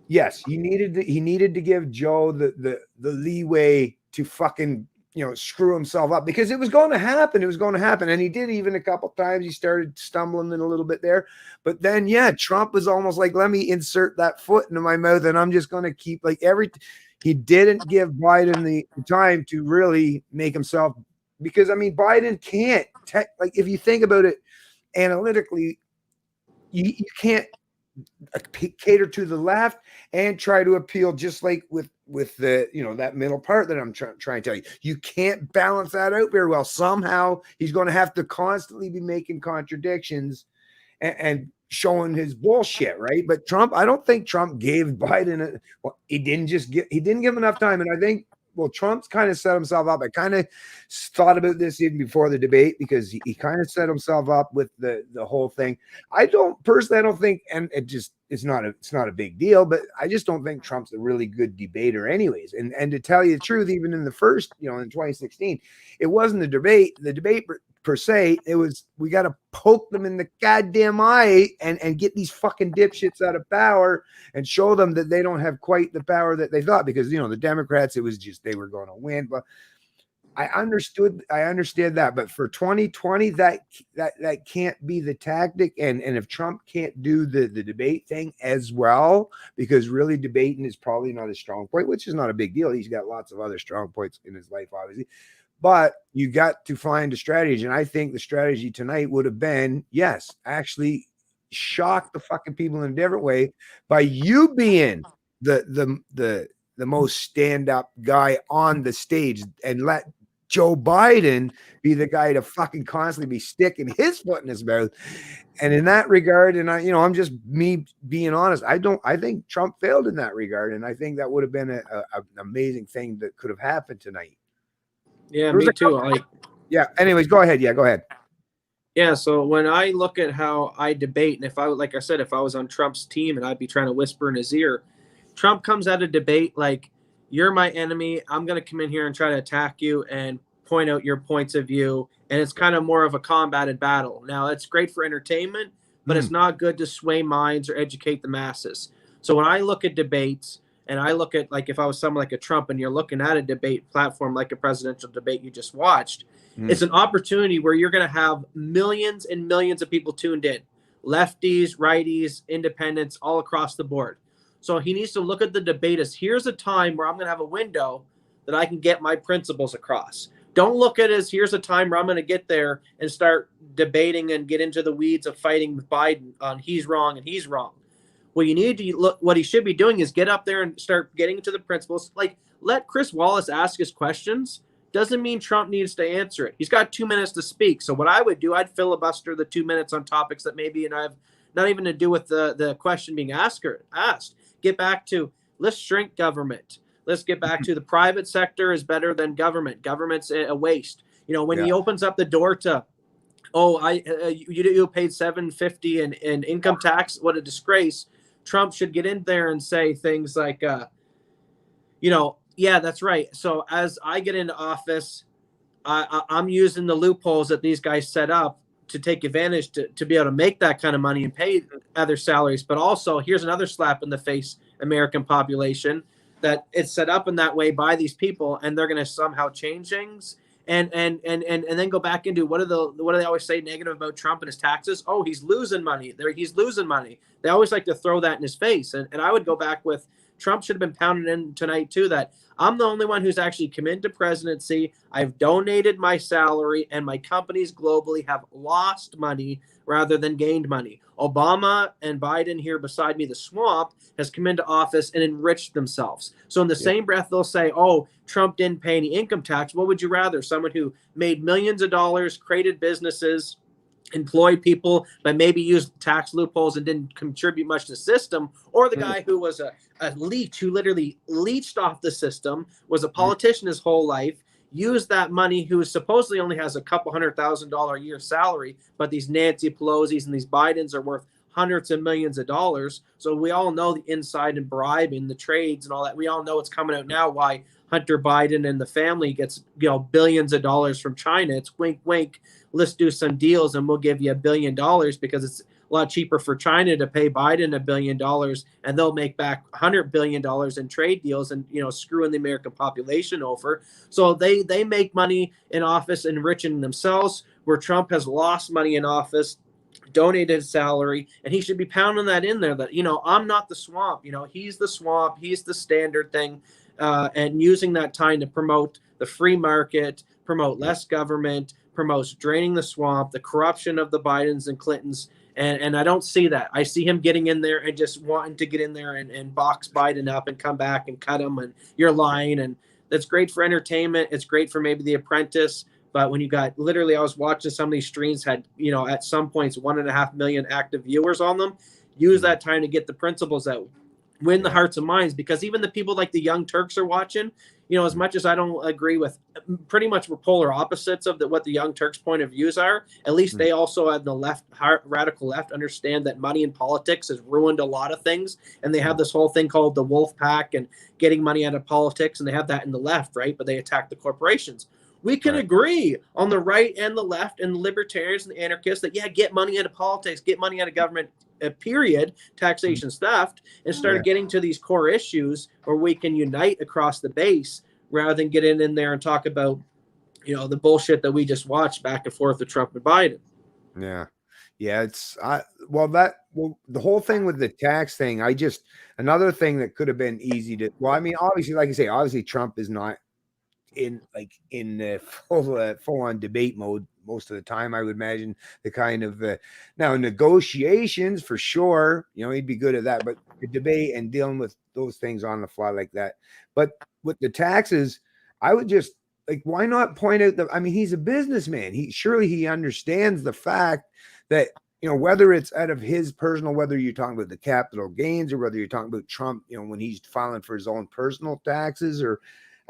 yes, he needed to give Joe the leeway to fucking screw himself up, because it was going to happen. And he did, even a couple times he started stumbling in a little bit there. But then Trump was almost like, let me insert that foot into my mouth and I'm just going to keep he didn't give Biden the time to really make himself, because Biden can't if you think about it analytically, you can't cater to the left and try to appeal just like with the that middle part that I'm trying to tell you. You can't balance that out very well. Somehow he's going to have to constantly be making contradictions and showing his bullshit, right? But Trump, I don't think Trump gave Biden he didn't give enough time. And I think Trump's kind of set himself up. I kind of thought about this even before the debate, because he kind of set himself up with the whole thing. I don't think, and it's not a big deal, but I just don't think Trump's a really good debater anyways. And to tell you the truth, even in the first, in 2016, it wasn't the debate per se. It was, we got to poke them in the goddamn eye and get these fucking dipshits out of power and show them that they don't have quite the power that they thought, because the Democrats, it was just they were going to win. But I understand that, but for 2020, that can't be the tactic. And if Trump can't do the debate thing as well, because really debating is probably not a strong point, which is not a big deal. He's got lots of other strong points in his life, obviously. But you got to find a strategy. And I think the strategy tonight would have been, yes, actually shock the fucking people in a different way by you being the most stand-up guy on the stage, and let Joe Biden be the guy to fucking constantly be sticking his foot in his mouth. And in that regard, and I'm just me being honest. I think Trump failed in that regard. And I think that would have been an amazing thing that could have happened tonight. Yeah, me too. Yeah. Anyways, go ahead. Yeah, go ahead. Yeah, so when I look at how I debate, and if I was on Trump's team and I'd be trying to whisper in his ear, Trump comes at a debate like, you're my enemy. I'm going to come in here and try to attack you and point out your points of view. And it's kind of more of a combated battle. Now, it's great for entertainment, but it's not good to sway minds or educate the masses. So when I look at debates and I look at, like, if I was someone like a Trump and you're looking at a debate platform like a presidential debate you just watched, it's an opportunity where you're going to have millions and millions of people tuned in, lefties, righties, independents, all across the board. So he needs to look at the debate as, here's a time where I'm going to have a window that I can get my principles across. Don't look at it as, here's a time where I'm going to get there and start debating and get into the weeds of fighting with Biden on he's wrong and he's wrong. What you need to look, what he should be doing is get up there and start getting into the principles. Like, let Chris Wallace ask his questions. Doesn't mean Trump needs to answer it. He's got 2 minutes to speak. So what I would do, I'd filibuster the 2 minutes on topics that maybe, and I've not even to do with the question being asked. Get back to, let's shrink government. Let's get back to the private sector is better than government. Government's a waste. When he opens up the door to, you paid $750 in income tax. What a disgrace. Trump should get in there and say things like, yeah, that's right. So as I get into office, I'm using the loopholes that these guys set up to take advantage to be able to make that kind of money and pay other salaries. But also, here's another slap in the face, American population, that it's set up in that way by these people, and they're going to somehow change things and then go back into what do they always say negative about Trump and his taxes? Oh, he's losing money. He's losing money. They always like to throw that in his face. And I would go back with, Trump should have been pounded in tonight too, that I'm the only one who's actually come into presidency. I've donated my salary, and my companies globally have lost money rather than gained money. Obama and Biden here beside me, the swamp, has come into office and enriched themselves. So in the same breath, they'll say, oh, Trump didn't pay any income tax. What would you rather? Someone who made millions of dollars, created businesses, employed people, but maybe used tax loopholes and didn't contribute much to the system, or the guy who was a leech, who literally leached off the system, was a politician his whole life, used that money, who supposedly only has a couple $100,000 a year salary, but these Nancy Pelosi's and these Bidens are worth hundreds of millions of dollars. So we all know the inside and bribing, the trades and all that. We all know it's coming out now why Hunter Biden and the family gets billions of dollars from China. It's wink, wink. Let's do some deals and we'll give you $1 billion, because it's a lot cheaper for China to pay Biden $1 billion, and they'll make back $100 billion in trade deals and, screwing the American population over. So they make money in office, enriching themselves, where Trump has lost money in office, donated salary, and he should be pounding that in there that, I'm not the swamp, he's the swamp, he's the standard thing, and using that time to promote the free market, promote less government, promotes draining the swamp, the corruption of the Bidens and Clintons. And I don't see that. I see him getting in there and just wanting to get in there and box Biden up and come back and cut him. And you're lying. And that's great for entertainment. It's great for maybe The Apprentice. But when you got, literally, I was watching some of these streams had, at some points, 1.5 million active viewers on them. Use that time to get the principles out. Win the hearts and minds, because even the people like the Young Turks are watching, as much as I don't agree with, pretty much we're polar opposites of what the Young Turks' point of views are. At least they also at the left, radical left, understand that money in politics has ruined a lot of things. And they have this whole thing called the Wolf Pack and getting money out of politics. And they have that in the left, right? But they attack the corporations. We can agree on the right and the left and the libertarians and the anarchists that, get money out of politics, get money out of government, period, taxation's theft, and start getting to these core issues where we can unite across the base rather than get in there and talk about, the bullshit that we just watched back and forth with Trump and Biden. Yeah. Yeah. It's, the whole thing with the tax thing, another thing that could have been easy to, obviously, like I say, obviously Trump is not in full on debate mode most of the time. I would imagine the kind of now negotiations for sure, he'd be good at that, but the debate and dealing with those things on the fly like that. But with the taxes, I would just like, why not point out that? I mean, he's a businessman. He understands the fact that, whether it's out of his personal, whether you're talking about the capital gains or whether you're talking about Trump, when he's filing for his own personal taxes, or,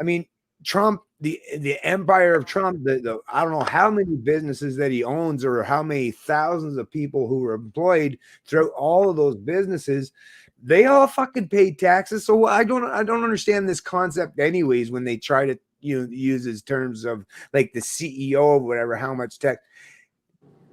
I mean, Trump, the empire of Trump, the I don't know how many businesses that he owns or how many thousands of people who are employed throughout all of those businesses, they all fucking pay taxes. So I don't understand this concept anyways when they try to use his terms of like the CEO of whatever, how much tax.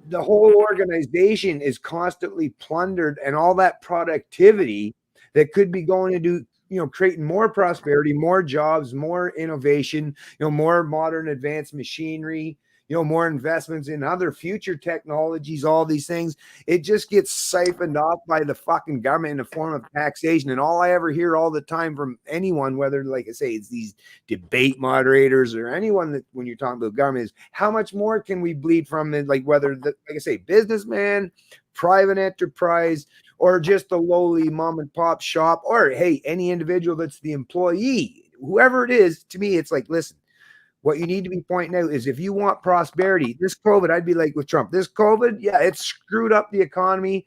The whole organization is constantly plundered, and all that productivity that could be going to do, creating more prosperity, more jobs, more innovation, more modern advanced machinery, more investments in other future technologies, all these things. It just gets siphoned off by the fucking government in the form of taxation. And all I ever hear all the time from anyone, whether, like I say, it's these debate moderators or anyone that when you're talking about government, is how much more can we bleed from it? Like whether like I say, businessman, private enterprise, or just a lowly mom and pop shop, or hey, any individual that's the employee, whoever it is. To me, it's like, listen, what you need to be pointing out is if you want prosperity, this COVID, I'd be like with Trump, this COVID, yeah, it screwed up the economy,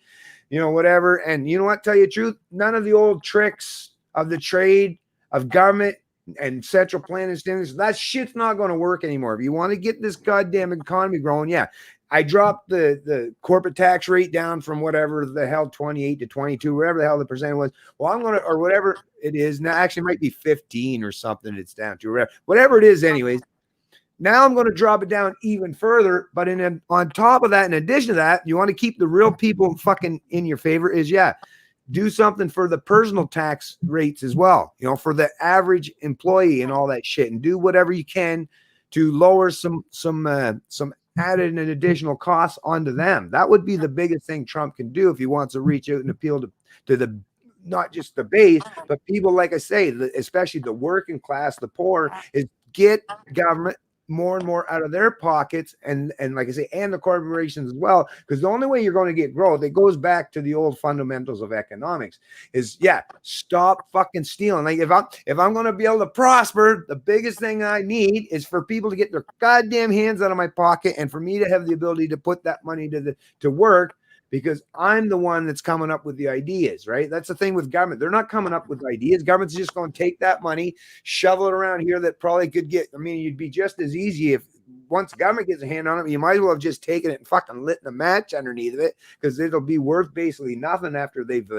whatever. And you know what, tell you the truth, none of the old tricks of the trade, of government and central planning stimulus, that shit's not going to work anymore. If you want to get this goddamn economy growing, yeah, I dropped the corporate tax rate down from whatever the hell, 28 to 22, whatever the hell the percent was. Well, I'm going to, or whatever it is now, actually it might be 15 or something it's down to, whatever it is anyways. Now I'm going to drop it down even further. But on top of that, in addition to that, you want to keep the real people fucking in your favor is, do something for the personal tax rates as well, for the average employee and all that shit, and do whatever you can to lower some added and additional costs onto them. That would be the biggest thing Trump can do if he wants to reach out and appeal to the not just the base, but people, like I say, especially the working class, the poor, is get government more and more out of their pockets, and like I say, and the corporations as well, because the only way you're going to get growth, it goes back to the old fundamentals of economics, is stop fucking stealing. Like if I'm going to be able to prosper, the biggest thing I need is for people to get their goddamn hands out of my pocket, and for me to have the ability to put that money to work, because I'm the one that's coming up with the ideas, right? That's the thing with government. They're not coming up with ideas. Government's just going to take that money, shovel it around here that probably could get, you'd be just as easy if once government gets a hand on it, you might as well have just taken it and fucking lit a match underneath of it, because it'll be worth basically nothing after they've,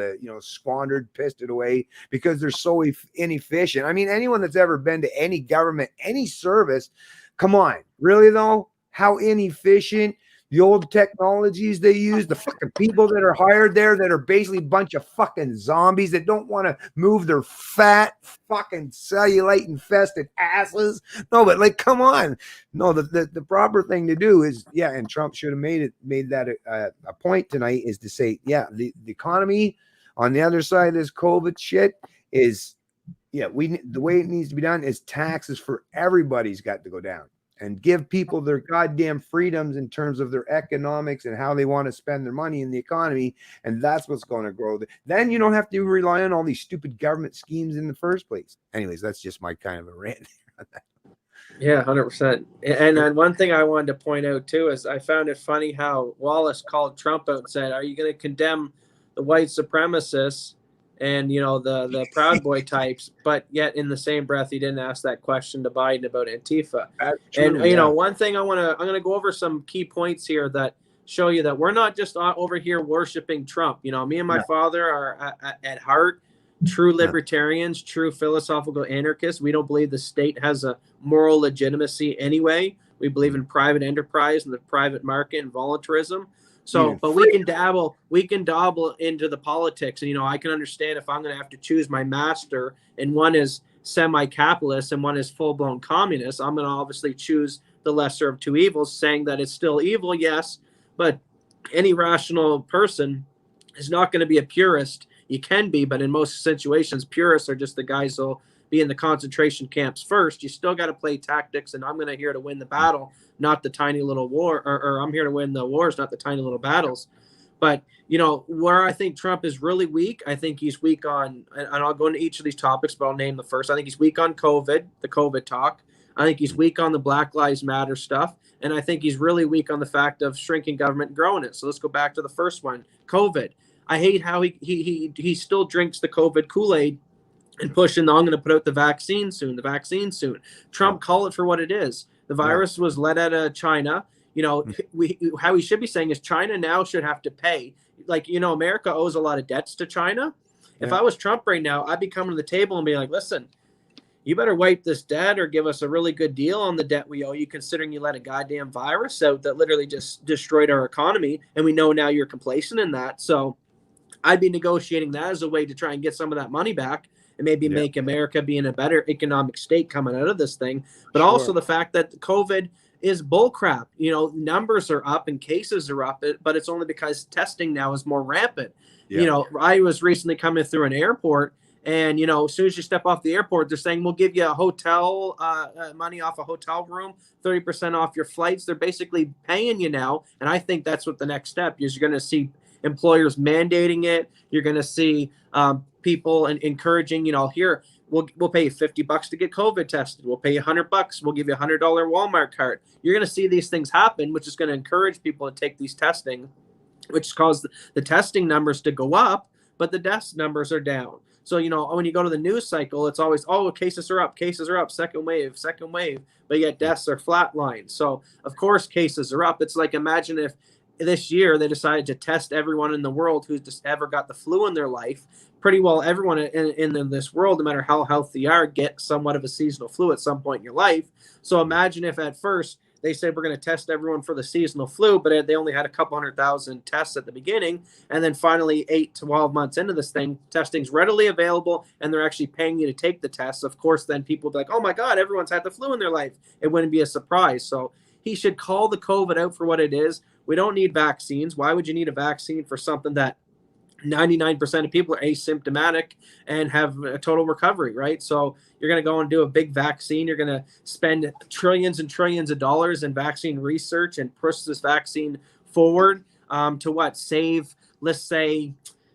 squandered, pissed it away, because they're so inefficient. Anyone that's ever been to any government, any service, come on, really though, how inefficient. The old technologies they use, the fucking people that are hired there that are basically a bunch of fucking zombies that don't want to move their fat fucking cellulite infested asses. No, but like, come on. No, the proper thing to do is, and Trump should have made that a point tonight, is to say, the economy on the other side of this COVID shit is, the way it needs to be done is taxes for everybody's got to go down, and give people their goddamn freedoms in terms of their economics and how they want to spend their money in the economy. And that's what's going to grow. Then you don't have to rely on all these stupid government schemes in the first place. Anyways, that's just my kind of a rant. Yeah, 100%. And then one thing I wanted to point out too is I found it funny how Wallace called Trump out and said, "Are you going to condemn the white supremacists and the Proud Boy types?" But yet in the same breath, he didn't ask that question to Biden about Antifa. And one thing I'm gonna go over some key points here that show you that we're not just over here worshiping Trump. Me and my father are at heart true libertarians, true philosophical anarchists. We don't believe the state has a moral legitimacy anyway. We believe in private enterprise and the private market and voluntarism. So, but we can dabble into the politics. And, I can understand if I'm going to have to choose my master and one is semi-capitalist and one is full-blown communist, I'm going to obviously choose the lesser of two evils, saying that it's still evil, yes, but any rational person is not going to be a purist. You can be, but in most situations, purists are just the guys who'll be in the concentration camps first. You still got to play tactics, and I'm here to win the battle, not the tiny little war, or I'm here to win the wars, not the tiny little battles. But, where I think Trump is really weak, I think he's weak on, and I'll go into each of these topics, but I'll name the first. I think he's weak on COVID, the COVID talk. I think he's weak on the Black Lives Matter stuff. And I think he's really weak on the fact of shrinking government and growing it. So let's go back to the first one, COVID. I hate how he still drinks the COVID Kool-Aid and pushing, I'm going to put out the vaccine soon. Trump, call it for what it is. The virus was let out of China. You know, how he should be saying is China now should have to pay. Like, you know, America owes a lot of debts to China. If I was Trump right now, I'd be coming to the table and be like, listen, you better wipe this debt or give us a really good deal on the debt we owe you, considering you let a goddamn virus out that literally just destroyed our economy. And we know now you're complacent in that. So I'd be negotiating that as a way to try and get some of that money back and maybe make America be in a better economic state coming out of this thing. But also the fact that COVID is bullcrap. You know, numbers are up and cases are up, but it's only because testing now is more rampant. You know, I was recently coming through an airport, and, you know, as soon as you step off the airport, they're saying, we'll give you a hotel money off a hotel room, 30% off your flights. They're basically paying you now. And I think that's what the next step is. You're going to see employers mandating it. You're going to see people and encouraging, you know, here, we'll pay you $50 to get COVID tested. We'll pay you $100. We'll give you a $100 Walmart card. You're going to see these things happen, which is going to encourage people to take these testing, which caused the testing numbers to go up, but the death numbers are down. So, you know, when you go to the news cycle, it's always, cases are up, second wave, but yet deaths are flatlined. So, of course, cases are up. It's like, imagine if this year they decided to test everyone in the world who's just ever got the flu in their life. Pretty well everyone in this world, no matter how healthy you are, get somewhat of a seasonal flu at some point in your life. So imagine if at first they said we're going to test everyone for the seasonal flu, but they only had a couple 100,000 tests at the beginning. And then finally, 8 to 12 months into this thing, testing's readily available and they're actually paying you to take the test. Of course, then people be like, oh my God, everyone's had the flu in their life. It wouldn't be a surprise. So he should call the COVID out for what it is. We don't need vaccines. Why would you need a vaccine for something that 99% of people are asymptomatic and have a total recovery, right? So you're going to go and do a big vaccine. You're going to spend trillions and trillions of dollars in vaccine research and push this vaccine forward to what? Save, let's say,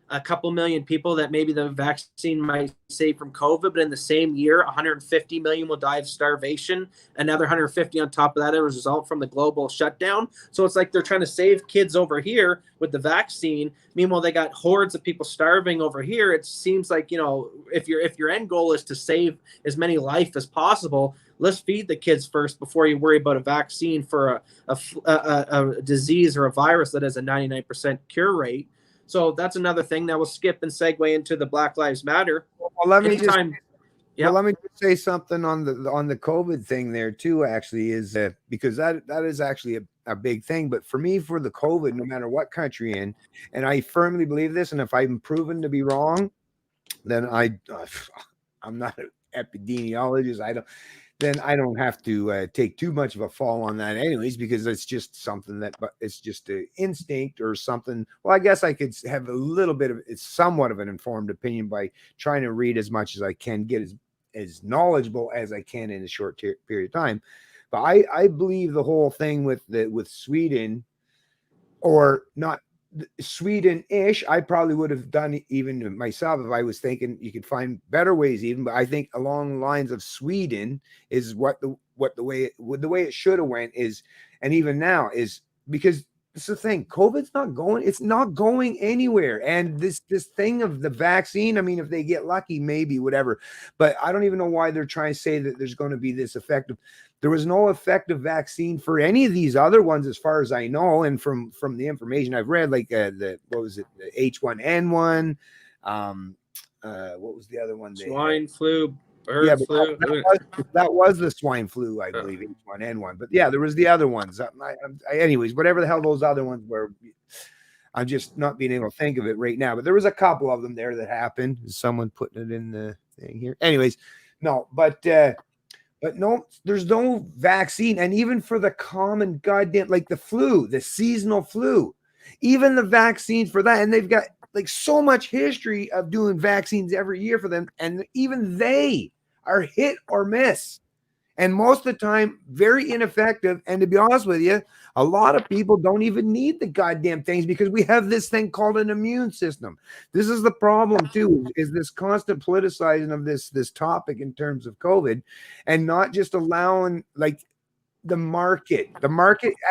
a couple million people that maybe the vaccine might save from COVID, but in the same year, 150 million will die of starvation. Another 150 on top of that as a result from the global shutdown. So it's like they're trying to save kids over here with the vaccine. Meanwhile, they got hordes of people starving over here. It seems like, you know, if your end goal is to save as many lives as possible, let's feed the kids first before you worry about a vaccine for a disease or a virus that has a 99% cure rate. So that's another thing that will skip and segue into the Black Lives Matter. Well, let me just say something on the COVID thing there too. Actually, is because that is actually a big thing. But for me, for the COVID, no matter what country you're in, and I firmly believe this, and if I'm proven to be wrong, then I'm not an epidemiologist. Then I don't have to take too much of a fall on that anyways, because it's just something that, but it's just an instinct or something. Well, I guess I could have a little bit of, it's somewhat of an informed opinion by trying to read as much as I can, get as knowledgeable as I can in a short period of time. But I believe the whole thing with Sweden, or not Sweden-ish, I probably would have done even myself if I was thinking you could find better ways even. But I think along the lines of Sweden is the way it should have went is, and even now is, because it's the thing, COVID's not going anywhere. And this thing of the vaccine, I mean, if they get lucky, maybe whatever, but I don't even know why they're trying to say that there's going to be this effective. There was no effective vaccine for any of these other ones, as far as I know, and from the information I've read, like the H1N1, what was the other one? Swine flu, bird flu. That was the swine flu, I believe, H1N1. But yeah, there was the other ones. Anyways, whatever the hell those other ones were, I'm just not being able to think of it right now. But there was a couple of them there that happened. Someone putting it in the thing here. Anyways, no, but no, there's no vaccine. And even for the common goddamn, like the flu, the seasonal flu, even the vaccines for that, and they've got like so much history of doing vaccines every year for them, and even they are hit or miss. and most of the time very ineffective. And to be honest with you, a lot of people don't even need the goddamn things because we have this thing called an immune system. This is the problem too, is this constant politicizing of this topic in terms of COVID, and not just allowing like the market.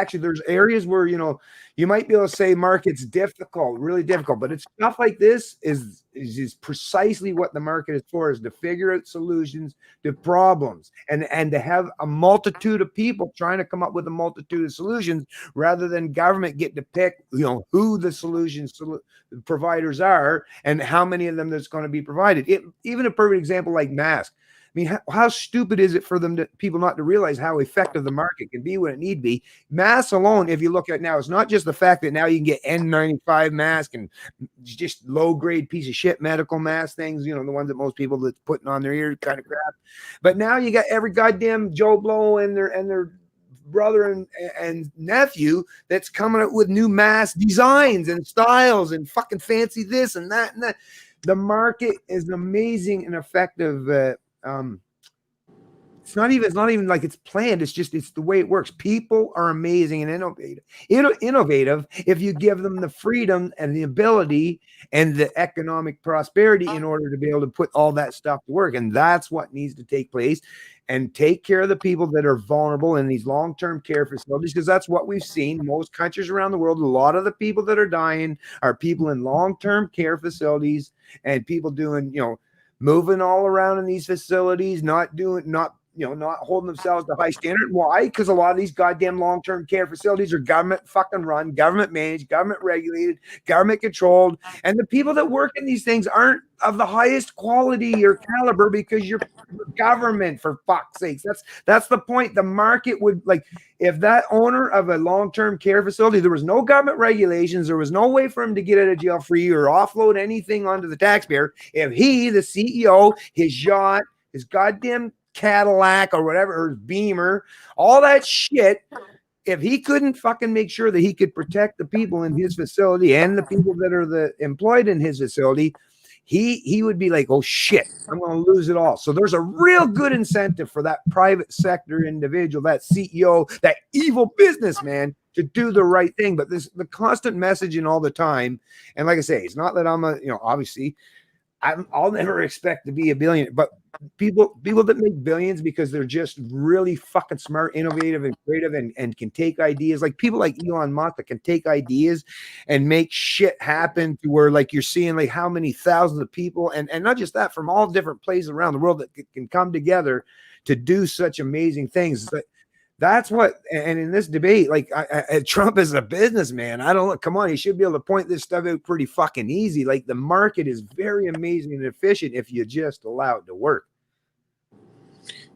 Actually, there's areas where you might be able to say market's difficult, really difficult, but it's stuff like this is precisely what the market is for, is to figure out solutions to problems and to have a multitude of people trying to come up with a multitude of solutions rather than government getting to pick who the solutions providers are and how many of them that's going to be provided. Even a perfect example like masks. I mean, how stupid is it for people not to realize how effective the market can be when it need be? Masks alone, if you look at it now, it's not just the fact that now you can get N95 mask and just low grade piece of shit medical mask things, the ones that most people that's putting on their ear kind of crap. But now you got every goddamn Joe Blow and their brother and nephew that's coming up with new mask designs and styles and fucking fancy this and that and that. The market is amazing and effective. It's not even like it's planned. It's the way it works. People are amazing and innovative if you give them the freedom and the ability and the economic prosperity in order to be able to put all that stuff to work. And that's what needs to take place, and take care of the people that are vulnerable in these long-term care facilities, because that's what we've seen. Most countries around the world, a lot of the people that are dying are people in long-term care facilities and people doing, moving all around in these facilities, not holding themselves to high standard. Why? Because a lot of these goddamn long-term care facilities are government fucking run, government managed, government regulated, government controlled. And the people that work in these things aren't of the highest quality or caliber because you're government, for fuck's sakes. That's the point. The market would, like, if that owner of a long-term care facility, there was no government regulations, there was no way for him to get out of jail free or offload anything onto the taxpayer. If he, the CEO, his yacht, his goddamn Cadillac or whatever, or his Beamer, all that shit, if he couldn't fucking make sure that he could protect the people in his facility and the people that are employed in his facility, he would be like, oh shit, I'm going to lose it all. So there's a real good incentive for that private sector individual, that CEO, that evil businessman, to do the right thing. But the constant messaging all the time, and like I say, it's not that I'm obviously I'll never expect to be a billionaire, but people that make billions because they're just really fucking smart, innovative, and creative, and can take ideas, like people like Elon Musk that can take ideas and make shit happen to where, like, you're seeing like how many thousands of people, and not just that, from all different places around the world that can come together to do such amazing things. That's what, and in this debate, like Trump is a businessman. Come on, he should be able to point this stuff out pretty fucking easy. Like, the market is very amazing and efficient if you just allow it to work.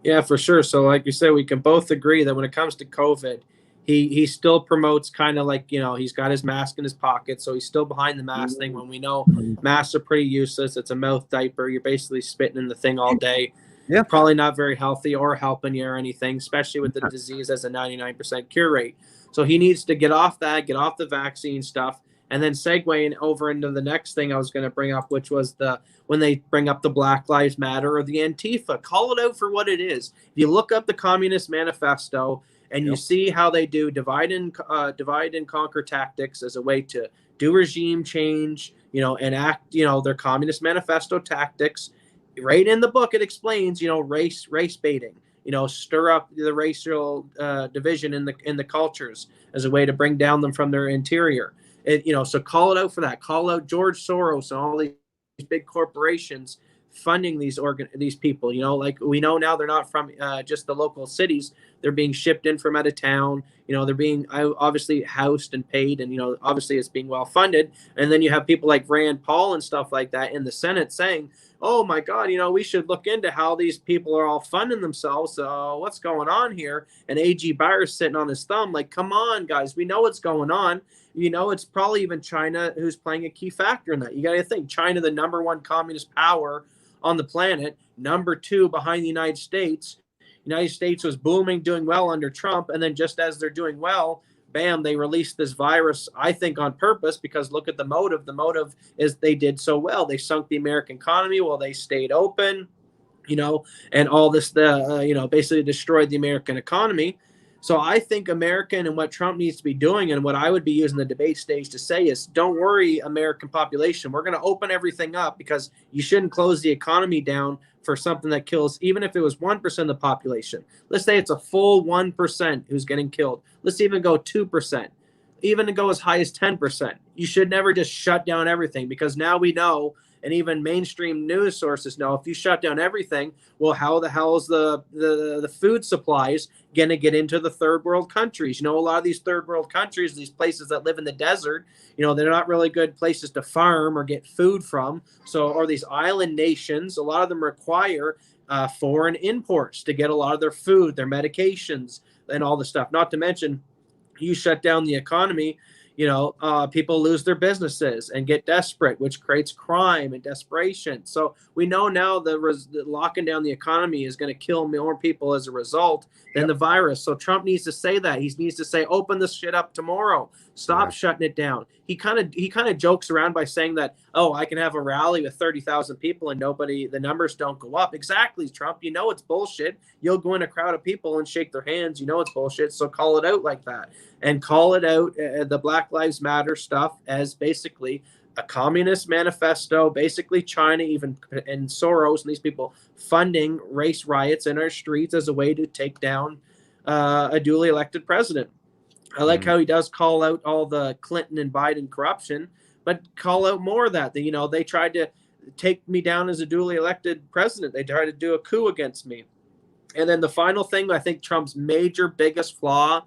Yeah, for sure. So like you said, we can both agree that when it comes to COVID, he still promotes kind of like, he's got his mask in his pocket. So he's still behind the mask thing when we know masks are pretty useless. It's a mouth diaper. You're basically spitting in the thing all day. Yeah, probably not very healthy or helping you or anything, especially with the disease as a 99% cure rate. So he needs to get off the vaccine stuff, and then segueing over into the next thing I was going to bring up, which was when they bring up the Black Lives Matter or the Antifa, call it out for what it is. If you look up the Communist Manifesto and you see how they do divide and conquer tactics as a way to do regime change, enact, their Communist Manifesto tactics. Right in the book, it explains, race baiting, stir up the racial division in the cultures as a way to bring down them from their interior. So call it out for that. Call out George Soros and all these big corporations funding these people. Like, we know now they're not from just the local cities. They're being shipped in from out of town. They're being obviously housed and paid, and obviously it's being well funded. And then you have people like Rand Paul and stuff like that in the Senate saying, oh my God, we should look into how these people are all funding themselves. What's going on here? And A.G. Byers sitting on his thumb, like, come on, guys, we know what's going on. It's probably even China who's playing a key factor in that. You got to think China, the number one communist power on the planet, number two behind the United States. United States was booming, doing well under Trump. And then just as they're doing well, bam, they released this virus, I think on purpose, because look at the motive. The motive is they did so well. They sunk the American economy while they stayed open. and all this, basically destroyed the American economy. So I think American and what Trump needs to be doing, and what I would be using the debate stage to say is, don't worry, American population. We're going to open everything up because you shouldn't close the economy down for something that kills, even if it was 1% of the population. Let's say it's a full 1% who's getting killed. Let's even go 2%, even to go as high as 10%. You should never just shut down everything, because now we know, and even mainstream news sources know, if you shut down everything, well, how the hell is the food supplies going to get into the third world countries? A lot of these third world countries, these places that live in the desert, they're not really good places to farm or get food from. So, or these island nations, a lot of them require foreign imports to get a lot of their food, their medications, and all the stuff. Not to mention, you shut down the economy, people lose their businesses and get desperate, which creates crime and desperation. So we know now the locking down the economy is going to kill more people as a result than the virus. So Trump needs to say that. He needs to say, open this shit up tomorrow. Stop shutting it down. He kind of jokes around by saying that, oh, I can have a rally with 30,000 people and the numbers don't go up. Exactly, Trump. It's bullshit. You'll go in a crowd of people and shake their hands. It's bullshit. So call it out like that, and call it out, the Black Lives Matter stuff, as basically a communist manifesto, basically China, even, and Soros and these people funding race riots in our streets as a way to take down a duly elected president. I like how he does call out all the Clinton and Biden corruption, but call out more of that. They tried to take me down as a duly elected president. They tried to do a coup against me. And then the final thing, I think Trump's biggest flaw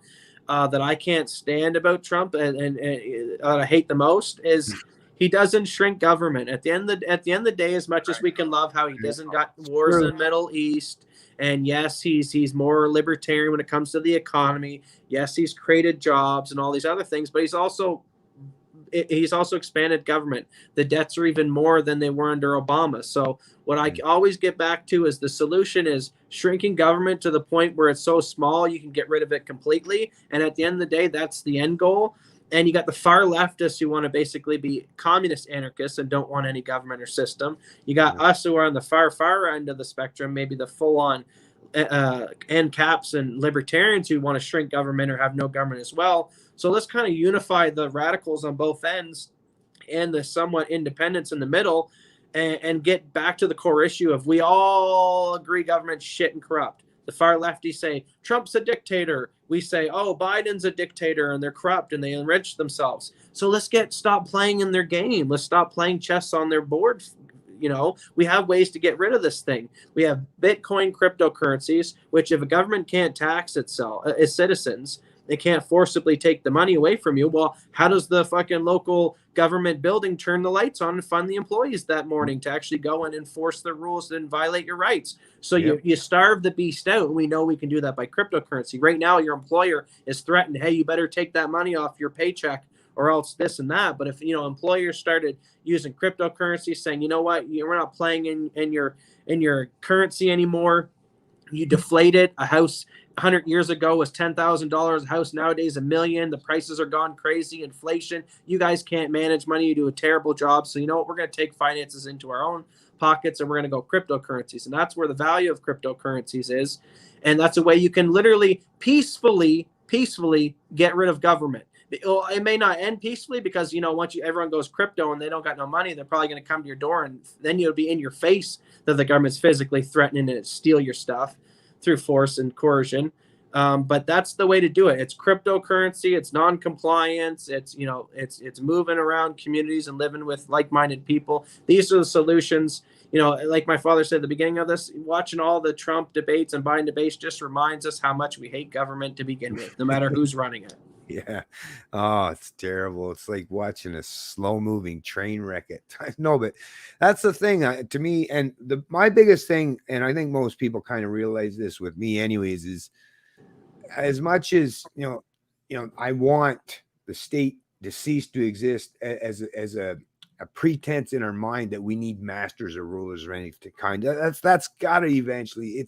that I can't stand about Trump, and I hate the most, is he doesn't shrink government. At the end of the day, as much as we can love how he doesn't got wars in the Middle East, and yes, he's more libertarian when it comes to the economy. Yes, he's created jobs and all these other things, but he's also expanded government. The debts are even more than they were under Obama. So what I always get back to is the solution is shrinking government to the point where it's so small you can get rid of it completely. And at the end of the day, that's the end goal. And you got the far leftists who want to basically be communist anarchists and don't want any government or system. You got us who are on the far end of the spectrum, maybe the full-on end caps and libertarians who want to shrink government or have no government as well. So let's kind of unify the radicals on both ends and the somewhat independents in the middle, and get back to the core issue of, we all agree government's shit and corrupt. The far lefties say Trump's a dictator. We say, oh, Biden's a dictator and they're corrupt and they enrich themselves. So let's stop playing in their game. Let's stop playing chess on their board. We have ways to get rid of this thing. We have Bitcoin cryptocurrencies, which if a government can't tax its citizens, they can't forcibly take the money away from you. Well, how does the fucking local government building turn the lights on and fund the employees that morning to actually go and enforce the rules and violate your rights? So you starve the beast out. We know we can do that by cryptocurrency. Right now, your employer is threatened, hey, you better take that money off your paycheck or else this and that. But if, employers started using cryptocurrency, saying, you know what, we're not playing in your currency anymore. You deflate it. A house 100 years ago was $10,000. A house nowadays $1 million. The prices are gone crazy. Inflation. You guys can't manage money. You do a terrible job. So you know what? We're going to take finances into our own pockets and we're going to go cryptocurrencies. And that's where the value of cryptocurrencies is. And that's a way you can literally peacefully get rid of government. It may not end peacefully because, once everyone goes crypto and they don't got no money, they're probably going to come to your door, and then you'll be in your face that the government's physically threatening to steal your stuff through force and coercion. But that's the way to do it. It's cryptocurrency. It's non-compliance. It's moving around communities and living with like-minded people. These are the solutions. Like my father said at the beginning of this, watching all the Trump debates and Biden debates just reminds us how much we hate government to begin with, no matter who's running it. Yeah. Oh, it's terrible. It's like watching a slow moving train wreck at times. No, but that's the thing to me. And my biggest thing, and I think most people kind of realize this with me anyways, is as much as, I want the state to cease to exist as a pretense in our mind that we need masters or rulers or anything kind of, that's gotta eventually,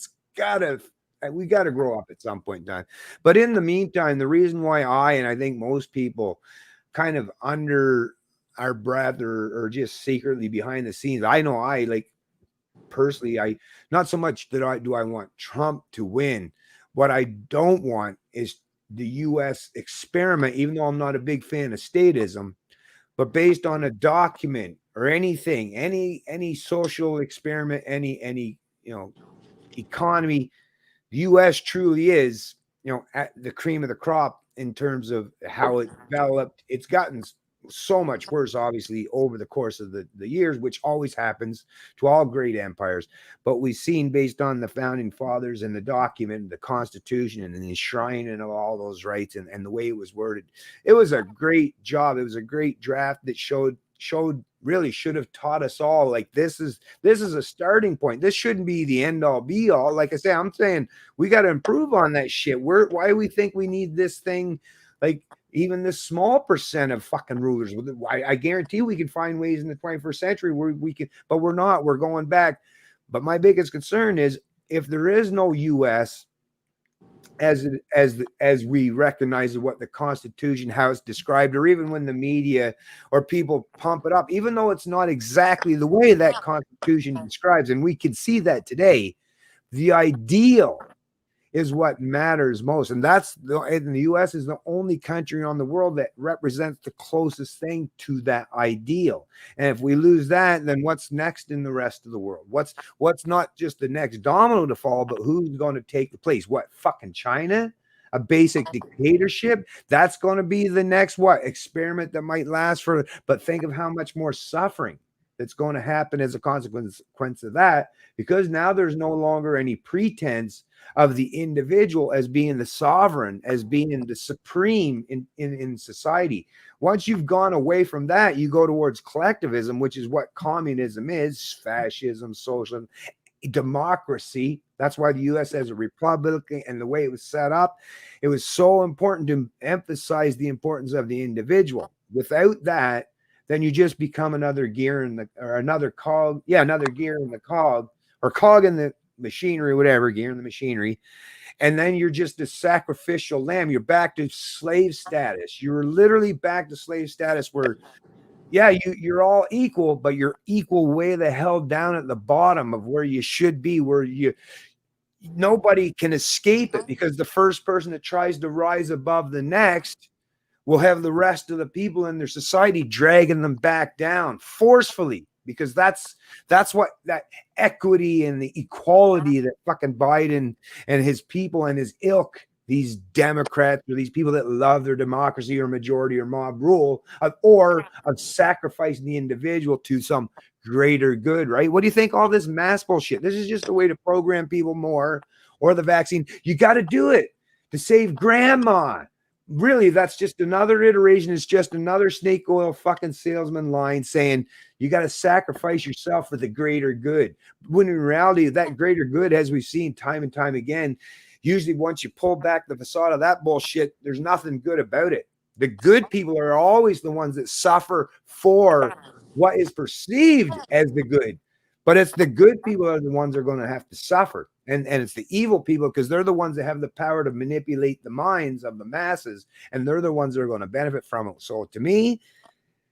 we got to grow up at some point in time. But in the meantime, the reason why I think most people kind of under our breath or just secretly behind the scenes, I know personally, I not so much that I want Trump to win. What I don't want is the U.S. experiment, even though I'm not a big fan of statism, but based on a document or anything, any social experiment, any economy, the U.S. truly is, at the cream of the crop in terms of how it developed. It's gotten so much worse, obviously, over the course of the years, which always happens to all great empires. But we've seen, based on the founding fathers and the document, the Constitution, and the enshrining of all those rights and the way it was worded, it was a great job. It was a great draft that showed really should have taught us all, like, this is a starting point. This shouldn't be the end all be all. Like I say, I'm saying we got to improve on that shit. Why do we think we need this thing? Like, even this small percent of fucking rulers, I guarantee we can find ways in the 21st century where we can, but we're not. We're going back. But my biggest concern is, if there is no U.S. as we recognize what the Constitution, how it's described, or even when the media or people pump it up, even though it's not exactly the way that Constitution describes, and we can see that today, the ideal is what matters most. And the U.S. is the only country on the world that represents the closest thing to that ideal. And if we lose that, then what's next in the rest of the world? What's not just the next domino to fall, but who's going to take the place? What, fucking China? A basic dictatorship? That's going to be the next experiment that might last for, but think of how much more suffering that's going to happen as a consequence of that, because now there's no longer any pretense of the individual as being the sovereign, as being the supreme in society. Once you've gone away from that, you go towards collectivism, which is what communism is, fascism, socialism, democracy. That's why the U.S. has a republic, and the way it was set up, it was so important to emphasize the importance of the individual. Without that, then you just become another gear in the, or another cog. Yeah, another gear in the cog, or cog in the machinery, whatever, gear in the machinery. And then you're just a sacrificial lamb. You're back to slave status. You're literally back to slave status where, yeah, you're all equal, but you're equal way the hell down at the bottom of where you should be, where nobody can escape it, because the first person that tries to rise above the next will have the rest of the people in their society dragging them back down forcefully, because that's what that equity and the equality that fucking Biden and his people and his ilk, these Democrats or these people that love their democracy or majority or mob rule, or of sacrificing the individual to some greater good, right? What do you think? All this mass bullshit. This is just a way to program people more, or the vaccine. You got to do it to save grandma. Really, that's just another iteration. It's just another snake oil fucking salesman line saying you got to sacrifice yourself for the greater good. When in reality, that greater good, as we've seen time and time again, usually once you pull back the facade of that bullshit, there's nothing good about it. The good people are always the ones that suffer for what is perceived as the good. But it's the good people are the ones that are going to have to suffer. And it's the evil people, because they're the ones that have the power to manipulate the minds of the masses, and they're the ones that are going to benefit from it. So to me,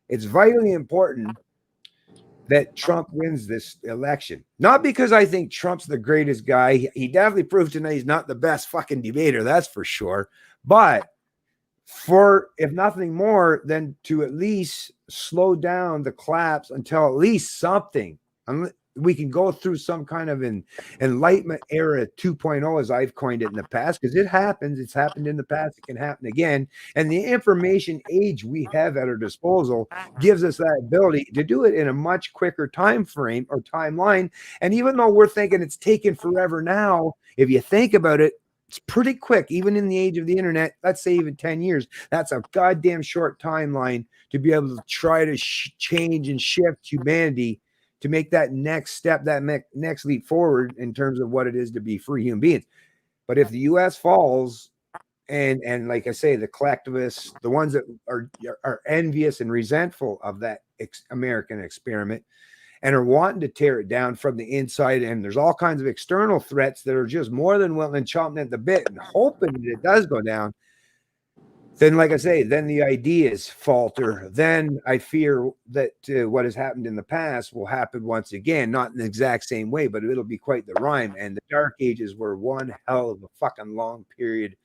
it's vitally important that Trump wins this election. Not because I think Trump's the greatest guy. He definitely proved tonight he's not the best fucking debater, that's for sure. But for, if nothing more, than to at least slow down the collapse until at least something. We can go through some kind of an enlightenment era 2.0, as I've coined it in the past, because it happens. It's happened in the past. It can happen again. And the information age we have at our disposal gives us that ability to do it in a much quicker time frame or timeline. And even though we're thinking it's taken forever now, if you think about it, it's pretty quick. Even in the age of the internet, let's say even 10 years, that's a goddamn short timeline to be able to try to change and shift humanity, to make that next step, that next leap forward in terms of what it is to be free human beings. But if the U.S. falls, and like I say, the collectivists, the ones that are envious and resentful of that American experiment and are wanting to tear it down from the inside, and there's all kinds of external threats that are just more than willing and chomping at the bit and hoping that it does go down, then, like I say, then the ideas falter. Then I fear that what has happened in the past will happen once again, not in the exact same way, but it'll be quite the rhyme. And the Dark Ages were one hell of a fucking long period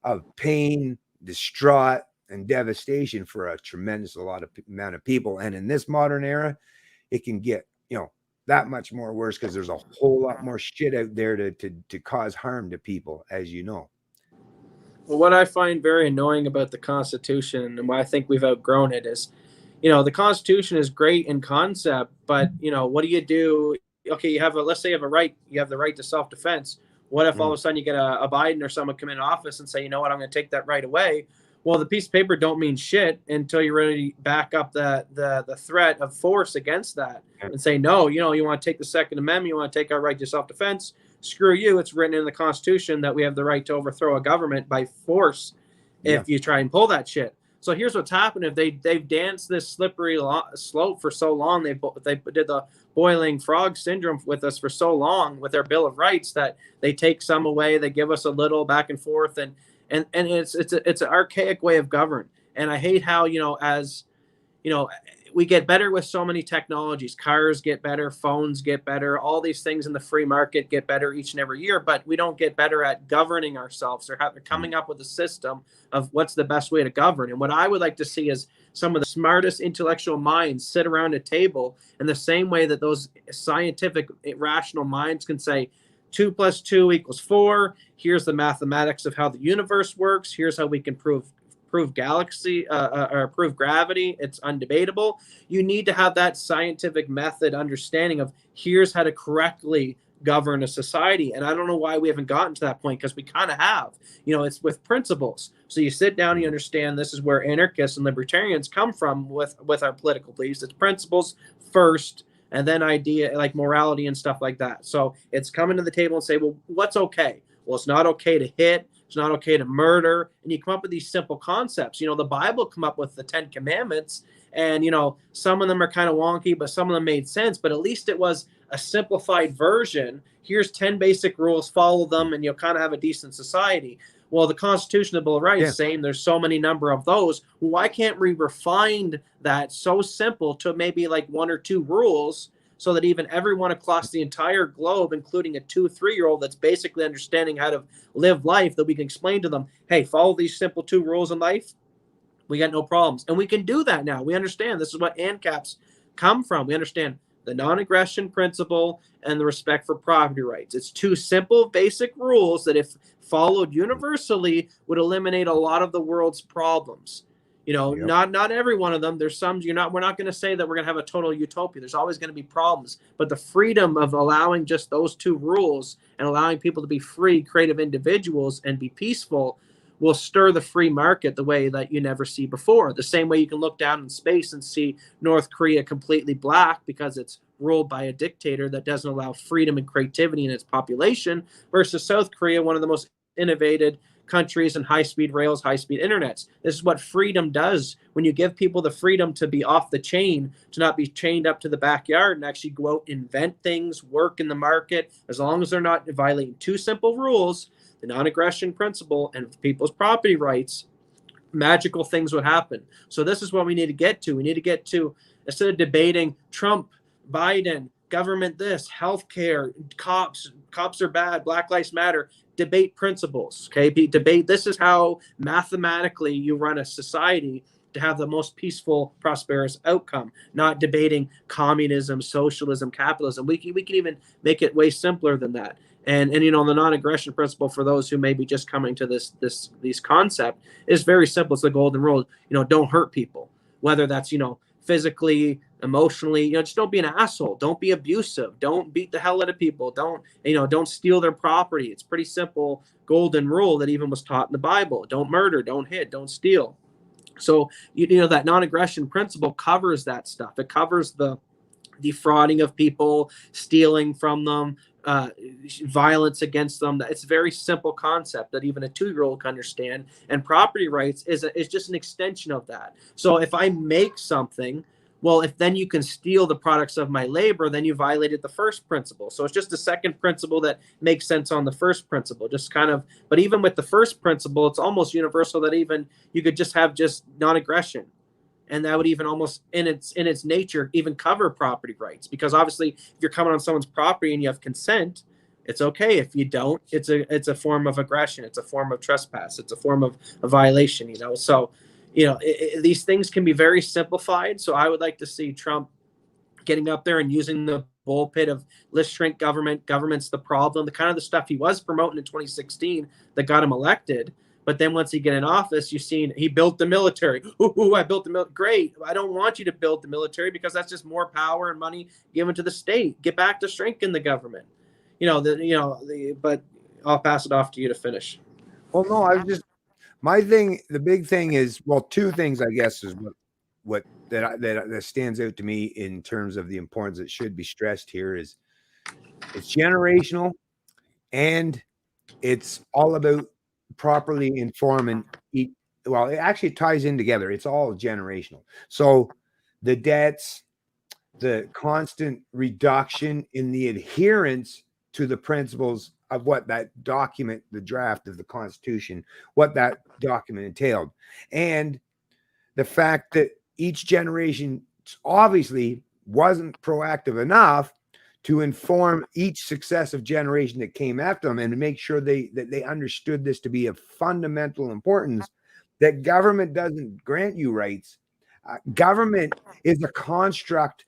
of pain, distraught, and devastation for a tremendous amount of people. And in this modern era, it can get, that much more worse because there's a whole lot more shit out there to cause harm to people, as you know. Well, what I find very annoying about the Constitution and why I think we've outgrown it is, the Constitution is great in concept, but, what do you do? Okay, let's say you have the right to self-defense. What if all of a sudden you get a Biden or someone come in office and say, you know what, I'm going to take that right away? Well, the piece of paper don't mean shit until you really back up the threat of force against that and say, no, you want to take the Second Amendment, you want to take our right to self-defense. Screw you. It's written in the Constitution that we have the right to overthrow a government by force if you try and pull that shit. So here's what's happened. If they've danced this slippery slope for so long, they did the boiling frog syndrome with us for so long with their Bill of Rights that they take some away, they give us a little back and forth, and it's an archaic way of govern. And I hate how, we get better with so many technologies. Cars get better, phones get better, all these things in the free market get better each and every year, but we don't get better at governing ourselves or coming up with a system of what's the best way to govern. And what I would like to see is some of the smartest intellectual minds sit around a table in the same way that those scientific, rational minds can say 2 + 2 = 4. Here's the mathematics of how the universe works. Here's how we can prove galaxy or prove gravity. It's undebatable. You need to have that scientific method understanding of here's how to correctly govern a society. And I don't know why we haven't gotten to that point, because we kind of have. It's with principles. So you sit down and you understand this is where anarchists and libertarians come from with our political beliefs. It's principles first, and then idea like morality and stuff like that. So it's coming to the table and say, well, what's okay? Well, it's not okay to hit. It's not okay to murder. And you come up with these simple concepts. The Bible come up with the 10 Commandments, and, some of them are kind of wonky, but some of them made sense. But at least it was a simplified version. Here's 10 basic rules, follow them, and you'll kind of have a decent society. Well, the Constitution, the Bill of Rights, saying there's so many number of those. Why can't we refine that so simple to maybe like 1 or 2 rules, so that even everyone across the entire globe, including a 2-3-year-old that's basically understanding how to live life, that we can explain to them, hey, follow these simple 2 rules in life, we got no problems. And we can do that now. We understand this is what ANCAPs come from. We understand the non-aggression principle and the respect for property rights. It's 2 simple, basic rules that, if followed universally, would eliminate a lot of the world's problems. Not every one of them. There's some we're not going to say that we're going to have a total utopia. There's always going to be problems, but the freedom of allowing just those 2 rules and allowing people to be free, creative individuals and be peaceful will stir the free market the way that you never see before. The same way you can look down in space and see North Korea completely black because it's ruled by a dictator that doesn't allow freedom and creativity in its population, versus South Korea, one of the most innovative countries and high-speed rails, high-speed internets. This is what freedom does. When you give people the freedom to be off the chain, to not be chained up to the backyard and actually go out, invent things, work in the market, as long as they're not violating 2 simple rules, the non-aggression principle and people's property rights, magical things would happen. So this is what we need to get to. We need to get to, instead of debating Trump, Biden, government this, healthcare, cops are bad, Black Lives Matter, debate principles, okay? Debate, this is how mathematically you run a society to have the most peaceful, prosperous outcome, not debating communism, socialism, capitalism. We can even make it way simpler than that. And the non-aggression principle, for those who may be just coming to these concept, is very simple. It's the golden rule. Don't hurt people, whether that's physically, emotionally. Just don't be an asshole. Don't be abusive. Don't beat the hell out of people. Don't steal their property. It's pretty simple golden rule that even was taught in the Bible. Don't murder. Don't hit. Don't steal. So that non-aggression principle covers that stuff. It covers the defrauding of people, stealing from them, violence against them. It's a very simple concept that even a 2-year-old can understand. And property rights is just an extension of that. So if I make something, Well, if then you can steal the products of my labor, then you violated the first principle. So it's just a second principle that makes sense on the first principle. Just kind of, but even with the first principle, it's almost universal that even you could just have just non-aggression. And that would even almost in its nature even cover property rights, because obviously if you're coming on someone's property and you have consent, it's okay. If you don't, it's a form of aggression. It's a form of trespass. It's a form of a violation, you know? So, you know, these things can be very simplified. So I would like to see Trump getting up there and using the bullpit of let's shrink government, government's the problem, the kind of the stuff he was promoting in 2016 that got him elected. But then once he get in office, you've seen he built the military. Ooh, I built the military. Great. I don't want you to build the military because that's just more power and money given to the state. Get back to shrinking the government. But I'll pass it off to you to finish. Well, no, I was just, my thing, the big thing is, well, two things, I guess, is what that stands out to me in terms of the importance that should be stressed here is it's generational, and it's all about properly informing. Well, it actually ties in together. It's all generational. So the debts, the constant reduction in the adherence to the principles of what that document, the draft of the Constitution, what that document entailed. And the fact that each generation obviously wasn't proactive enough to inform each successive generation that came after them and to make sure that they understood this to be of fundamental importance, that government doesn't grant you rights. Government is a construct.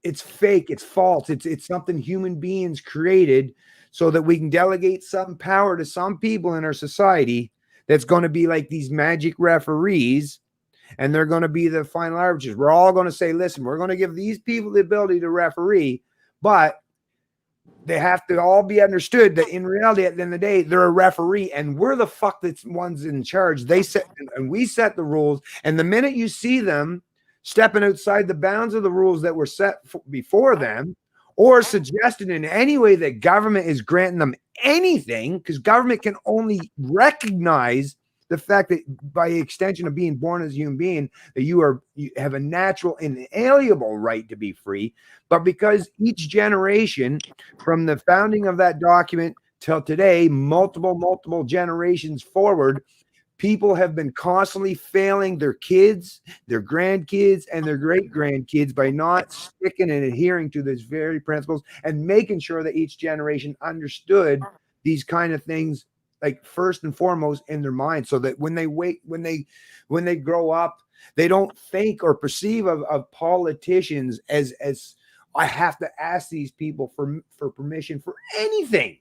It's fake. It's false. It's something human beings created so that we can delegate some power to some people in our society that's going to be like these magic referees, and they're going to be the final arbiters. We're all going to say, listen, we're going to give these people the ability to referee, but they have to all be understood that in reality, at the end of the day, they're a referee, and we're the fuck that's ones in charge. They set and we set the rules. And the minute you see them stepping outside the bounds of the rules that were set before them, or suggested in any way that government is granting them anything, because government can only recognize the fact that by extension of being born as a human being, that you have a natural, inalienable right to be free. But because each generation from the founding of that document till today, multiple generations forward, people have been constantly failing their kids, their grandkids, and their great-grandkids by not sticking and adhering to these very principles and making sure that each generation understood these kind of things, like first and foremost in their mind, so that when they grow up, they don't think or perceive of politicians as I have to ask these people for permission for anything.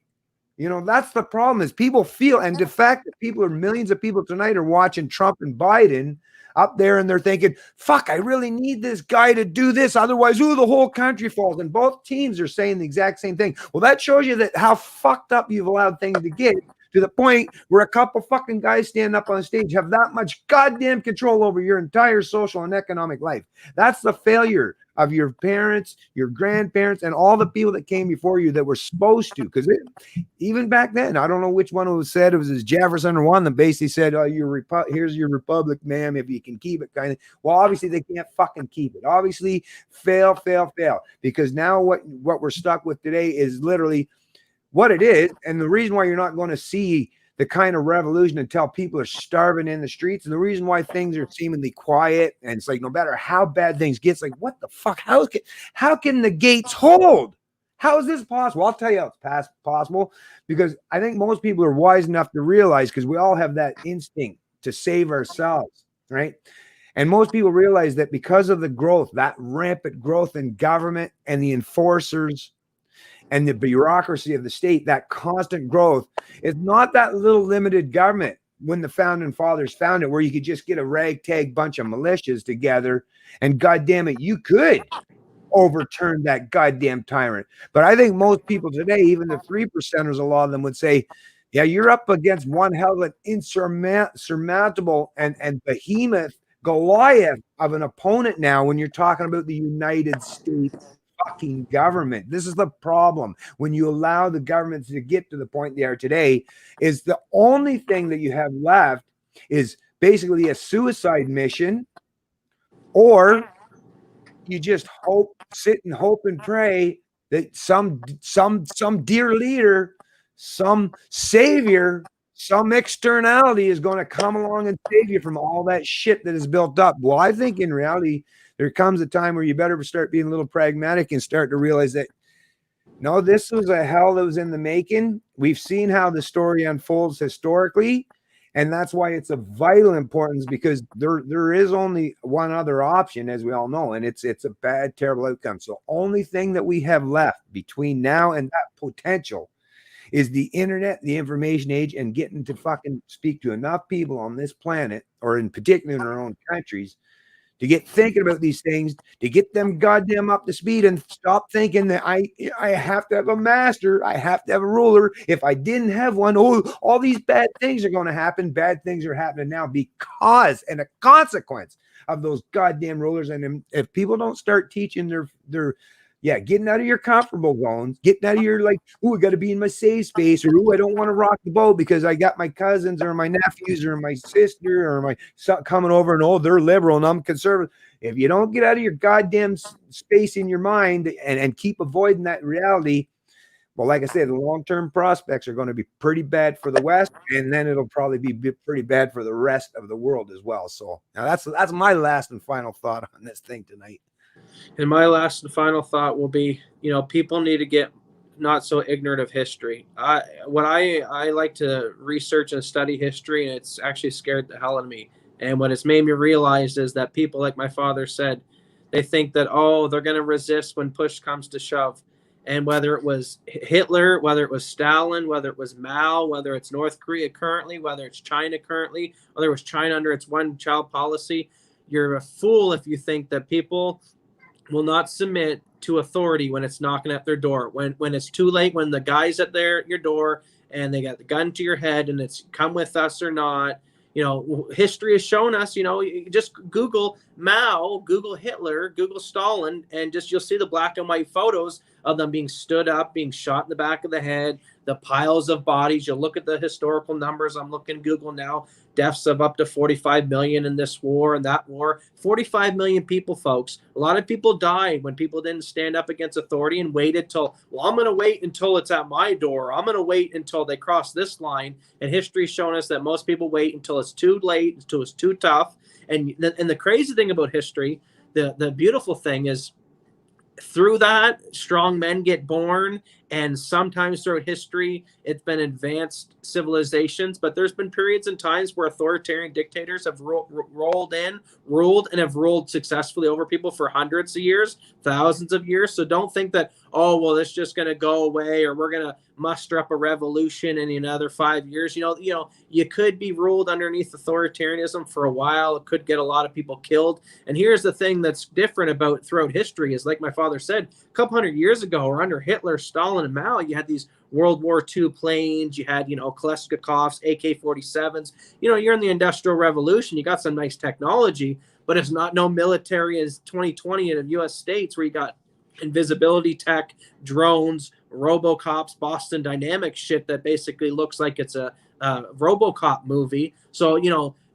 You know, that's the problem, is people feel, and the fact that millions of people tonight are watching Trump and Biden up there, and they're thinking, fuck, I really need this guy to do this. Otherwise, the whole country falls. And both teams are saying the exact same thing. Well, that shows you that how fucked up you've allowed things to get, to the point where a couple fucking guys stand up on stage have that much goddamn control over your entire social and economic life. That's the failure of your parents, your grandparents, and all the people that came before you that were supposed to. Because even back then, I don't know which one was said, it was Jefferson or one that basically said, oh, here's your republic, ma'am, if you can keep it, kind of. Well, obviously they can't fucking keep it. Obviously, fail. Because now what we're stuck with today is literally what it is. And the reason why you're not going to see the kind of revolution until people are starving in the streets, and the reason why things are seemingly quiet, and it's like no matter how bad things get, it's like, what the fuck? How can the gates hold? How is this possible? I'll tell you how it's possible, because I think most people are wise enough to realize, because we all have that instinct to save ourselves, right? And most people realize that because of the growth, that rampant growth in government and the enforcers and the bureaucracy of the state, that constant growth, is not that little limited government when the founding fathers found it, where you could just get a ragtag bunch of militias together and goddamn it, you could overturn that goddamn tyrant. But I think most people today, even the 3%ers, a lot of them would say, yeah, you're up against one hell of an insurmountable and behemoth Goliath of an opponent now when you're talking about the United States fucking government. This is the problem. When you allow the governments to get to the point they are today, is the only thing that you have left is basically a suicide mission, or you just sit and hope and pray that some dear leader, some savior, some externality is going to come along and save you from all that shit that is built up. Well, I think in reality, there comes a time where you better start being a little pragmatic and start to realize that, no, this was a hell that was in the making. We've seen how the story unfolds historically, and that's why it's of vital importance, because there is only one other option, as we all know, and it's a bad, terrible outcome. So only thing that we have left between now and that potential is the internet, the information age, and getting to fucking speak to enough people on this planet, or in particular in our own countries, to get thinking about these things, to get them goddamn up to speed and stop thinking that I have to have a master, I have to have a ruler. If I didn't have one, all these bad things are going to happen. Bad things are happening now because and a consequence of those goddamn rulers. And if people don't start teaching their getting out of your comfortable zones, getting out of your I got to be in my safe space, or I don't want to rock the boat because I got my cousins or my nephews or my sister or my son coming over and they're liberal and I'm conservative. If you don't get out of your goddamn space in your mind and keep avoiding that reality, well, like I said, the long-term prospects are going to be pretty bad for the West, and then it'll probably be pretty bad for the rest of the world as well. So now that's my last and final thought on this thing tonight. And my last and final thought will be, people need to get not so ignorant of history. I like to research and study history, and it's actually scared the hell out of me. And what it's made me realize is that people, like my father said, they think that, they're going to resist when push comes to shove. And whether it was Hitler, whether it was Stalin, whether it was Mao, whether it's North Korea currently, whether it's China currently, whether it was China under its one-child policy, you're a fool if you think that people will not submit to authority when it's knocking at their door. When it's too late, when the guy's at your door and they got the gun to your head and it's come with us or not. History has shown us, you just Google Mao, Google Hitler, Google Stalin, and you'll see the black and white photos of them being stood up, being shot in the back of the head, the piles of bodies. You'll look at the historical numbers. I'm looking Google now, deaths of up to 45 million in this war and that war. 45 million people, folks. A lot of people died when people didn't stand up against authority and waited till, I'm going to wait until it's at my door. I'm going to wait until they cross this line. And history's shown us that most people wait until it's too late, until it's too tough. And the crazy thing about history, the beautiful thing is, through that, strong men get born, and sometimes throughout history, it's been advanced civilizations. But there's been periods and times where authoritarian dictators have ruled and have ruled successfully over people for hundreds of years, thousands of years. So don't think that, it's just going to go away, or we're going to muster up a revolution in another 5 years. You could be ruled underneath authoritarianism for a while. It could get a lot of people killed. And here's the thing that's different about throughout history is, like my father said, a couple hundred years ago, or under Hitler, Stalin, and Mao, you had these World War II planes, you had, Kalashnikovs, AK-47s. You're in the Industrial Revolution, you got some nice technology, but it's not no military as 2020 in the U.S. states, where you got invisibility tech, drones, RoboCops, Boston Dynamics shit that basically looks like it's a RoboCop movie. So,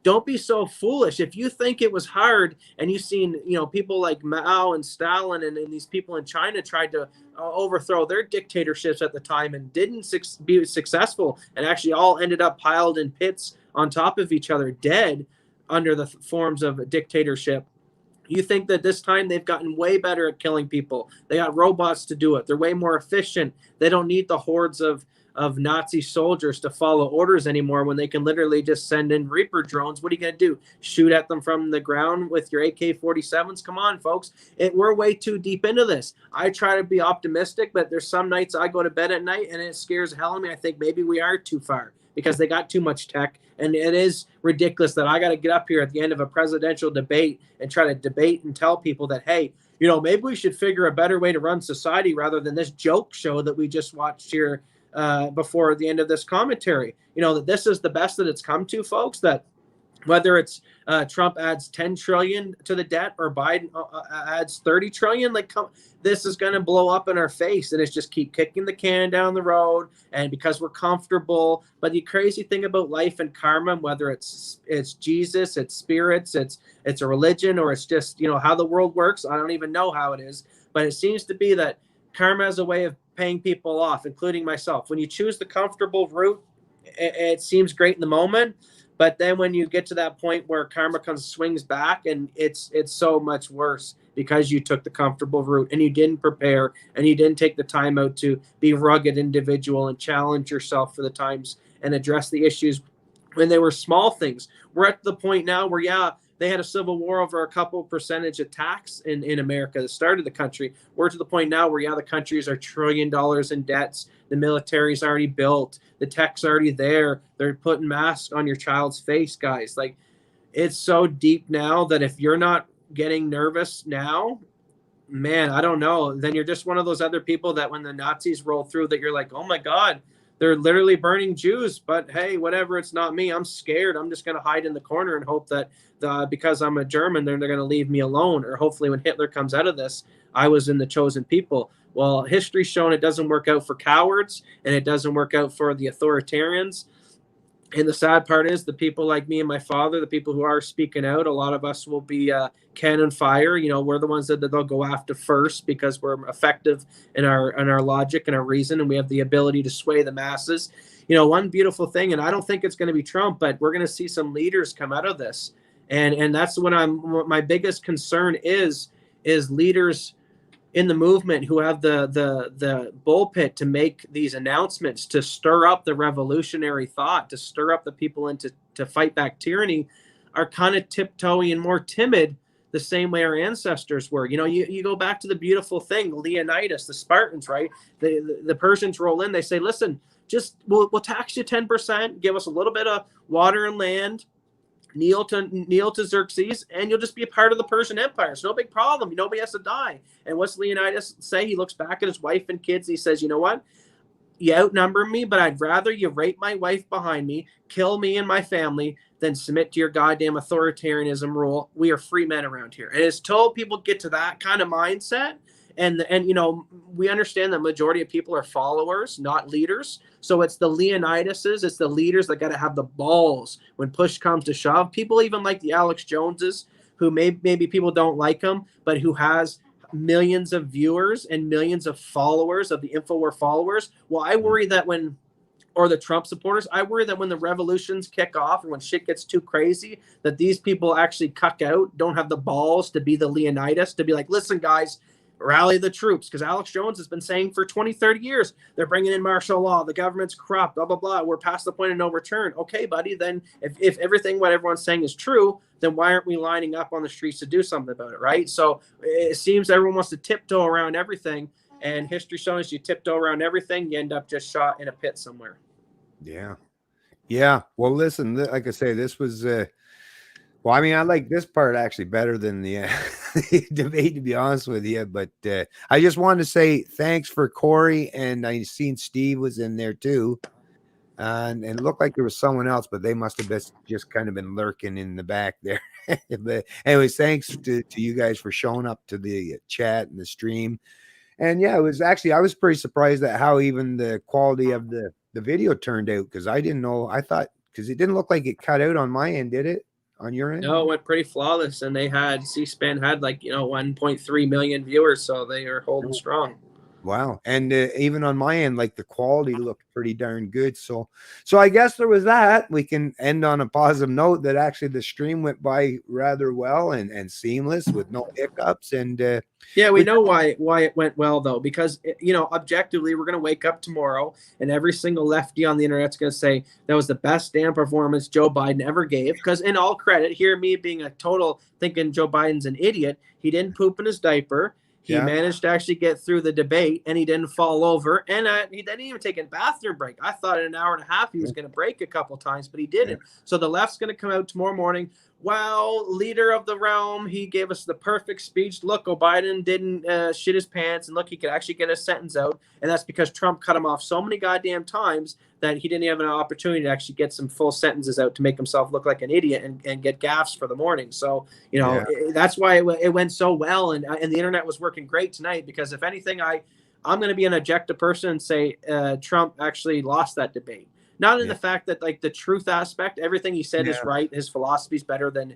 don't be so foolish. If you think it was hard, and you've seen, people like Mao and Stalin and these people in China tried to overthrow their dictatorships at the time and didn't be successful, and actually all ended up piled in pits on top of each other, dead under the forms of a dictatorship. You think that this time they've gotten way better at killing people. They got robots to do it. They're way more efficient. They don't need the hordes of Nazi soldiers to follow orders anymore, when they can literally just send in Reaper drones. What are you going to do? Shoot at them from the ground with your AK-47s? Come on, folks. We're way too deep into this. I try to be optimistic, but there's some nights I go to bed at night and it scares the hell out of me. I think maybe we are too far, because they got too much tech. And it is ridiculous that I got to get up here at the end of a presidential debate and try to debate and tell people that, hey, maybe we should figure a better way to run society rather than this joke show that we just watched here before the end of this commentary. That this is the best that it's come to, folks, that whether it's Trump adds 10 trillion to the debt or Biden adds 30 trillion, like this is going to blow up in our face, and it's just keep kicking the can down the road. And because we're comfortable, but the crazy thing about life and karma, whether it's Jesus, it's spirits, it's a religion, or it's just, you know, how the world works. I don't even know how it is, but it seems to be that karma is a way of paying people off, including myself. When you choose the comfortable route, it seems great in the moment. But then when you get to that point where karma swings back, and it's so much worse because you took the comfortable route and you didn't prepare and you didn't take the time out to be a rugged individual and challenge yourself for the times and address the issues when they were small things. We're at the point now where, yeah, they had a civil war over a couple percentage of tax in America that started the country. We're to the point now where, yeah, the countries are $1 trillion in debts. The military's already built. The tech's already there. They're putting masks on your child's face, guys. Like, it's so deep now that if you're not getting nervous now, man, I don't know. Then you're just one of those other people that when the Nazis roll through, that you're like, oh my God, they're literally burning Jews. But hey, whatever, it's not me. I'm scared. I'm just going to hide in the corner and hope that because I'm a German, they're going to leave me alone. Or hopefully when Hitler comes out of this, I was in the chosen people. Well, history's shown it doesn't work out for cowards, and it doesn't work out for the authoritarians. And the sad part is the people like me and my father, the people who are speaking out, a lot of us will be cannon fire. You know, we're the ones that they'll go after first because we're effective in our logic and our reason, and we have the ability to sway the masses. You know, one beautiful thing, and I don't think it's going to be Trump, but we're going to see some leaders come out of this. And that's what my biggest concern is leaders in the movement who have the bullpit to make these announcements, to stir up the revolutionary thought, to stir up the people into to fight back tyranny, are kind of tiptoeing and more timid the same way our ancestors were. You know, you go back to the beautiful thing, Leonidas, the Spartans, right? The Persians roll in, they say, listen, just we'll tax you 10%, give us a little bit of water and land, kneel to Xerxes, and you'll just be a part of the Persian Empire. It's no big problem. Nobody has to die. And what's Leonidas say? He looks back at his wife and kids. And he says, you know what? You outnumber me, but I'd rather you rape my wife behind me, kill me and my family, than submit to your goddamn authoritarianism rule. We are free men around here. And it's told people get to that kind of mindset. And you know, we understand the majority of people are followers, not leaders. So it's the Leonidases, it's the leaders that got to have the balls when push comes to shove. People even like the Alex Joneses, who maybe people don't like him, but who has millions of viewers and millions of followers, of the InfoWar followers. Well, I worry that or the Trump supporters, I worry that when the revolutions kick off or when shit gets too crazy, that these people actually cuck out, don't have the balls to be the Leonidas, to be like, listen, guys, rally the troops. Because Alex Jones has been saying for 20, 30 years, they're bringing in martial law, the government's corrupt, blah, blah, blah. We're past the point of no return. Okay, buddy, then if everything what everyone's saying is true, then why aren't we lining up on the streets to do something about it, right? So it seems everyone wants to tiptoe around everything. And history shows you tiptoe around everything, you end up just shot in a pit somewhere. Yeah. Yeah. Well, listen, like I say, this was, well, I mean, I like this part actually better than the debate, to be honest with you. But I just wanted to say thanks for Corey. And I seen Steve was in there too. And it looked like there was someone else, but they must have just kind of been lurking in the back there. But anyways, thanks to you guys for showing up to the chat and the stream. And yeah, it was actually, I was pretty surprised at how even the quality of the video turned out, because I didn't know. I thought, because it didn't look like it cut out on my end, did it? On your end? No, it went pretty flawless, and they had C-SPAN had 1.3 million viewers, so they are holding strong. Wow. And even on my end, like the quality looked pretty darn good. So I guess there was that. We can end on a positive note that actually the stream went by rather well and seamless with no hiccups. And yeah, we know why it went well, though, because, objectively, we're going to wake up tomorrow and every single lefty on the internet's going to say that was the best damn performance Joe Biden ever gave. Because in all credit, here, me being a total thinking Joe Biden's an idiot, he didn't poop in his diaper. He managed to actually get through the debate, and he didn't fall over. And he didn't even take a bathroom break. I thought in an hour and a half he was going to break a couple times, but he didn't. So the left's going to come out tomorrow morning well, leader of the realm, he gave us the perfect speech. Look, Biden didn't shit his pants, and look, he could actually get a sentence out, and that's because Trump cut him off so many goddamn times that he didn't have an opportunity to actually get some full sentences out to make himself look like an idiot and get gaffes for the morning. So, that's why it went so well, and the internet was working great tonight, because if anything, I'm going to be an objective person and say Trump actually lost that debate. Not in the fact that, like, the truth aspect, everything he said is right. His philosophy is better than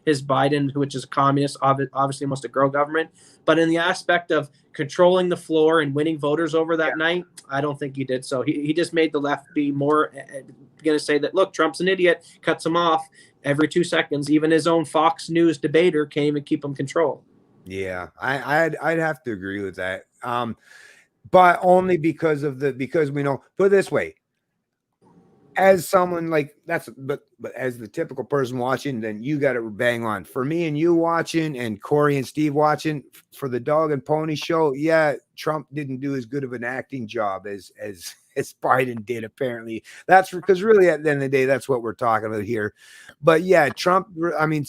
his Biden, which is a communist, obviously wants to grow government. But in the aspect of controlling the floor and winning voters over that night, I don't think he did. So he just made the left be more going to say that, look, Trump's an idiot, cuts him off every 2 seconds. Even his own Fox News debater can't even keep him control. Yeah, I'd have to agree with that. But only because we know, put it this way, as someone like but as the typical person watching, then you got to bang on. For me and you watching, and Corey and Steve watching for the Dog and Pony show, yeah, Trump didn't do as good of an acting job as Biden did, apparently. That's because really at the end of the day, that's what we're talking about here. But yeah, Trump, I mean,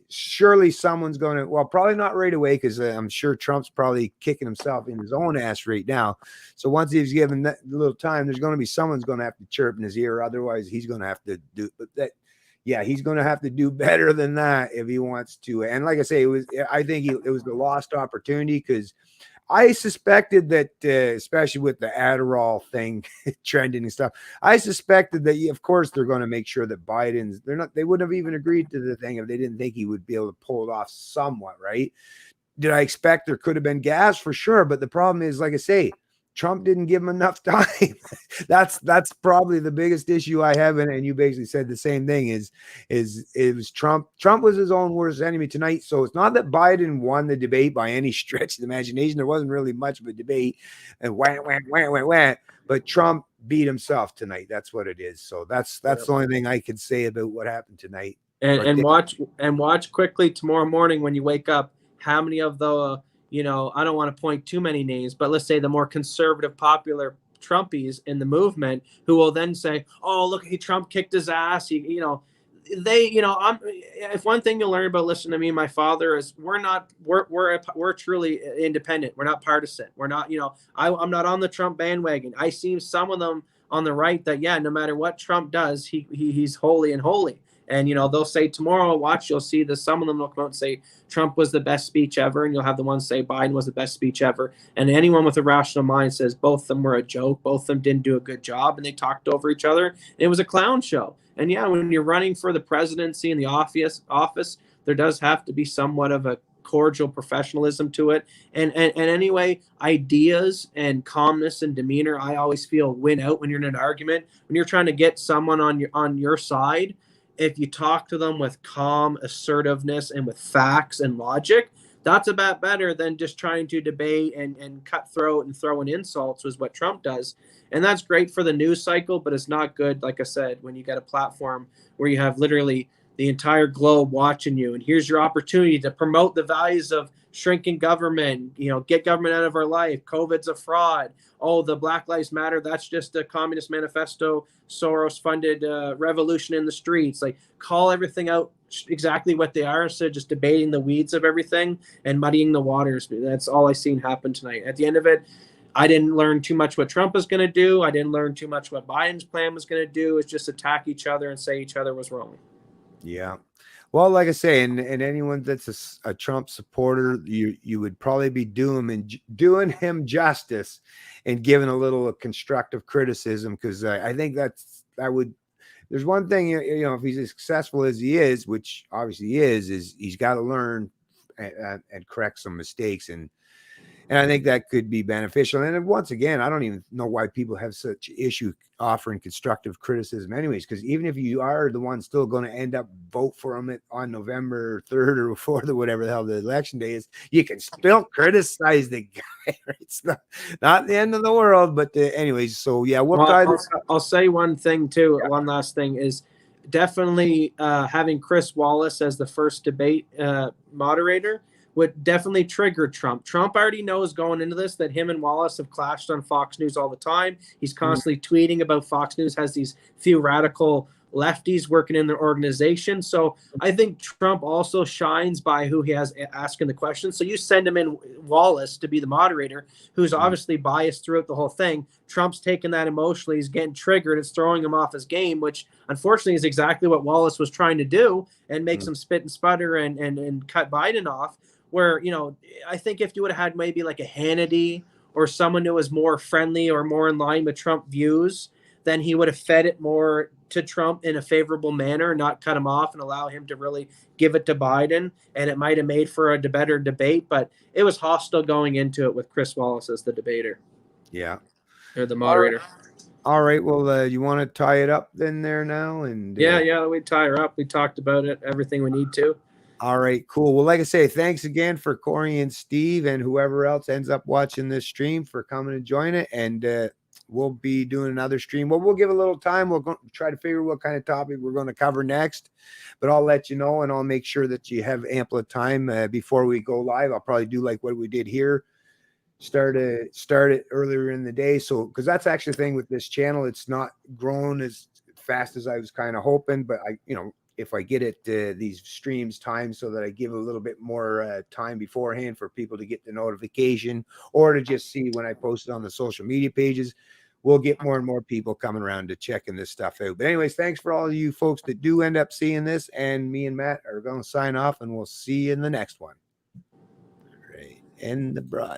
surely someone's going to, well, probably not right away, because I'm sure Trump's probably kicking himself in his own ass right now. So once he's given that little time, there's going to be someone's going to have to chirp in his ear. Otherwise, he's going to have to do he's going to have to do better than that if he wants to. And like I say, I think it was the lost opportunity, because I suspected that, especially with the Adderall thing trending and stuff, I suspected that, of course, they're going to make sure that they wouldn't have even agreed to the thing if they didn't think he would be able to pull it off somewhat, right? Did I expect there could have been gas? For sure. But the problem is, like I say, Trump didn't give him enough time. That's probably the biggest issue I have. And you basically said the same thing it was Trump. Trump was his own worst enemy tonight. So it's not that Biden won the debate by any stretch of the imagination. There wasn't really much of a debate, and but Trump beat himself tonight. That's what it is. So that's the only thing I could say about what happened tonight. And watch quickly tomorrow morning when you wake up, how many of the I don't want to point too many names, but let's say the more conservative, popular Trumpies in the movement who will then say, "Oh, look, Trump kicked his ass." If one thing you'll learn about listening to me and my father is we're truly independent. We're not partisan. We're not, I'm not on the Trump bandwagon. I see some of them on the right that, no matter what Trump does, he's holy and holy. And, they'll say tomorrow, watch, you'll see that some of them will come out and say Trump was the best speech ever. And you'll have the ones say Biden was the best speech ever. And anyone with a rational mind says both of them were a joke. Both of them didn't do a good job. And they talked over each other. And it was a clown show. And when you're running for the presidency in the office, there does have to be somewhat of a cordial professionalism to it. And anyway, ideas and calmness and demeanor, I always feel win out when you're in an argument. When you're trying to get someone on your side, if you talk to them with calm assertiveness and with facts and logic, that's about better than just trying to debate and cut throat and throw in insults, was what Trump does. And that's great for the news cycle, but it's not good, like I said, when you get a platform where you have literally the entire globe watching you, and here's your opportunity to promote the values of shrinking government, get government out of our life. COVID's a fraud. Oh, the Black Lives Matter, that's just a communist manifesto, Soros-funded revolution in the streets. Like, call everything out exactly what they are, instead of just debating the weeds of everything and muddying the waters. That's all I seen happen tonight. At the end of it, I didn't learn too much what Trump was going to do. I didn't learn too much what Biden's plan was going to do. It's just attack each other and say each other was wrong. Yeah. Well, like I say, and anyone that's a Trump supporter, you would probably be doing him justice and giving a little constructive criticism, because I think there's one thing, if he's as successful as he is, which obviously he is he's got to learn and correct some mistakes, and I think that could be beneficial. And once again, I don't even know why people have such issue offering constructive criticism anyways, because even if you are the one still going to end up vote for him on November 3rd or 4th or whatever the hell the election day is, you can still criticize the guy. It's not the end of the world, but anyways, so yeah. I'll say one thing too. Yeah. One last thing is definitely having Chris Wallace as the first debate moderator would definitely trigger Trump. Trump already knows going into this that him and Wallace have clashed on Fox News all the time. He's constantly tweeting about Fox News has these few radical lefties working in their organization. So I think Trump also shines by who he has asking the questions. So you send him in Wallace to be the moderator, who's obviously biased throughout the whole thing. Trump's taking that emotionally. He's getting triggered. It's throwing him off his game, which unfortunately is exactly what Wallace was trying to do and makes him spit and sputter and cut Biden off. Where, you know, I think if you would have had maybe like a Hannity or someone who was more friendly or more in line with Trump views, then he would have fed it more to Trump in a favorable manner, not cut him off and allow him to really give it to Biden. And it might have made for a better debate, but it was hostile going into it with Chris Wallace as the debater. Yeah. Or the moderator. All right. Well, you want to tie it up then there now? And Yeah, we tie her up. We talked about it, everything we need to. All right, cool. Well, like I say, thanks again for Corey and Steve and whoever else ends up watching this stream for coming and join it. And we'll be doing another stream. Well, we'll give a little time. We'll try to figure what kind of topic we're going to cover next, but I'll let you know, and I'll make sure that you have ample time before we go live. I'll probably do like what we did here. Start it earlier in the day. So, because that's actually the thing with this channel, it's not grown as fast as I was kind of hoping, but if I get it these streams time so that I give a little bit more time beforehand for people to get the notification or to just see when I post it on the social media pages, we'll get more and more people coming around to checking this stuff out. But anyways, thanks for all of you folks that do end up seeing this, and me and Matt are going to sign off, and we'll see you in the next one. All right. End the broadcast.